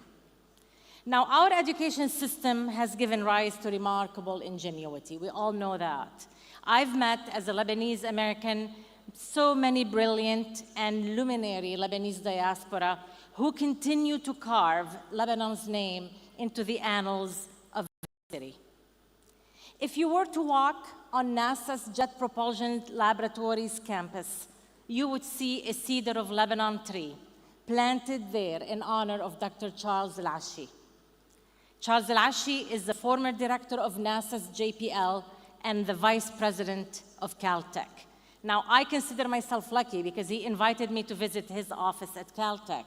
Now, our education system has given rise to remarkable ingenuity. We all know that. I've met, as a Lebanese American, so many brilliant and luminary Lebanese diaspora who continue to carve Lebanon's name into the annals of history. If you were to walk on NASA's Jet Propulsion Laboratories campus, you would see a cedar of Lebanon tree planted there in honor of Dr. Charles El-Ashi. Charles El-Ashi is the former director of NASA's JPL and the vice president of Caltech. Now, I consider myself lucky because he invited me to visit his office at Caltech.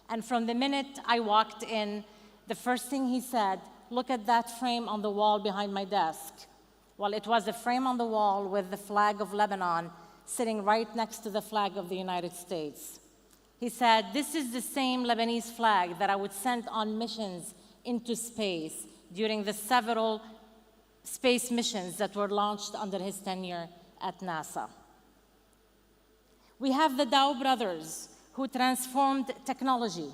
And from the minute I walked in, the first thing he said, look at that frame on the wall behind my desk. Well, it was a frame on the wall with the flag of Lebanon sitting right next to the flag of the United States. He said, this is the same Lebanese flag that I would send on missions into space during the several space missions that were launched under his tenure at NASA. We have the Dow brothers who transformed technology.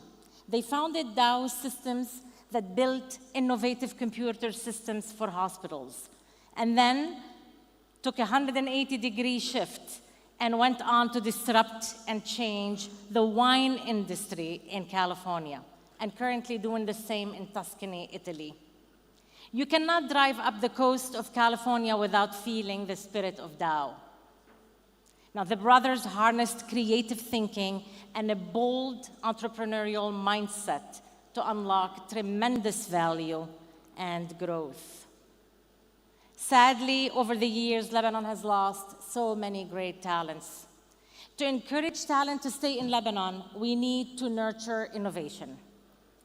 They founded Dow Systems that built innovative computer systems for hospitals, and then took a 180-degree shift and went on to disrupt and change the wine industry in California, and currently doing the same in Tuscany, Italy. You cannot drive up the coast of California without feeling the spirit of Dow. Now, the brothers harnessed creative thinking and a bold entrepreneurial mindset to unlock tremendous value and growth. Sadly, over the years, Lebanon has lost so many great talents. To encourage talent to stay in Lebanon, we need to nurture innovation,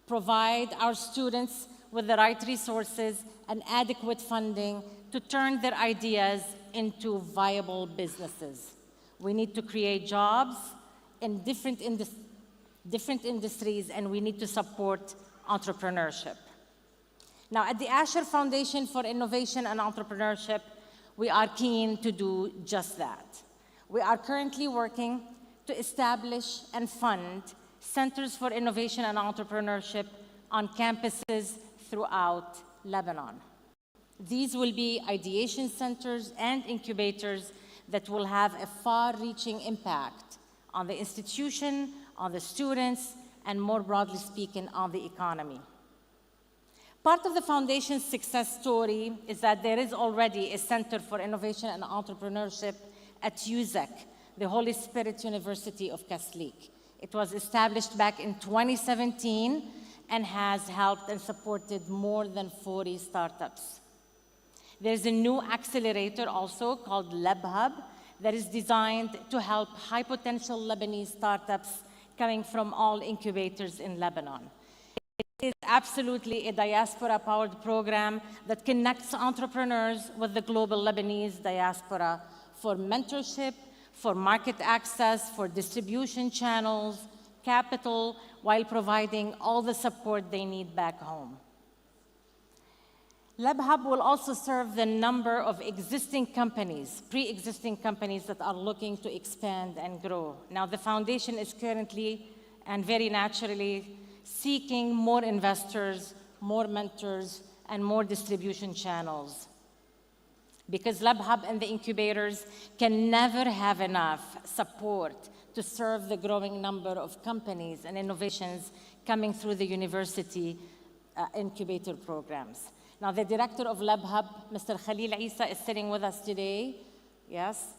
provide our students with the right resources and adequate funding to turn their ideas into viable businesses. We need to create jobs in different industries, and we need to support entrepreneurship. Now, at the Asher Foundation for Innovation and Entrepreneurship, we are keen to do just that. We are currently working to establish and fund centers for innovation and entrepreneurship on campuses throughout Lebanon. These will be ideation centers and incubators that will have a far-reaching impact on the institution, on the students, and more broadly speaking, on the economy. Part of the foundation's success story is that there is already a Center for Innovation and Entrepreneurship at USEC, the Holy Spirit University of Kaslik. It was established back in 2017 and has helped and supported more than 40 startups. There's a new accelerator also called LabHub that is designed to help high-potential Lebanese startups coming from all incubators in Lebanon. It is absolutely a diaspora-powered program that connects entrepreneurs with the global Lebanese diaspora for mentorship, for market access, for distribution channels, capital, while providing all the support they need back home. LabHub will also serve the number of existing companies, pre-existing companies that are looking to expand and grow. Now, the foundation is currently and very naturally seeking more investors, more mentors, and more distribution channels. Because LabHub and the incubators can never have enough support to serve the growing number of companies and innovations coming through the university incubator programs. Now, the director of LabHub, Mr. Khalil Isa, is sitting with us today. Yes.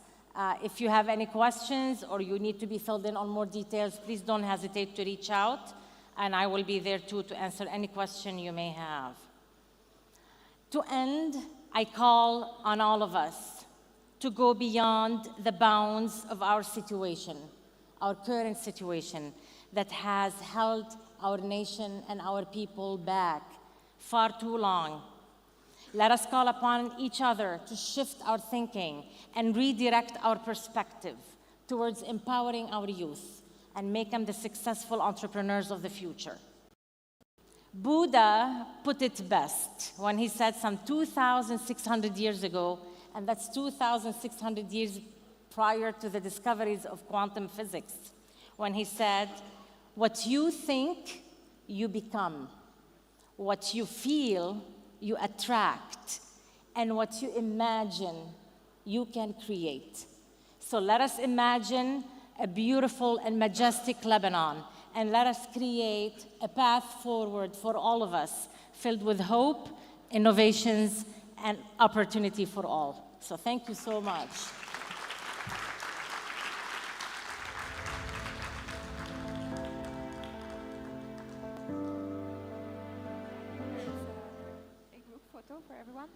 If you have any questions or you need to be filled in on more details, please don't hesitate to reach out, and I will be there too to answer any question you may have. To end, I call on all of us to go beyond the bounds of our situation, our current situation that has held our nation and our people back far too long. Let us call upon each other to shift our thinking and redirect our perspective towards empowering our youth and make them the successful entrepreneurs of the future. Buddha put it best when he said some 2,600 years ago, and that's 2,600 years prior to the discoveries of quantum physics, when he said, what you think, you become. What you feel, you attract. And what you imagine, you can create. So let us imagine a beautiful and majestic Lebanon, and let us create a path forward for all of us, filled with hope, innovations, and opportunity for all. So thank you so much. A group photo for everyone.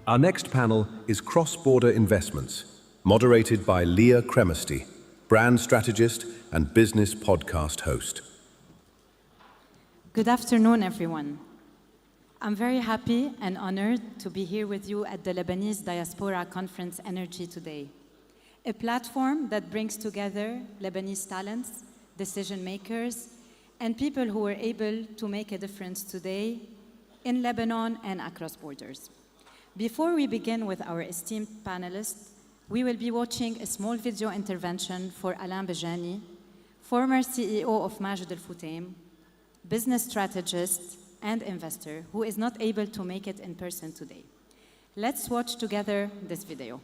Our next panel is Cross-Border Investments, moderated by Leah Cremasty, brand strategist and business podcast host. Good afternoon, everyone. I'm very happy and honored to be here with you at the Lebanese Diaspora Conference Energy today, a platform that brings together Lebanese talents, decision makers, and people who are able to make a difference today in Lebanon and across borders. Before we begin with our esteemed panelists, we will be watching a small video intervention for Alain Bejani, former CEO of Majid Al Futtaim, business strategist and investor who is not able to make it in person today. Let's watch together this video.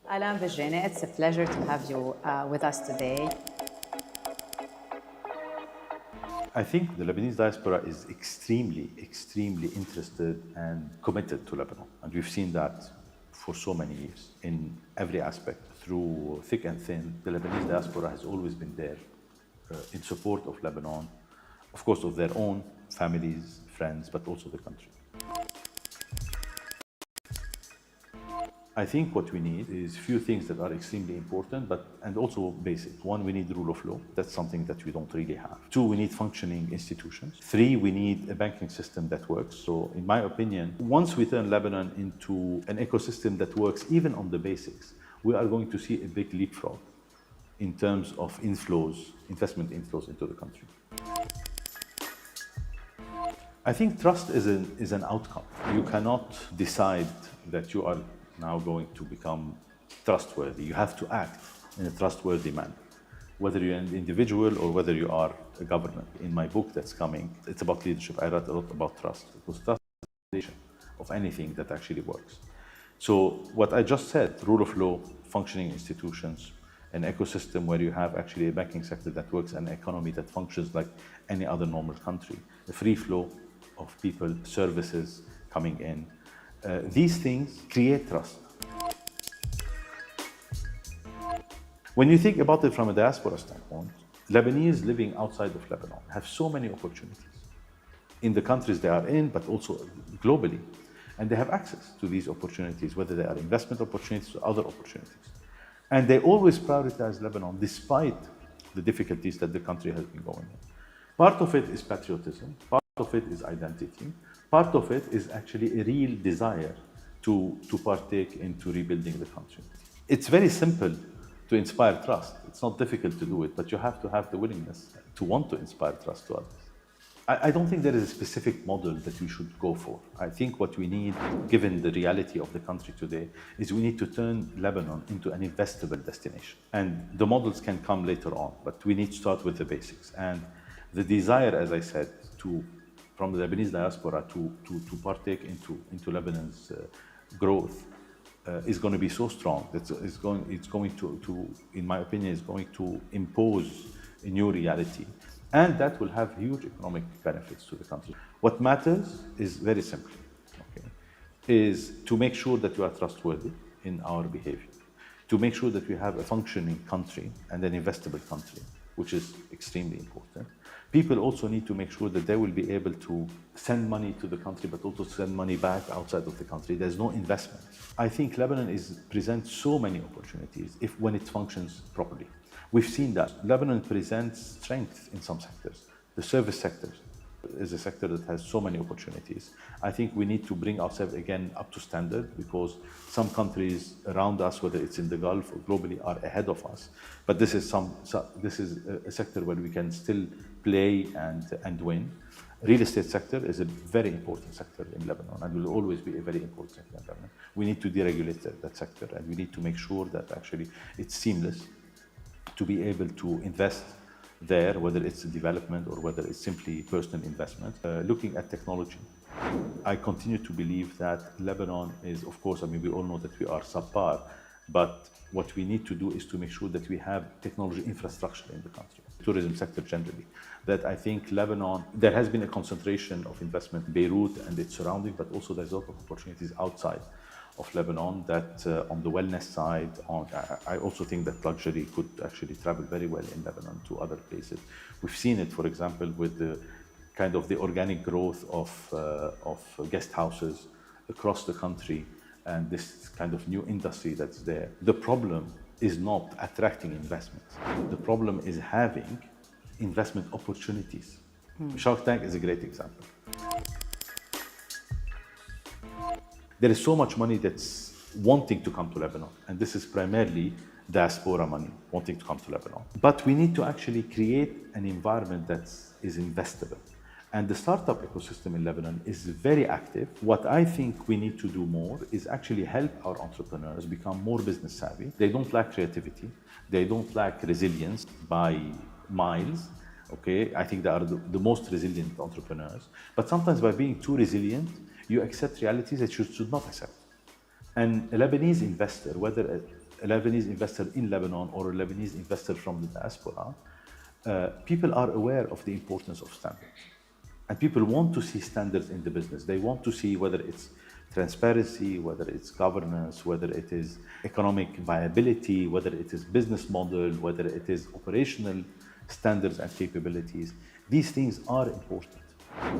Alain Bejani, it's a pleasure to have you with us today. I think the Lebanese diaspora is extremely interested and committed to Lebanon. And we've seen that for so many years in every aspect. Through thick and thin, the Lebanese diaspora has always been there in support of Lebanon, of course, of their own families, friends, but also the country. I think what we need is few things that are extremely important, and also basic. One, we need rule of law. That's something that we don't really have. Two, we need functioning institutions. Three, we need a banking system that works. So in my opinion, once we turn Lebanon into an ecosystem that works even on the basics, we are going to see a big leapfrog in terms of inflows, investment inflows into the country. I think trust is an outcome. You cannot decide that you are now going to become trustworthy. You have to act in a trustworthy manner, whether you're an individual or whether you are a government. In my book that's coming, it's about leadership. I write a lot about trust, because trust is the foundation of anything that actually works. So what I just said, rule of law, functioning institutions, an ecosystem where you have actually a banking sector that works, an economy that functions like any other normal country, a free flow of people, services coming in. These things create trust. When you think about it from a diaspora standpoint, Lebanese living outside of Lebanon have so many opportunities in the countries they are in, but also globally. And they have access to these opportunities, whether they are investment opportunities or other opportunities. And they always prioritize Lebanon despite the difficulties that the country has been going in. Part of it is patriotism, part of it is identity, part of it is actually a real desire to partake into rebuilding the country. It's very simple to inspire trust. It's not difficult to do it, but you have to have the willingness to want to inspire trust to others. I don't think there is a specific model that we should go for. I think what we need, given the reality of the country today, is we need to turn Lebanon into an investable destination. And the models can come later on, but we need to start with the basics. And the desire, as I said, from the Lebanese diaspora to partake into Lebanon's growth is going to be so strong that it's going to, in my opinion, is going to impose a new reality. And that will have huge economic benefits to the country. What matters is very simple, okay, is to make sure that you are trustworthy in our behavior, to make sure that we have a functioning country and an investable country, which is extremely important. People also need to make sure that they will be able to send money to the country, but also send money back outside of the country. There's no investment. I think Lebanon presents so many opportunities when it functions properly. We've seen that. Lebanon presents strength in some sectors. The service sector is a sector that has so many opportunities. I think we need to bring ourselves again up to standard, because some countries around us, whether it's in the Gulf or globally, are ahead of us. But this is a sector where we can still play and win. Real estate sector is a very important sector in Lebanon and will always be a very important sector in Lebanon. We need to deregulate that sector, and we need to make sure that actually it's seamless to be able to invest there, whether it's development or whether it's simply personal investment. Looking at technology, I continue to believe that Lebanon is, of course, I mean, we all know that we are subpar, but what we need to do is to make sure that we have technology infrastructure in the country, tourism sector generally. That I think Lebanon, there has been a concentration of investment in Beirut and its surrounding, but also there's a lot of opportunities outside of Lebanon that on the wellness side, I also think that luxury could actually travel very well in Lebanon to other places. We've seen it, for example, with the kind of the organic growth of guest houses across the country and this kind of new industry that's there. The problem is not attracting investments. The problem is having investment opportunities. Shark Tank is a great example. There is so much money that's wanting to come to Lebanon, and this is primarily diaspora money wanting to come to Lebanon. But we need to actually create an environment that is investable. And the startup ecosystem in Lebanon is very active. What I think we need to do more is actually help our entrepreneurs become more business savvy. They don't lack creativity. They don't lack resilience by miles. Okay, I think they are the most resilient entrepreneurs. But sometimes by being too resilient, you accept realities that you should not accept. And a Lebanese investor, whether a Lebanese investor in Lebanon or a Lebanese investor from the diaspora, people are aware of the importance of standards. And people want to see standards in the business. They want to see whether it's transparency, whether it's governance, whether it is economic viability, whether it is business model, whether it is operational standards and capabilities. These things are important.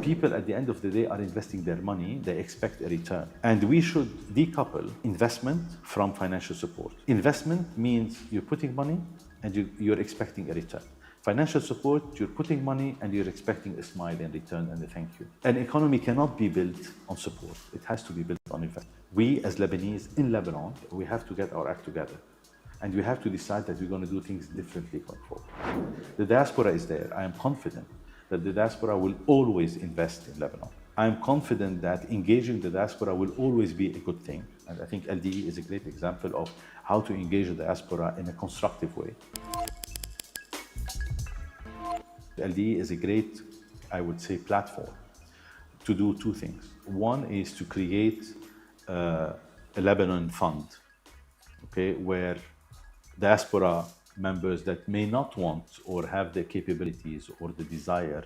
People at the end of the day are investing their money, they expect a return. And we should decouple investment from financial support. Investment means you're putting money and you're expecting a return. Financial support, you're putting money and you're expecting a smile in return and a thank you. An economy cannot be built on support. It has to be built on investment. We as Lebanese in Lebanon, we have to get our act together. And we have to decide that we're going to do things differently going forward. The diaspora is there. I am confident that the diaspora will always invest in Lebanon. I am confident that engaging the diaspora will always be a good thing. And I think LDE is a great example of how to engage the diaspora in a constructive way. LDE is a great, I would say, platform to do two things. One is to create a Lebanon fund, okay, where diaspora members that may not want or have the capabilities or the desire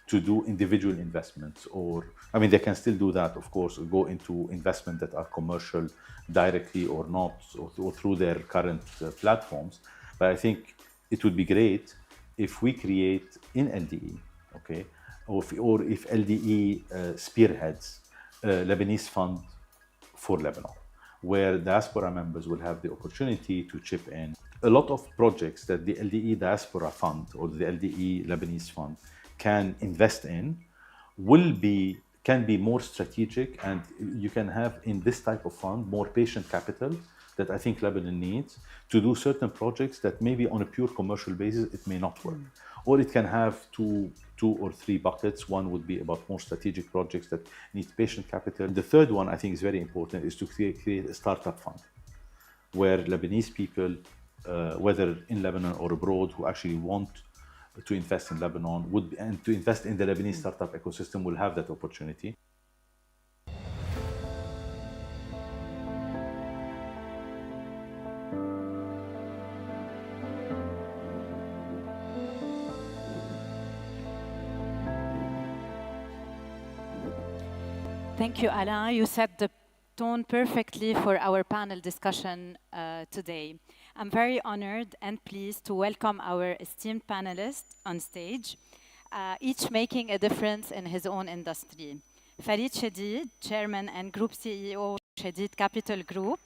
to do individual investments, or, I mean, they can still do that, of course, go into investment that are commercial directly or not, or through their current platforms. But I think it would be great if we create in LDE, okay, or if LDE spearheads a Lebanese fund for Lebanon, where diaspora members will have the opportunity to chip in. A lot of projects that the LDE Diaspora Fund or the LDE Lebanese Fund can invest in can be more strategic, and you can have in this type of fund more patient capital that I think Lebanon needs to do certain projects that maybe on a pure commercial basis it may not work. Or it can have two or three buckets. One would be about more strategic projects that need patient capital. The third one I think is very important is to create a startup fund where Lebanese people, whether in Lebanon or abroad, who actually want to invest in Lebanon and to invest in the Lebanese startup ecosystem will have that opportunity. Thank you, Alain. You set the tone perfectly for our panel discussion today. I'm very honored and pleased to welcome our esteemed panelists on stage, each making a difference in his own industry. Farid Chedid, Chairman and Group CEO, Chedid Capital Group.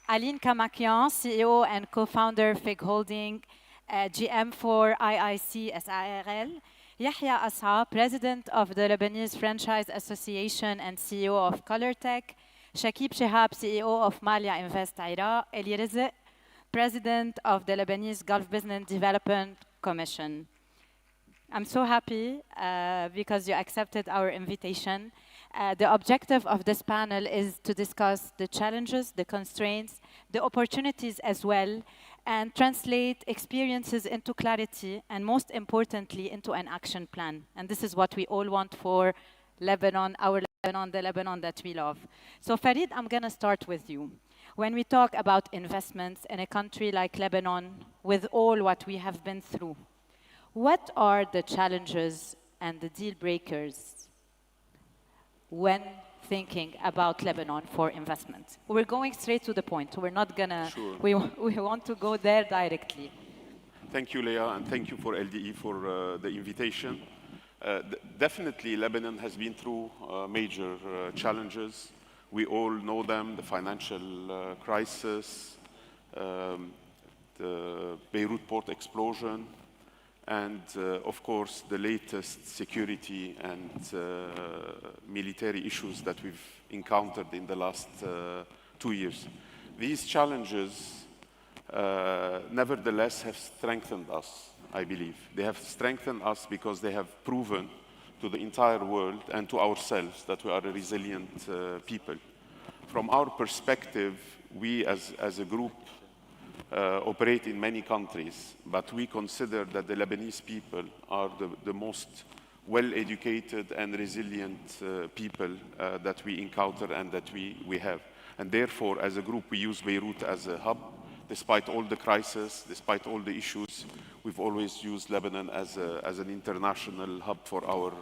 Aline Kamakian, CEO and co-founder, FIG Holding, GM for IIC SARL. Yahya Asha, President of the Lebanese Franchise Association and CEO of ColorTech. Shakib Shihab, CEO of Malia Invest Ira. Eli Rizq, President of the Lebanese Gulf Business Development Commission. I'm so happy because you accepted our invitation. The objective of this panel is to discuss the challenges, the constraints, the opportunities as well, and translate experiences into clarity, and most importantly, into an action plan. And this is what we all want for Lebanon, our Lebanon, the Lebanon that we love. So Farid, I'm gonna start with you. When we talk about investments in a country like Lebanon, with all what we have been through, what are the challenges and the deal breakers when thinking about Lebanon for investment? We're going straight to the point. We're not gonna, sure. we want to go there directly. Thank you, Leah, and thank you for LDE for the invitation. Definitely, Lebanon has been through major challenges. We all know them, the financial crisis, the Beirut port explosion, and of course the latest security and military issues that we've encountered in the last 2 years. These challenges nevertheless have strengthened us, I believe. They have strengthened us because they have proven to the entire world and to ourselves that we are a resilient people. From our perspective, we as a group operate in many countries, but we consider that the Lebanese people are the most well-educated and resilient people that we encounter and that we have. And therefore, as a group, we use Beirut as a hub. Despite all the crises, despite all the issues, we've always used Lebanon as an international hub for our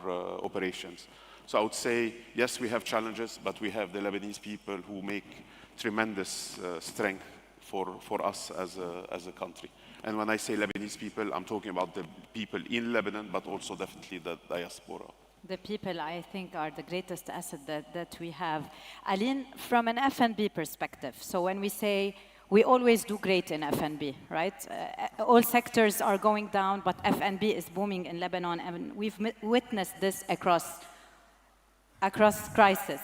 operations. So I would say, yes, we have challenges, but we have the Lebanese people who make tremendous strength for us as a country. And when I say Lebanese people, I'm talking about the people in Lebanon, but also definitely the diaspora. The people, I think, are the greatest asset that we have. Aline, from an F&B perspective, so when we say we always do great in F&B, right? All sectors are going down, but F&B is booming in Lebanon, and we've witnessed this across crisis.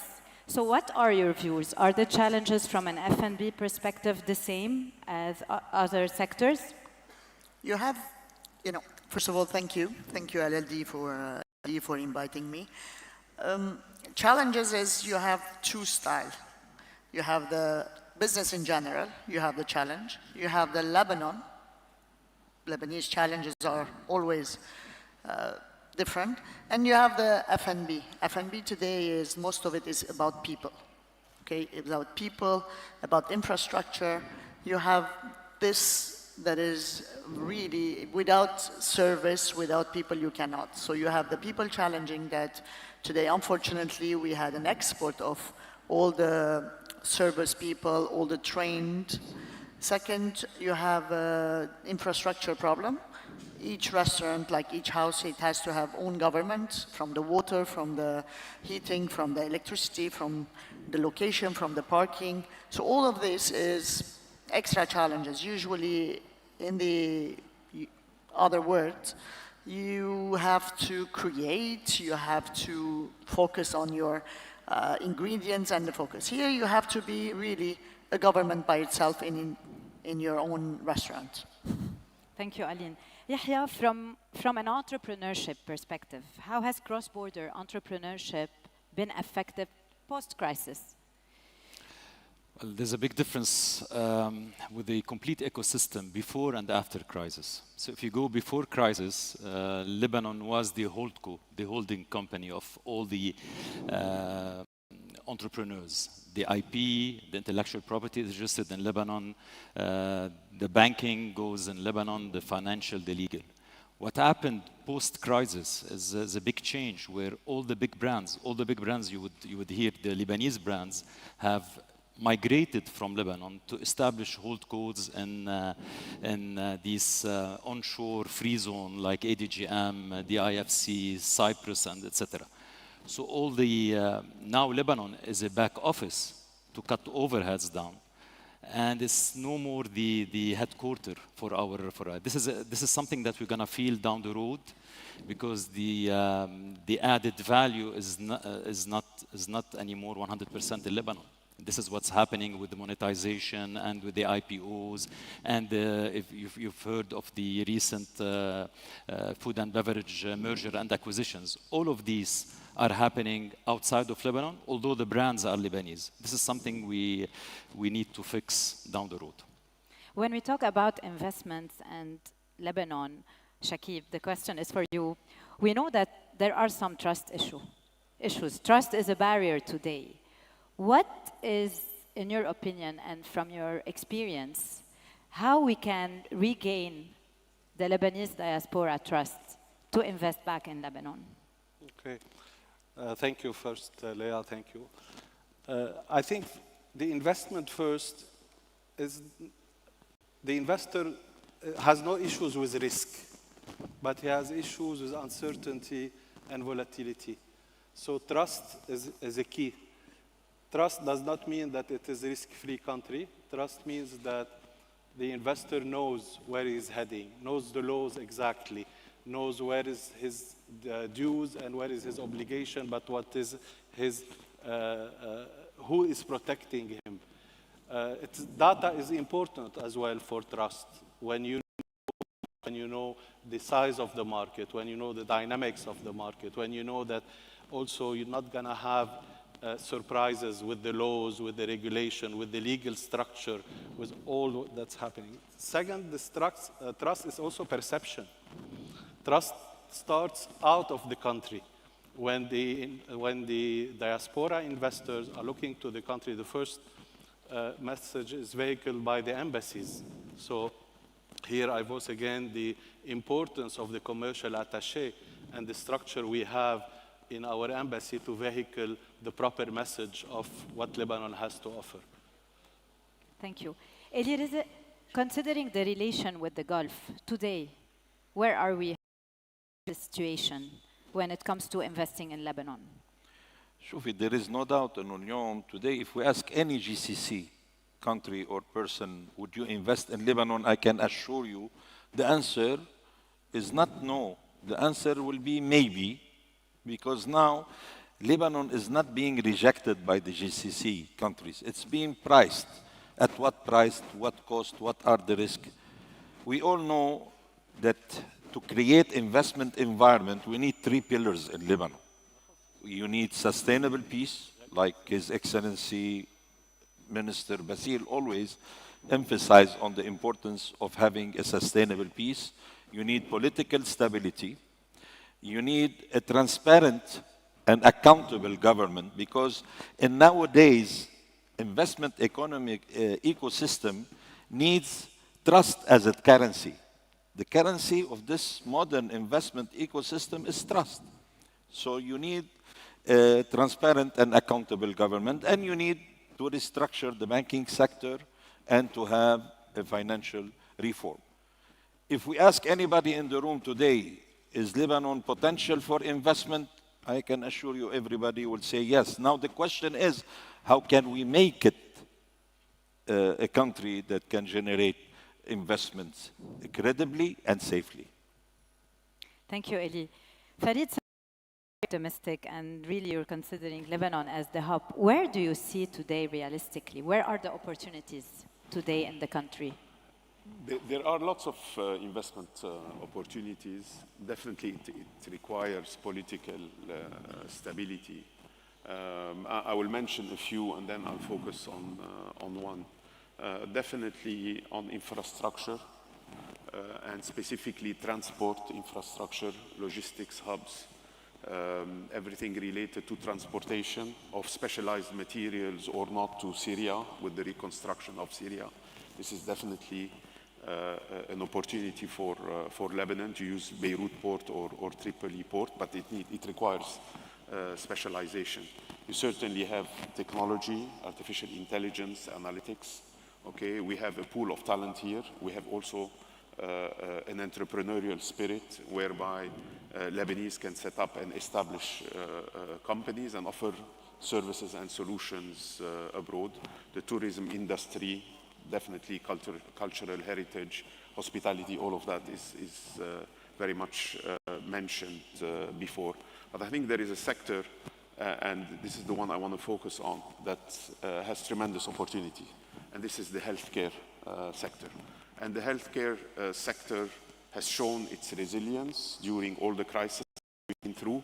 So what are your views? Are the challenges from an F&B perspective the same as other sectors? You have, first of all, thank you. Thank you, LLD, for inviting me. Challenges is you have two styles. You have the business in general, you have the challenge. You have the Lebanese challenges are always different. And you have the F&B. F&B today is, most of it is about people, okay? About people, about infrastructure. You have this that is really, without service, without people, you cannot. So you have the people challenging that today, unfortunately, we had an export of all the service people, all the trained. Second, you have an infrastructure problem. Each restaurant, like each house, it has to have own government, from the water, from the heating, from the electricity, from the location, from the parking. So all of this is extra challenges. Usually, in the other words, you have to create, you have to focus on your ingredients and the focus. Here, you have to be really a government by itself in your own restaurant. Thank you, Aline. Yahya, from an entrepreneurship perspective, how has cross-border entrepreneurship been affected post-crisis? Well, there's a big difference with the complete ecosystem before and after crisis. So if you go before crisis, Lebanon was the holdco, the holding company of all the entrepreneurs. The IP, the intellectual property is registered in Lebanon, the banking goes in Lebanon, the financial, the legal. What happened post-crisis is a big change where all the big brands you would hear, the Lebanese brands, have migrated from Lebanon to establish holdcos in these onshore free zone like ADGM, the IFC, Cyprus, and etc. So all the now Lebanon is a back office to cut overheads down, and it's no more the headquarter for our. This is something that we're gonna feel down the road, because the added value is not anymore 100% in Lebanon. This is what's happening with the monetization and with the IPOs, and if you've heard of the recent food and beverage merger and acquisitions, all of these are happening outside of Lebanon, although the brands are Lebanese. This is something we need to fix down the road. When we talk about investments and Lebanon, Shakib, the question is for you. We know that there are some trust issues. Trust is a barrier today. What is, in your opinion and from your experience, how we can regain the Lebanese diaspora trust to invest back in Lebanon? Okay. Thank you first, Leah, thank you. I think the investment first is the investor has no issues with risk, but he has issues with uncertainty and volatility. So trust is a key. Trust does not mean that it is a risk-free country. Trust means that the investor knows where he's heading, knows the laws exactly, knows where is his dues and where is his obligation, but what is his, who is protecting him. Data is important as well for trust. When you know the size of the market, when you know the dynamics of the market, when you know that also you're not going to have surprises with the laws, with the regulation, with the legal structure, with all that's happening. Second, this trust is also perception. Trust starts out of the country. When the diaspora investors are looking to the country, the first message is vehicled by the embassies. So here I voice again the importance of the commercial attaché and the structure we have in our embassy to vehicle the proper message of what Lebanon has to offer. Thank you. Eli, considering the relation with the Gulf today, where are we in the situation when it comes to investing in Lebanon? شوفي, there is no doubt in اليوم today, if we ask any GCC country or person, would you invest in Lebanon? I can assure you the answer is not no. The answer will be maybe, because now Lebanon is not being rejected by the GCC countries. It's being priced. At what price, what cost, what are the risks? We all know that to create investment environment, we need 3 pillars in Lebanon. You need sustainable peace, like His Excellency Minister Basil always emphasized on the importance of having a sustainable peace. You need political stability. You need a transparent and accountable government, because in nowadays investment economic ecosystem needs trust as a currency. The currency of this modern investment ecosystem is trust. So you need a transparent and accountable government, and you need to restructure the banking sector and to have a financial reform. If we ask anybody in the room today, is Lebanon potential for investment? I can assure you everybody will say yes. Now the question is, how can we make it a country that can generate investments credibly and safely? Thank you, Eli. Farid, optimistic, and really you're considering Lebanon as the hub. Where do you see today realistically? Where are the opportunities today in the country? There are lots of investment opportunities. Definitely it requires political stability. I will mention a few and then I'll focus on one. Definitely on infrastructure and specifically transport infrastructure, logistics hubs, everything related to transportation of specialized materials or not to Syria with the reconstruction of Syria. This is definitely an opportunity for Lebanon to use Beirut port or Tripoli port, but it requires specialization. You certainly have technology, artificial intelligence, analytics. Okay, we have a pool of talent here. We have also an entrepreneurial spirit whereby Lebanese can set up and establish companies and offer services and solutions abroad. The tourism industry, definitely cultural heritage, hospitality, all of that is very much mentioned before. But I think there is a sector, and this is the one I want to focus on, that has tremendous opportunity, and this is the healthcare sector. And the healthcare sector has shown its resilience during all the crises we've been through,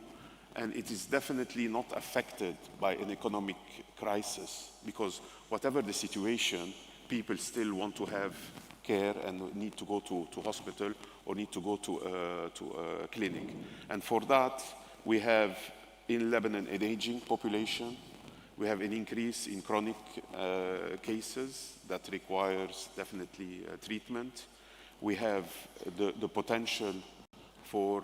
and it is definitely not affected by an economic crisis, because whatever the situation, people still want to have care and need to go to hospital or need to go to a clinic. And for that, we have in Lebanon an aging population. We have an increase in chronic cases that requires definitely treatment. We have the potential for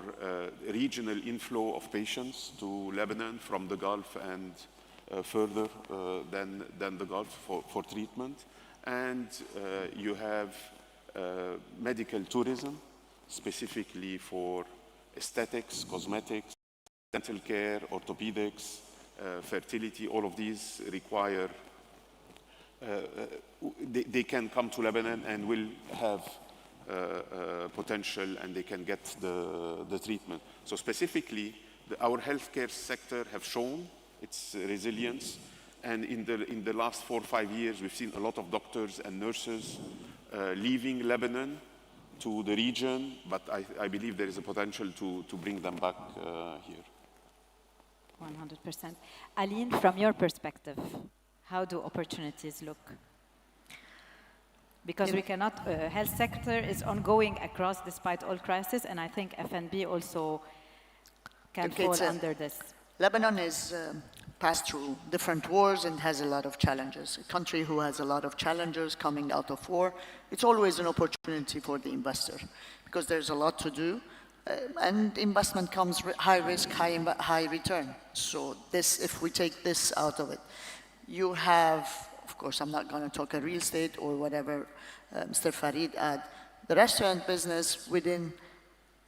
regional inflow of patients to Lebanon from the Gulf and further than the Gulf for treatment. And you have medical tourism, specifically for aesthetics, cosmetics, dental care, orthopedics, fertility, all of these require, they can come to Lebanon and will have potential and they can get the treatment. So specifically, our healthcare sector have shown its resilience, and in the last 4 or 5 years, we've seen a lot of doctors and nurses leaving Lebanon to the region, but I believe there is a potential to bring them back here. 100%. Aline, from your perspective, how do opportunities look? Because we cannot, health sector is ongoing across despite all crisis, and I think FNB also can fall under this. Lebanon is passed through different wars and has a lot of challenges. A country who has a lot of challenges coming out of war, it's always an opportunity for the investor because there's a lot to do. And investment comes high risk, high return. So this, if we take this out of it, you have, of course, I'm not going to talk a real estate or whatever Mr. Farid had. The restaurant business within,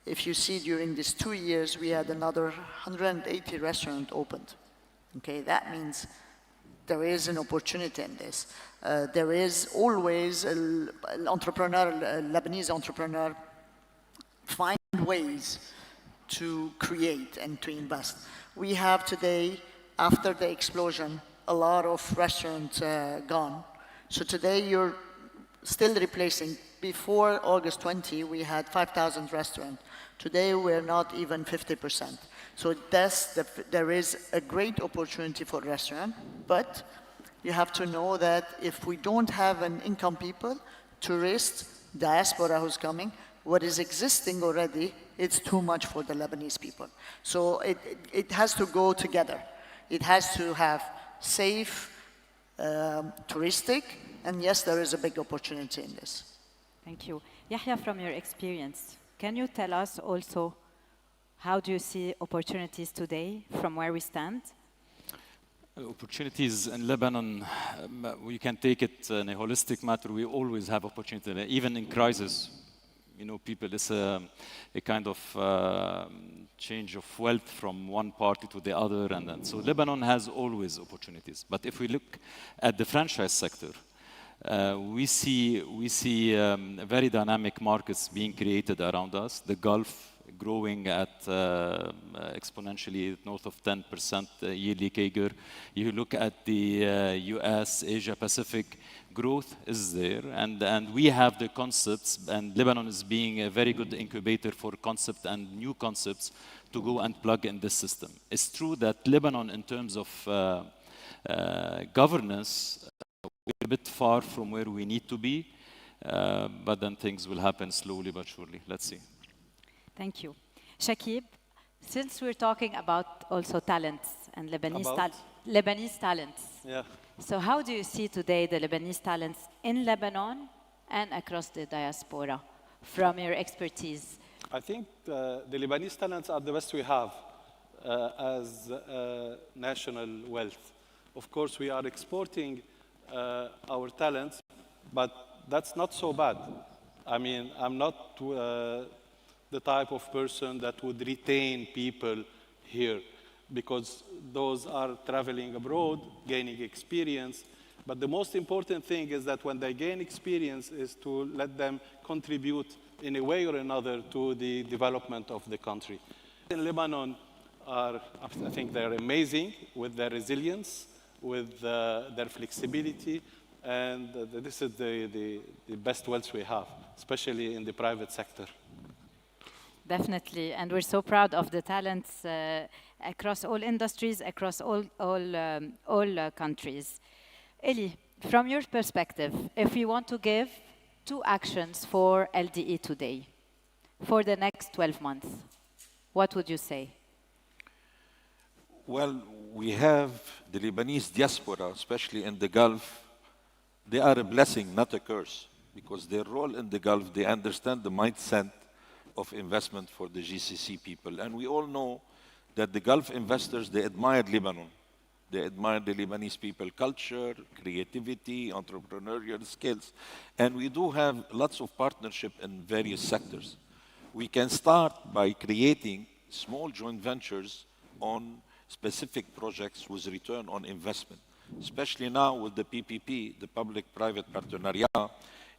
if you see during these 2 years, we had another 180 restaurants opened. Okay, that means there is an opportunity in this. There is always an entrepreneur, a Lebanese entrepreneur, find ways to create and to invest. We have today, after the explosion, a lot of restaurants gone. So today you're still replacing. Before August 20, we had 5,000 restaurants. Today we're not even 50%. So there is a great opportunity for restaurant, but you have to know that if we don't have an income people, tourists, diaspora who's coming, what is existing already, it's too much for the Lebanese people. So it has to go together. It has to have safe, touristic, and yes, there is a big opportunity in this. Thank you. Yahya, from your experience, can you tell us also how do you see opportunities today from where we stand? Opportunities in Lebanon, we can take it in a holistic matter. We always have opportunity, even in crisis. You know, people, it's a kind of change of wealth from one party to the other, and so Lebanon has always opportunities. But if we look at the franchise sector, we see very dynamic markets being created around us. The Gulf growing at exponentially north of 10% yearly CAGR. You look at the US, Asia Pacific, growth is there, and we have the concepts, and Lebanon is being a very good incubator for concept and new concepts to go and plug in this system. It's true that Lebanon, in terms of governance, we're a bit far from where we need to be, but then things will happen slowly but surely. Let's see. Thank you. Shakib, since we're talking about also talents and Lebanese talents, yeah. So how do you see today the Lebanese talents in Lebanon and across the diaspora from your expertise? I think the Lebanese talents are the best we have as national wealth. Of course, we are exporting our talents, but that's not so bad. I mean, I'm not the type of person that would retain people here, because those are traveling abroad, gaining experience. But the most important thing is that when they gain experience is to let them contribute in a way or another to the development of the country. In Lebanon, I think they're amazing with their resilience, with their flexibility, and this is the best wealth we have, especially in the private sector. Definitely, and we're so proud of the talents across all industries, across all countries. Eli, from your perspective, if we want to give 2 actions for LDE today, for the next 12 months, what would you say? Well, we have the Lebanese diaspora, especially in the Gulf. They are a blessing, not a curse, because their role in the Gulf, they understand the mindset of investment for the GCC people. And we all know that the Gulf investors, they admired Lebanon. They admired the Lebanese people culture, creativity, entrepreneurial skills. And we do have lots of partnership in various sectors. We can start by creating small joint ventures on specific projects with return on investment. Especially now with the PPP, the public-private partenariat,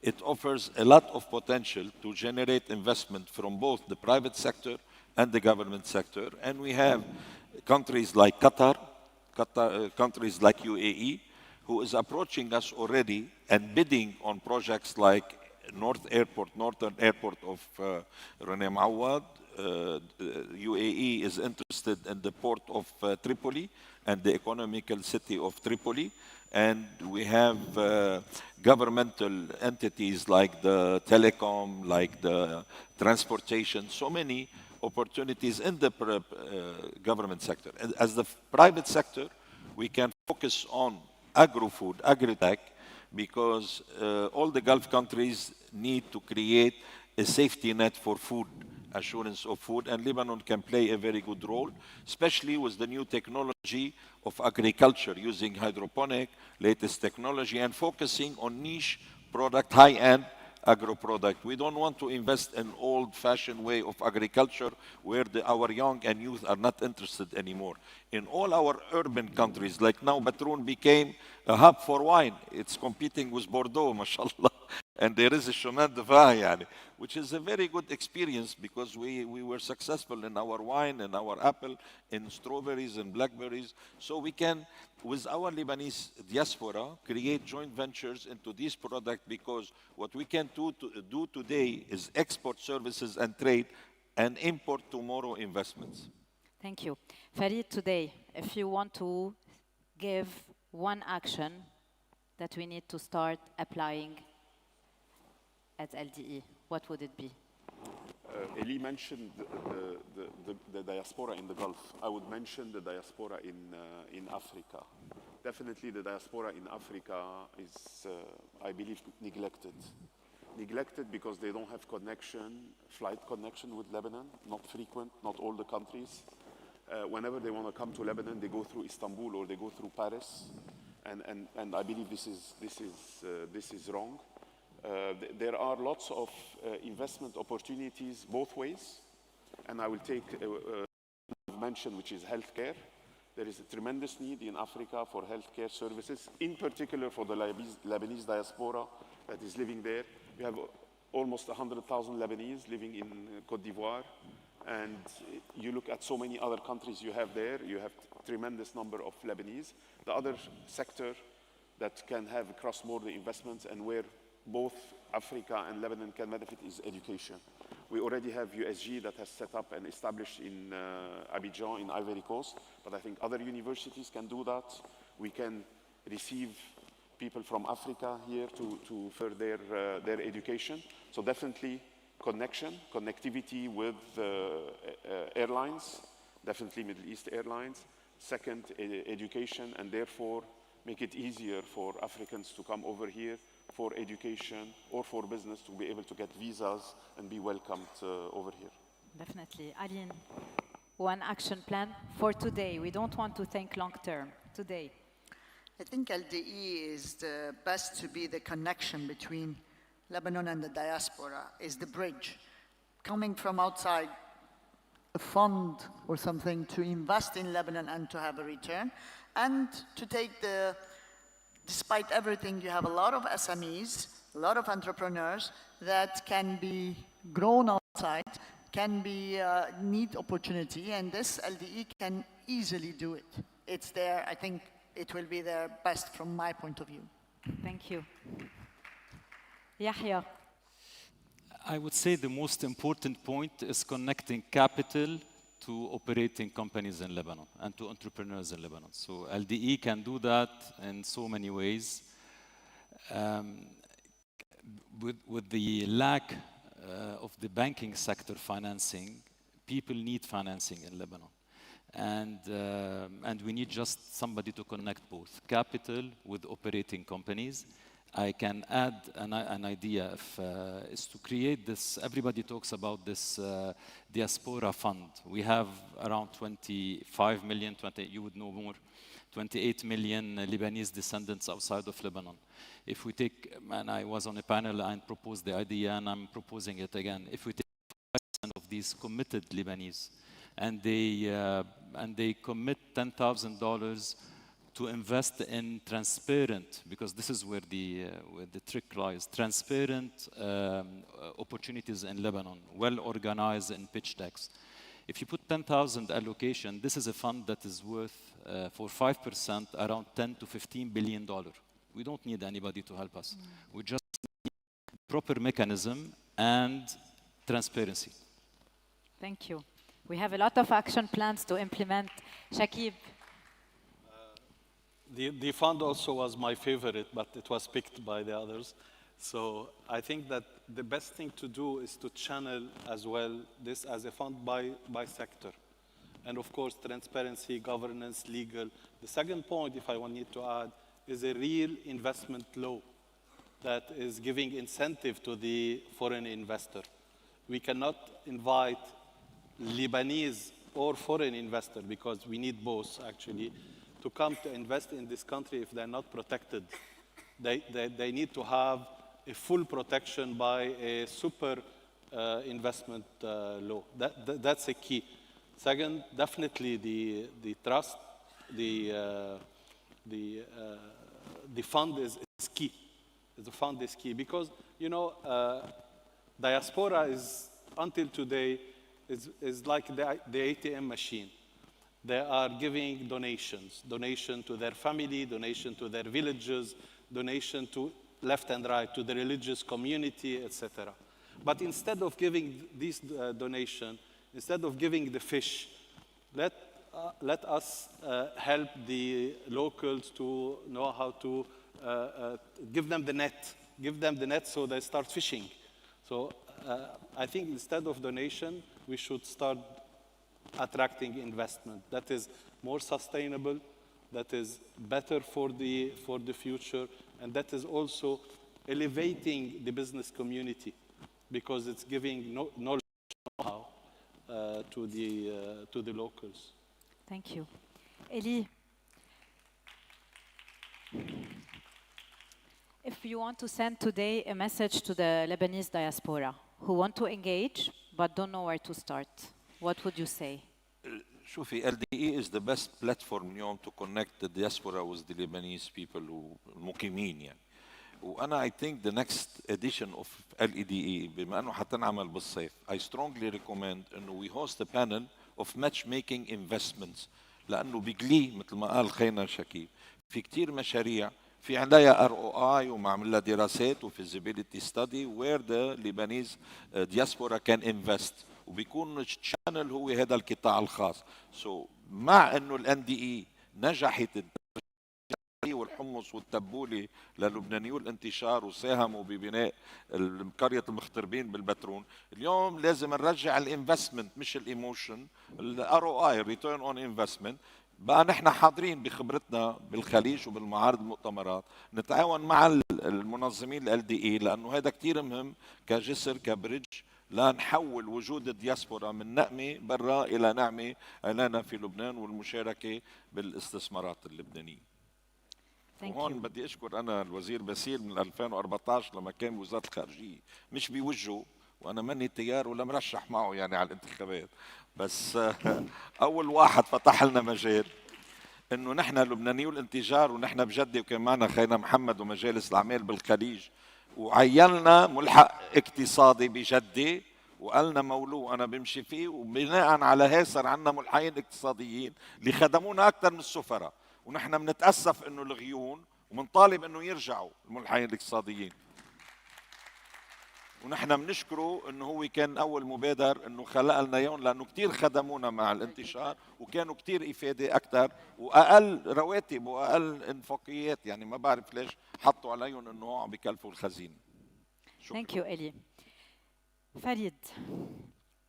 it offers a lot of potential to generate investment from both the private sector and the government sector. And we have countries like Qatar, countries like UAE, who is approaching us already and bidding on projects like Northern Airport of Rana Mawad. UAE is interested in the port of Tripoli and the economical city of Tripoli. And we have governmental entities like the telecom, like the transportation, so many opportunities in the government sector. As the private sector, we can focus on agro-food, agri-tech, because all the Gulf countries need to create a safety net for food, assurance of food, and Lebanon can play a very good role, especially with the new technology of agriculture, using hydroponic, latest technology, and focusing on niche product, high-end agro-product. We don't want to invest in old-fashioned way of agriculture where our young and youth are not interested anymore. In all our urban countries, like now Batroun became a hub for wine. It's competing with Bordeaux, mashallah. And there is a chemin de vin, which is a very good experience because we were successful in our wine and our apple, in strawberries and blackberries. So we can, with our Lebanese diaspora, create joint ventures into this product, because what we can do today is export services and trade and import tomorrow investments. Thank you. Farid, today, if you want to give one action that we need to start applying at LDE, what would it be? Eli mentioned the diaspora in the Gulf. I would mention the diaspora in Africa. Definitely the diaspora in Africa is, I believe, neglected. Neglected because they don't have flight connection with Lebanon, not frequent, not all the countries. Whenever they want to come to Lebanon, they go through Istanbul or they go through Paris. And I believe this is wrong. There are lots of investment opportunities both ways, and I will take mention, which is healthcare. There is a tremendous need in Africa for healthcare services, in particular for the Lebanese diaspora that is living there. We have almost 100,000 Lebanese living in Côte d'Ivoire, and you look at so many other countries you have there, you have tremendous number of Lebanese. The other sector that can have cross-border investments and where both Africa and Lebanon can benefit is education. We already have USG that has set up and established in Abidjan in Ivory Coast, but I think other universities can do that. We can receive people from Africa here to further their education. So definitely connectivity with airlines, definitely Middle East airlines. Second, education, and therefore make it easier for Africans to come over here for education or for business, to be able to get visas and be welcomed over here. Definitely. Aline, one action plan for today. We don't want to think long term. Today. I think LDE is the best to be the connection between Lebanon and the diaspora, is the bridge. Coming from outside, a fund or something to invest in Lebanon and to have a return, and to take despite everything, you have a lot of SMEs, a lot of entrepreneurs that can be grown outside, can be need opportunity, and this LDE can easily do it. It's there. I think it will be their best from my point of view. Thank you. Yahya. I would say the most important point is connecting capital to operating companies in Lebanon and to entrepreneurs in Lebanon. So LDE can do that in so many ways. With the lack of the banking sector financing, people need financing in Lebanon. And we need just somebody to connect both capital with operating companies. I can add an idea is to create this. Everybody talks about this diaspora fund. We have around 25 million, you would know more, 28 million Lebanese descendants outside of Lebanon. If we take, and I was on a panel and proposed the idea, and I'm proposing it again. If we take of these committed Lebanese, and they commit $10,000 to invest in transparent, because this is where the trick lies, transparent opportunities in Lebanon, well organized in pitch decks. If you put 10,000 allocation, this is a fund that is worth, for 5%, around $10 to $15 billion. We don't need anybody to help us. We just need proper mechanism and transparency. Thank you. We have a lot of action plans to implement. Shakib. The fund also was my favorite, but it was picked by the others. So I think that the best thing to do is to channel as well this as a fund by sector. And of course, transparency, governance, legal. The second point, if I need to add, is a real investment law that is giving incentive to the foreign investor. We cannot invite Lebanese or foreign investor, because we need both actually, to come to invest in this country if they're not protected. They need to have a full protection by a super investment law. That's a key. Second, definitely the trust, the fund is key. The fund is key because, you know, diaspora is, until today, is like the ATM machine. They are giving donations, donation to their family, donation to their villages, donation to left and right, to the religious community, etc. But instead of giving this donation, instead of giving the fish, let us help the locals to know how to give them the net so they start fishing. So I think instead of donation, we should start attracting investment that is more sustainable, that is better for the future, and that is also elevating the business community because it's giving knowledge know-how to the locals. Thank you. Eli, if you want to send today a message to the Lebanese diaspora who want to engage but don't know where to start, what would you say? شوفي LDE is the best platform اليوم to connect the diaspora with the Lebanese people المقيمين يعني. وأنا I think the next edition of LEDE بما أنه حتنعمل بالصيف I strongly recommend إنه we host a panel of matchmaking investments لأنه بيقلي مثل ما قال خينا شكيب في كتير مشاريع في عندها ROI ومعمل لها دراسات و feasibility study where the Lebanese diaspora can invest وبيكون الشانل هو هذا القطاع الخاص. So مع انه الان دي اي نجحت والحمص والتبولة للبنانيو الانتشار وساهموا ببناء قرية المغتربين بالبترون، اليوم لازم نرجع الانفستمنت مش الايموشن، الار او اي ريتيرن اون انفستمنت. بقى نحن حاضرين بخبرتنا بالخليج وبالمعارض المؤتمرات نتعاون مع المنظمين ال دي اي لانه هذا كثير مهم كجسر كبريدج لنحول وجود الدياسبورا من نقمة برا إلى نعمة لنا في لبنان والمشاركة بالاستثمارات اللبنانية. وهون بدي أشكر أنا الوزير باسيل من 2014 لما كان بوزارة الخارجية مش بوجهه وأنا ماني تيار ولا مرشح معه يعني على الانتخابات، بس أول واحد فتح لنا مجال إنه نحن لبنانيو الانتجار ونحن بجدة وكان معنا خينا محمد ومجالس الأعمال بالخليج وعيننا ملحق اقتصادي بجدة وقالنا مولوه أنا بمشي فيه وبناء على هي صار عندنا ملحقين اقتصاديين اللي خدمونا أكثر من السفراء ونحن بنتأسف إنه الغيون ومنطالب إنه يرجعوا الملحقين الاقتصاديين ونحن بنشكره إنه هو كان أول مبادر إنه خلق لنا يوم لأنه كتير خدمونا مع الانتشار وكانوا كتير إفادة أكثر وأقل رواتب وأقل انفاقيات يعني ما بعرف ليش حطوا عليهم إنه عم بيكلفوا الخزينة. Thank you, Eli. Farid,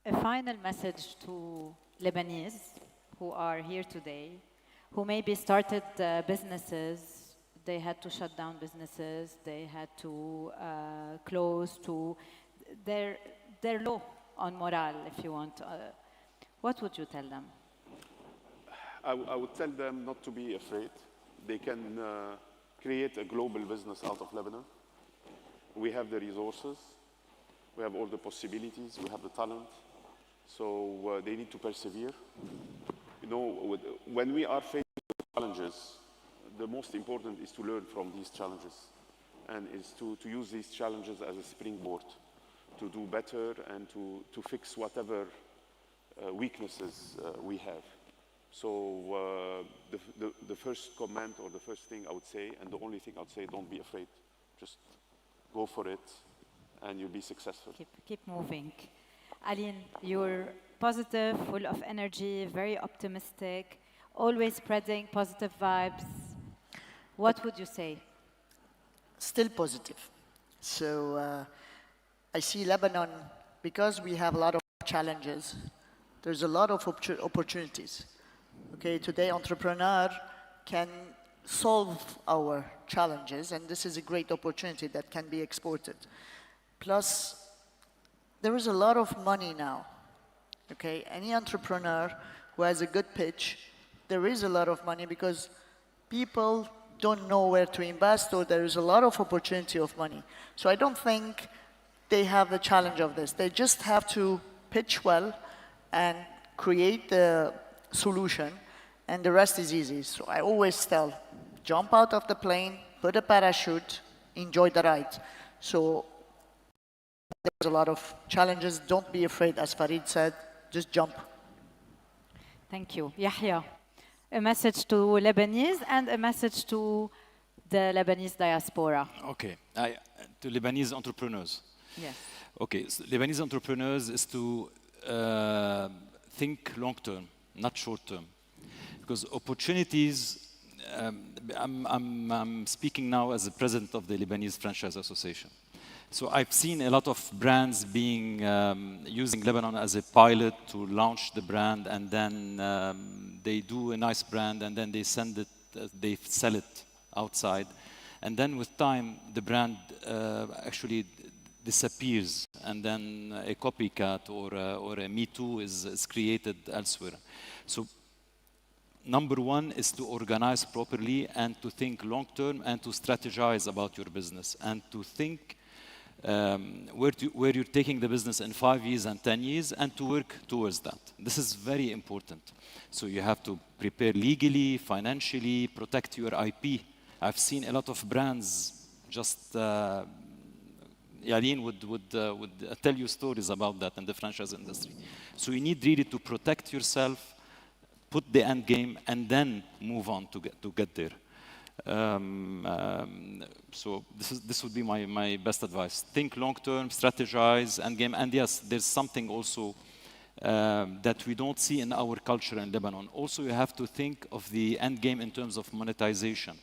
a final message to Lebanese who are here today, who maybe started businesses, they had to shut down businesses, they had to close, to they're low on morale, if you want. What would you tell them? I would tell them not to be afraid. They can create a global business out of Lebanon. We have the resources, we have all the possibilities, we have the talent, So they need to persevere. You know, when we are facing challenges, the most important is to learn from these challenges and is to use these challenges as a springboard to do better and to fix whatever weaknesses we have. So the first comment or the first thing I would say, and the only thing I would say, don't be afraid. Just go for it and you'll be successful. Keep moving. Aline, you're positive, full of energy, very optimistic, always spreading positive vibes. What would you say? Still positive. So I see Lebanon, because we have a lot of challenges, there's a lot of opportunities. Okay, today entrepreneur can solve our challenges, and this is a great opportunity that can be exported. Plus, there is a lot of money now. Okay, any entrepreneur who has a good pitch, there is a lot of money because people don't know where to invest, or there is a lot of opportunity of money. So I don't think they have the challenge of this. They just have to pitch well and create the solution, and the rest is easy. So I always tell, jump out of the plane, put a parachute, enjoy the ride. So there's a lot of challenges. Don't be afraid, as Farid said, just jump. Thank you. Yahya, a message to Lebanese and a message to the Lebanese diaspora. Okay, to Lebanese entrepreneurs. Yes. Okay, so Lebanese entrepreneurs is to think long term, not short term, because opportunities. I'm speaking now as the president of the Lebanese Franchise Association. So I've seen a lot of brands being using Lebanon as a pilot to launch the brand, and then they do a nice brand, and then they they sell it outside, and then with time the brand actually disappears, and then a copycat or a Me Too is created elsewhere. So number one is to organize properly and to think long term and to strategize about your business and to think where you're taking the business in 5 years and 10 years and to work towards that. This is very important. So you have to prepare legally, financially, protect your IP. I've seen a lot of brands just Yaline would tell you stories about that in the franchise industry. So you need really to protect yourself, put the end game, and then move on to get there. So this would be my best advice. Think long term, strategize, end game, and yes, there's something also that we don't see in our culture in Lebanon. Also, you have to think of the end game in terms of monetization.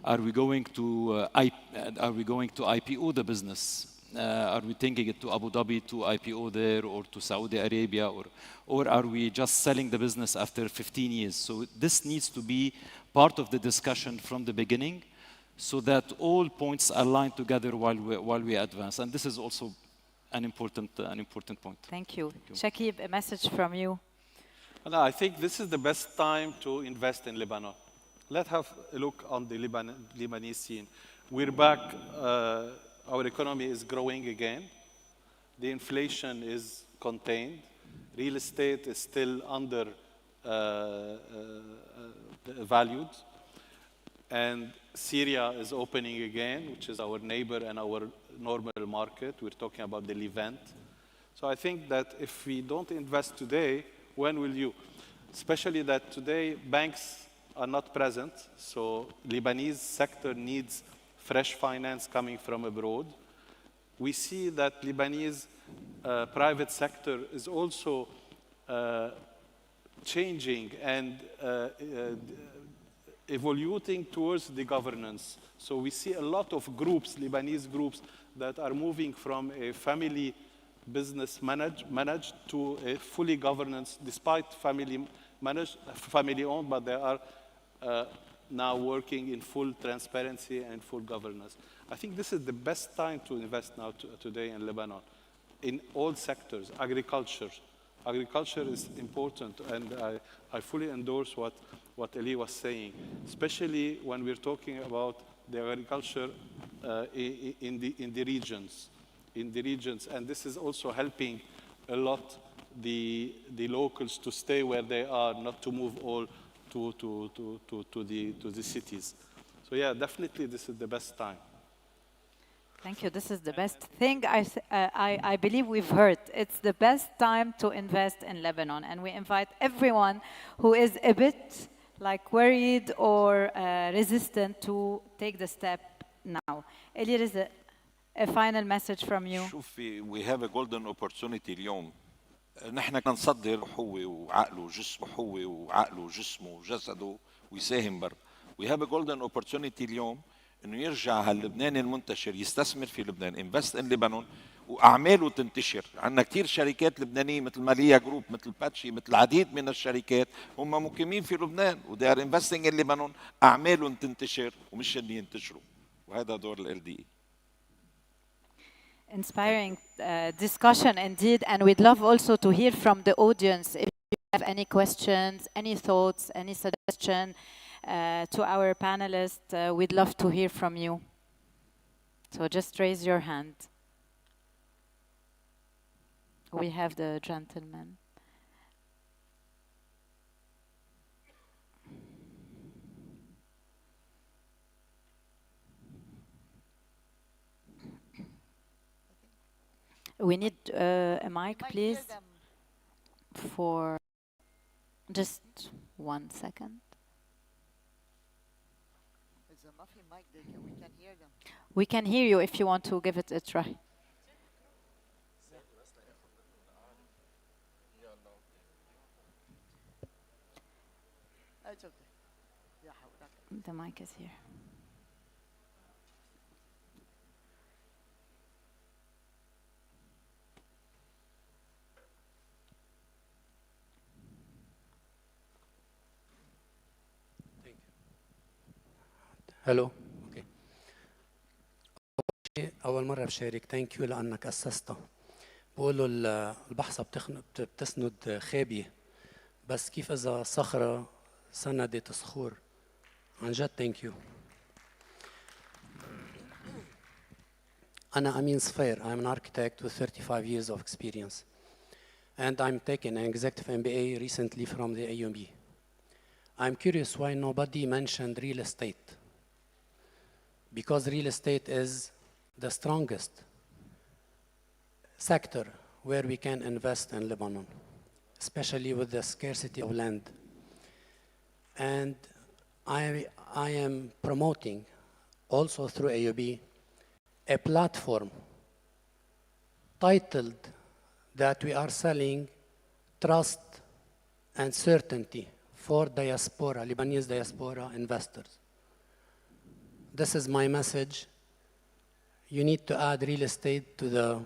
Are we going to IPO the business? Are we taking it to Abu Dhabi to IPO there, or to Saudi Arabia, or are we just selling the business after 15 years? So this needs to be part of the discussion from the beginning, so that all points align together while we advance. And this is also an important point. Thank you. Shakib, a message from you. No, I think this is the best time to invest in Lebanon. Let's have a look on the Lebanese scene. We're back. Our economy is growing again. The inflation is contained. Real estate is still under valued. And Syria is opening again, which is our neighbor and our normal market. We're talking about the Levant. So I think that if we don't invest today, when will you? Especially that today banks are not present. So Lebanese sector needs fresh finance coming from abroad. We see that Lebanese private sector is also changing and evolving towards the governance. So we see a lot of groups, Lebanese groups, that are moving from a family business managed to a fully governance, despite family owned, but they are now working in full transparency and full governance. I think this is the best time to invest now today in Lebanon, in all sectors. Agriculture is important, and I fully endorse what Ali was saying, especially when we're talking about the agriculture in the regions, and this is also helping a lot the locals to stay where they are, not to move all to the cities. So yeah, definitely this is the best time. Thank you. This is the best thing I believe we've heard. It's the best time to invest in Lebanon, and we invite everyone who is a bit like worried or resistant to take the step now. Elir, a final message from you. شوفي, we have a golden opportunity اليوم. نحن كنا نصدر هو وعقله وجسمه, هو وعقله وجسمه وجسده ويساهم برا. We have a golden opportunity اليوم انه يرجع هاللبناني المنتشر يستثمر في لبنان, invest in Lebanon, واعماله تنتشر. عندنا كثير شركات لبنانيه مثل ماليا جروب, مثل باتشي, مثل العديد من الشركات هم مقيمين في لبنان و they are investing in Lebanon. اعمالهم تنتشر ومش اللي ينتشروا, وهذا دور ال LDE. Inspiring discussion indeed, and we'd love also to hear from the audience if you have any questions, any thoughts, any suggestion to our panelists. We'd love to hear from you. So just raise your hand. We have the gentleman. We need a mic, please, for just 1 second. It's a muffin mic, we can hear them. We can hear you if you want to give it a try. It's okay. The mic is here. هلو اوكي. اول مره بشارك, ثانك يو لانك اسسته. بقولوا البحصه بتسند خابيه, بس كيف اذا صخره سندت صخور. عن جد ثانك يو. انا امين صفير. I'm an architect with 35 years of experience, and I'm taking an executive MBA recently from the AUB. I'm curious why nobody mentioned real estate. Because real estate is the strongest sector where we can invest in Lebanon, especially with the scarcity of land. And I am promoting, also through AUB, a platform titled that we are selling trust and certainty for diaspora, Lebanese diaspora investors. This is my message. You need to add real estate to the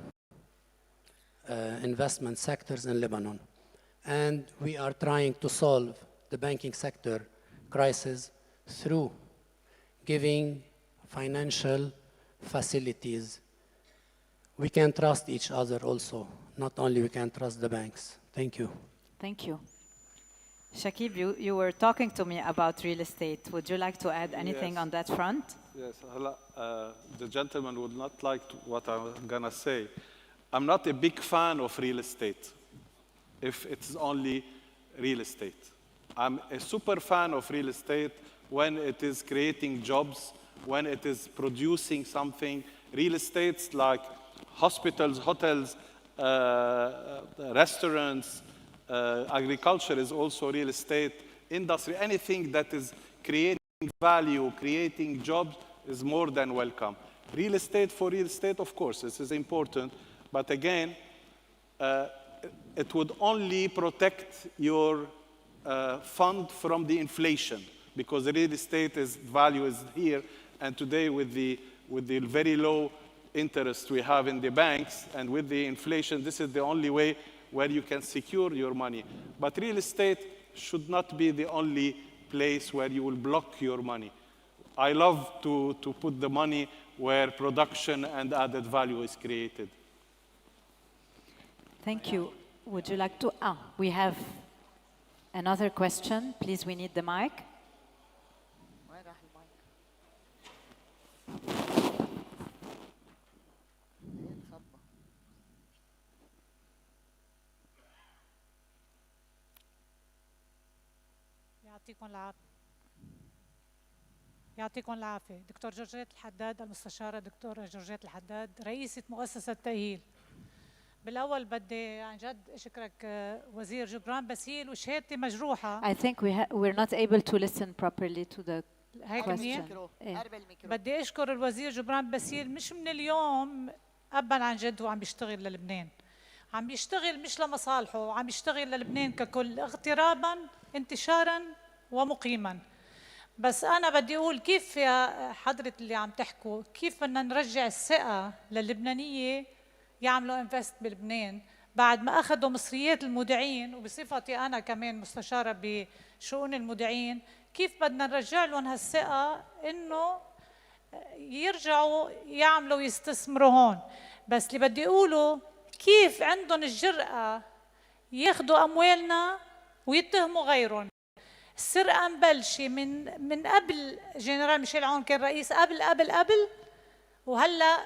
investment sectors in Lebanon. And we are trying to solve the banking sector crisis through giving financial facilities. We can trust each other also. Not only we can trust the banks. Thank you. Thank you. Shakib, you were talking to me about real estate. Would you like to add anything on that front? Yes, the gentleman would not like what I'm gonna say. I'm not a big fan of real estate, if it's only real estate. I'm a super fan of real estate when it is creating jobs, when it is producing something. Real estates like hospitals, hotels, restaurants, agriculture is also real estate, industry, anything that is creating value, creating jobs is more than welcome. Real estate for real estate, of course, this is important, but again, it would only protect your fund from the inflation, because the real estate value is here, and today with the very low interest we have in the banks and with the inflation, this is the only way where you can secure your money. But real estate should not be the only place where you will block your money. I love to put the money where production and added value is created. Thank you. Would you like to? We have another question. Please, we need the mic. يعطيكم العافية. يعطيكم العافية. دكتور جورجيت الحداد، المستشارة دكتورة جورجيت الحداد، رئيسة مؤسسة تأهيل. بالأول بدي عن جد أشكرك وزير جبران باسيل، وشهادتي مجروحة. I think we're not able to listen properly to the question. بدي أشكر الوزير جبران باسيل، مش من اليوم أبا عن جد هو عم بيشتغل للبنان. عم بيشتغل مش لمصالحه، عم بيشتغل للبنان ككل، اغترابا، انتشارا ومقيما. بس أنا بدي أقول كيف يا حضرة اللي عم تحكوا، كيف بدنا نرجع الثقة للبنانية يعملوا انفست بلبنان بعد ما أخذوا مصريات المودعين، وبصفتي أنا كمان مستشارة بشؤون المودعين، كيف بدنا نرجع لهم هالثقة إنه يرجعوا يعملوا ويستثمروا هون. بس اللي بدي أقوله كيف عندهم الجرأة ياخذوا أموالنا ويتهموا غيرهم. السرقة مبلشة من قبل جنرال ميشيل عون كان رئيس، قبل وهلا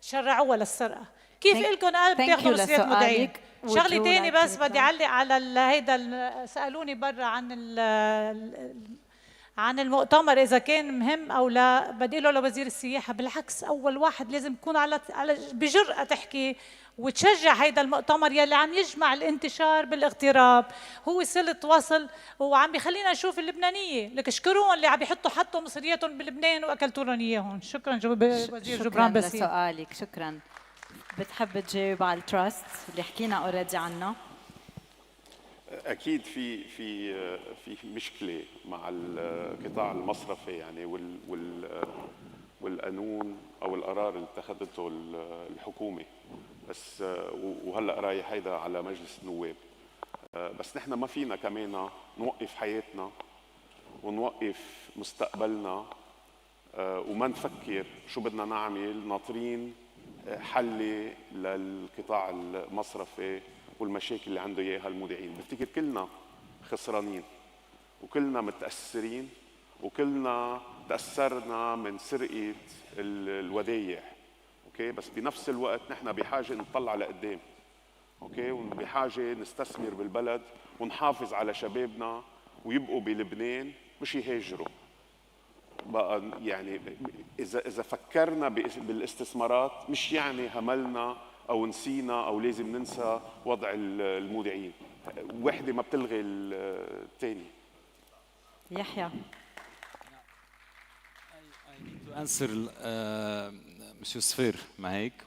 شرعوها للسرقة. كيف إلكم قلب تاخذوا مصريات مودعين؟ شغلة تاني بس بدي أعلق على هيدا، سألوني برا عن المؤتمر إذا كان مهم أو لا. بدي له لوزير السياحة بالعكس، أول واحد لازم يكون على بجرأة تحكي وتشجع هيدا المؤتمر يلي عم يجمع الانتشار بالاغتراب، هو صلة وصل وعم بيخلينا نشوف اللبنانية. لك اشكروهم اللي عم يحطوا حطوا مصرياتهم بلبنان وأكلتوا لهم إياهم. شكرا وزير جبران باسيل. شكرا لسؤالك. شكرا. بتحب تجاوب على التراست اللي حكينا اوريدي عنه؟ اكيد في مشكله مع القطاع المصرفي يعني والقانون او القرار اللي اتخذته الحكومه، بس وهلا رايح هيدا على مجلس النواب. بس نحن ما فينا كمان نوقف حياتنا ونوقف مستقبلنا وما نفكر شو بدنا نعمل ناطرين حل للقطاع المصرفي والمشاكل اللي عنده اياها المودعين. بفتكر كلنا خسرانين وكلنا متاثرين وكلنا تاثرنا من سرقه الودايع. اوكي، بس بنفس الوقت نحن بحاجه نطلع لقدام. اوكي، وبحاجه نستثمر بالبلد ونحافظ على شبابنا ويبقوا بلبنان مش يهاجروا. بقى يعني اذا فكرنا بالاستثمارات مش يعني هملنا او نسينا او لازم ننسى وضع المودعين. وحده ما بتلغي الثانيه. يحيى. answer مسيو سفير معك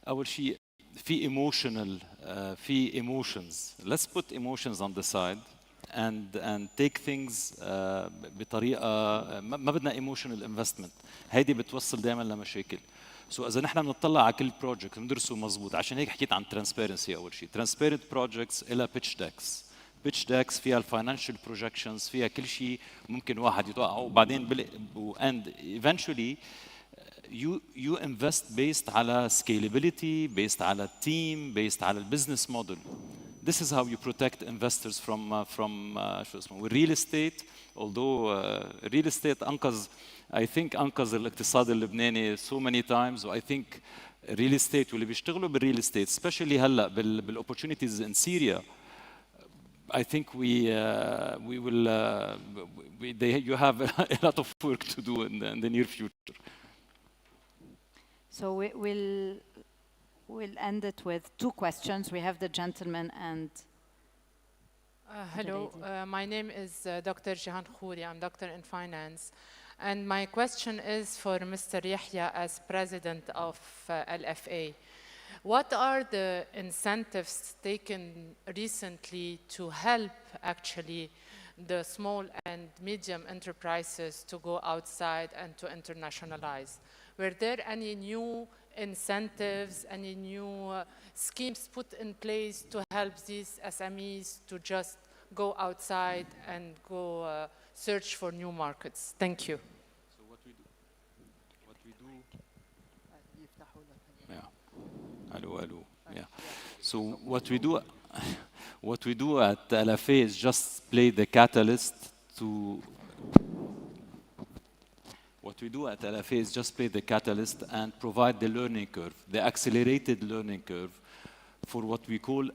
اول شيء في emotions. Let's put emotions on the side and take things بطريقه ما بدنا emotional investment. هيدي بتوصل دائما لمشاكل. اذا نحن بنطلع على كل بروجكت بندرسه مزبوط، عشان هيك حكيت عن transparency. اول شيء transparent projects الى pitch decks فيها الفاينانشال projections، فيها كل شيء ممكن واحد يتوقعه، وبعدين and eventually you invest based على scalability, based على team, based على business model. This is how you protect investors from شو اسمه real estate. Although real estate أنقذ الاقتصاد اللبناني so many times. و I think real estate واللي بيشتغلوا بالreal estate especially هلا بالopportunities in Syria, I think you have a lot of work to do in the near future. So we'll end it with two questions. We have the gentleman and hello, my name is Dr. Jihan Khouri. I'm doctor in finance. And my question is for Mr. Yahya as president of LFA. What are the incentives taken recently to help actually the small and medium enterprises to go outside and to internationalize? Were there any new incentives, any new schemes put in place to help these SMEs to just go outside and go search for new markets? Thank you. So what we do. Yeah. Hello. Yeah. So what we do at LFA is just play the catalyst to. What we do at LFA is just play the catalyst and provide the learning curve, the accelerated learning curve for what we call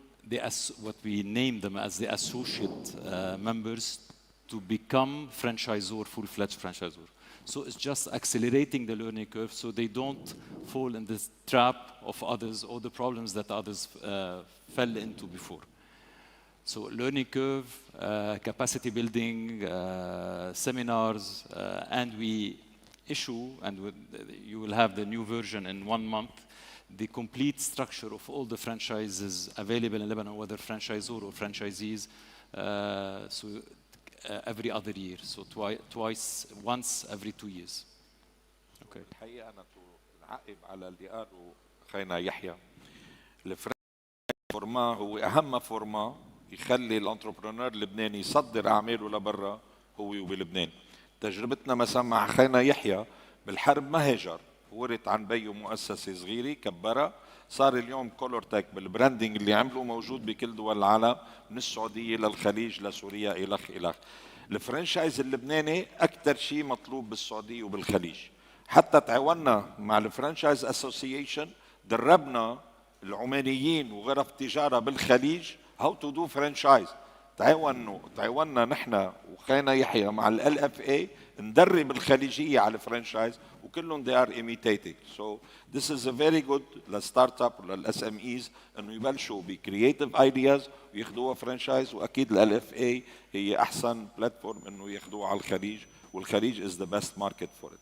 what we name them as the associate members to become franchisor, full-fledged franchisor. So it's just accelerating the learning curve so they don't fall in the trap of others or the problems that others fell into before. So learning curve, capacity building, seminars, and we issue, and you will have the new version in 1 month, the complete structure of all the franchises available in Lebanon, whether franchisor or franchisees, every other year, so once every 2 years. Okay. الحقيقة أنا أعقب على اللي قاله خينا يحيى. الفورما هو أهم فورما يخلي الانتربرونور اللبناني يصدر أعماله لبرا هو وبلبنان. تجربتنا مثلا مع خينا يحيى بالحرب ما هاجر، ورث عن بيه مؤسسة صغيرة كبرها، صار اليوم كولورتك بالبراندنج اللي عمله موجود بكل دول العالم، من السعودية للخليج لسوريا إلخ إلخ. الفرنشايز اللبناني أكثر شيء مطلوب بالسعودية وبالخليج. حتى تعاوننا مع الفرنشايز اسوسيشن، دربنا العمانيين وغرف التجارة بالخليج هاو تو دو فرانشايز. تعاوننا نحن وخينا يحيى مع LFA ندرب الخليجية على الفرانشايز وكلهم they are imitating. So this is a very good للستارت اب وللSMEs انه يبلشوا بكرييتيف ايدياز وياخذوها فرانشايز، واكيد LFA هي احسن بلاتفورم انه ياخذوها على الخليج، والخليج is the best market for it.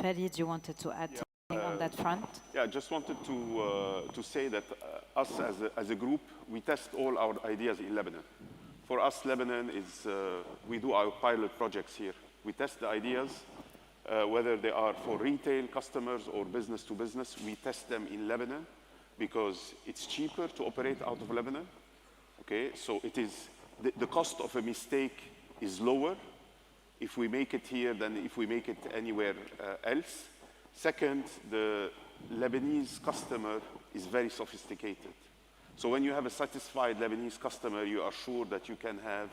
Farid, you wanted to add something on that front? Yeah, I just wanted to say that us as a group, we test all our ideas in Lebanon. For us, Lebanon is, we do our pilot projects here. We test the ideas, whether they are for retail customers or business to business. We test them in Lebanon because it's cheaper to operate out of Lebanon. Okay, so it is, the cost of a mistake is lower if we make it here than if we make it anywhere else. Second, the Lebanese customer is very sophisticated. So when you have a satisfied Lebanese customer, you are sure that you can have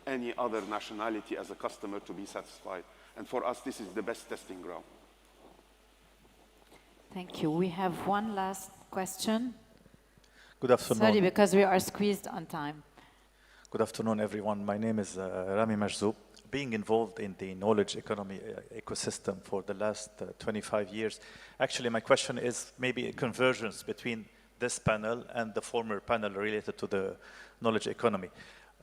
any other nationality as a customer to be satisfied. And for us, this is the best testing ground. Thank you. We have one last question. Good afternoon. Sorry, because we are squeezed on time. Good afternoon, everyone. My name is Rami Majzoub. Being involved in the knowledge economy ecosystem for the last 25 years, actually my question is maybe a convergence between this panel and the former panel related to the knowledge economy.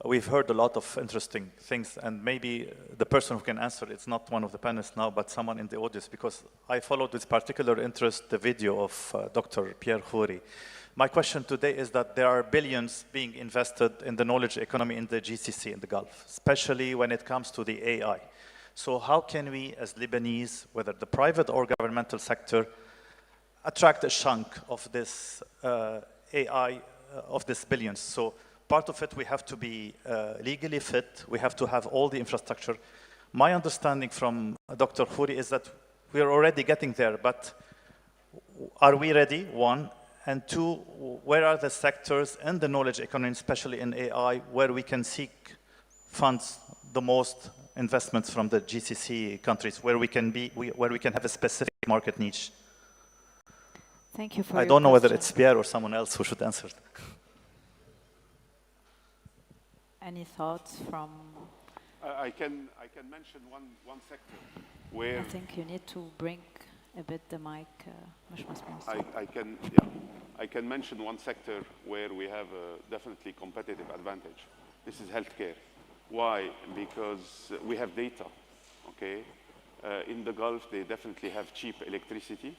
We've heard a lot of interesting things, and maybe the person who can answer it's not one of the panelists now, but someone in the audience, because I followed with particular interest the video of Dr. Pierre Khoury. My question today is that there are billions being invested in the knowledge economy in the GCC, in the Gulf, especially when it comes to the AI. So how can we, as Lebanese, whether the private or governmental sector, attract a chunk of this AI, of this billions? So part of it, we have to be legally fit. We have to have all the infrastructure. My understanding from Dr. Khoury is that we are already getting there, but are we ready, one? And two, where are the sectors in the knowledge economy, especially in AI, where we can seek funds the most investments from the GCC countries, where we can have a specific market niche? Thank you for I don't know whether it's Pierre or someone else who should answer. Any thoughts from? I can mention one sector where I think you need to bring a bit the mic. I can mention one sector where we have a definitely competitive advantage. This is healthcare. Why? Because we have data. Okay, in the Gulf they definitely have cheap electricity,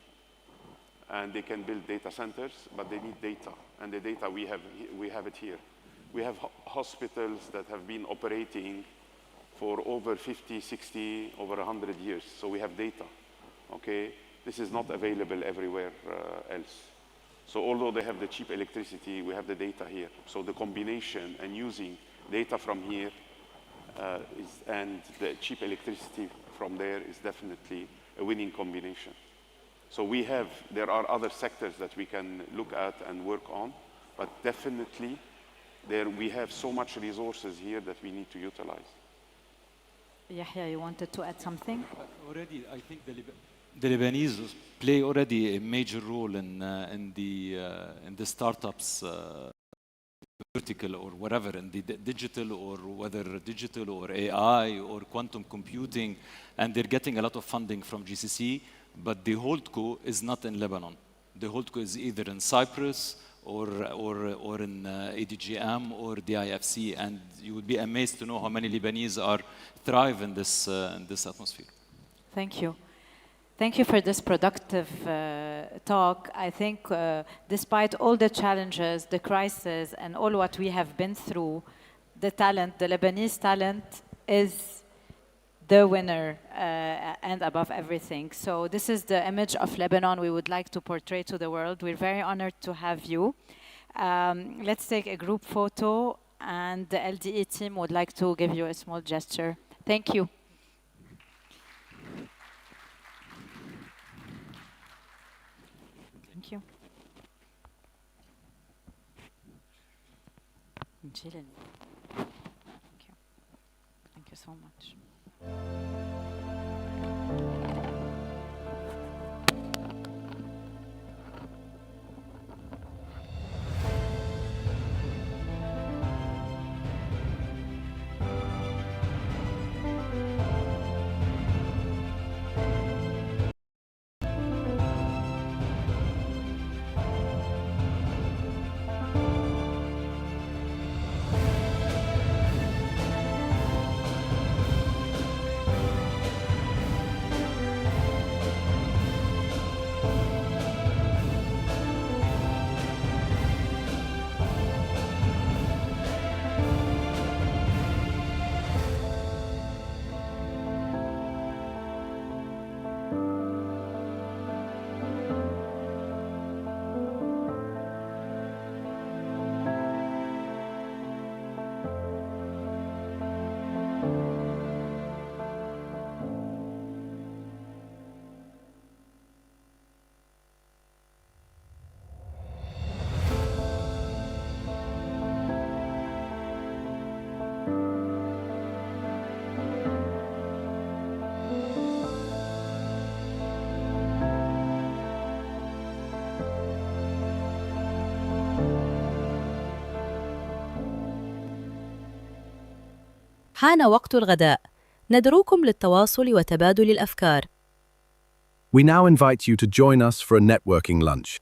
and they can build data centers, but they need data, and the data we have it here. We have hospitals that have been operating for over 50, 60, over 100 years, so we have data. Okay, this is not available everywhere else. So although they have the cheap electricity, we have the data here. So the combination and using data from here and the cheap electricity from there is definitely a winning combination. So there are other sectors that we can look at and work on, but definitely we have so much resources here that we need to utilize. Yahya, you wanted to add something? Already, I think the Lebanese play already a major role in the startups vertical or whatever, in the digital, or whether digital or AI or quantum computing, and they're getting a lot of funding from GCC, but the holdco is not in Lebanon. The holdco is either in Cyprus or in ADGM or the IFC, and you would be amazed to know how many Lebanese thrive in this atmosphere. Thank you. Thank you for this productive talk. I think despite all the challenges, the crisis, and all what we have been through, the Lebanese talent is the winner and above everything. So this is the image of Lebanon we would like to portray to the world. We're very honored to have you. Let's take a group photo, and the LDE team would like to give you a small gesture. Thank you. Thank you. Thank you. Thank you so much. حان وقت الغداء. ندعوكم للتواصل وتبادل الأفكار. We now invite you to join us for a networking lunch.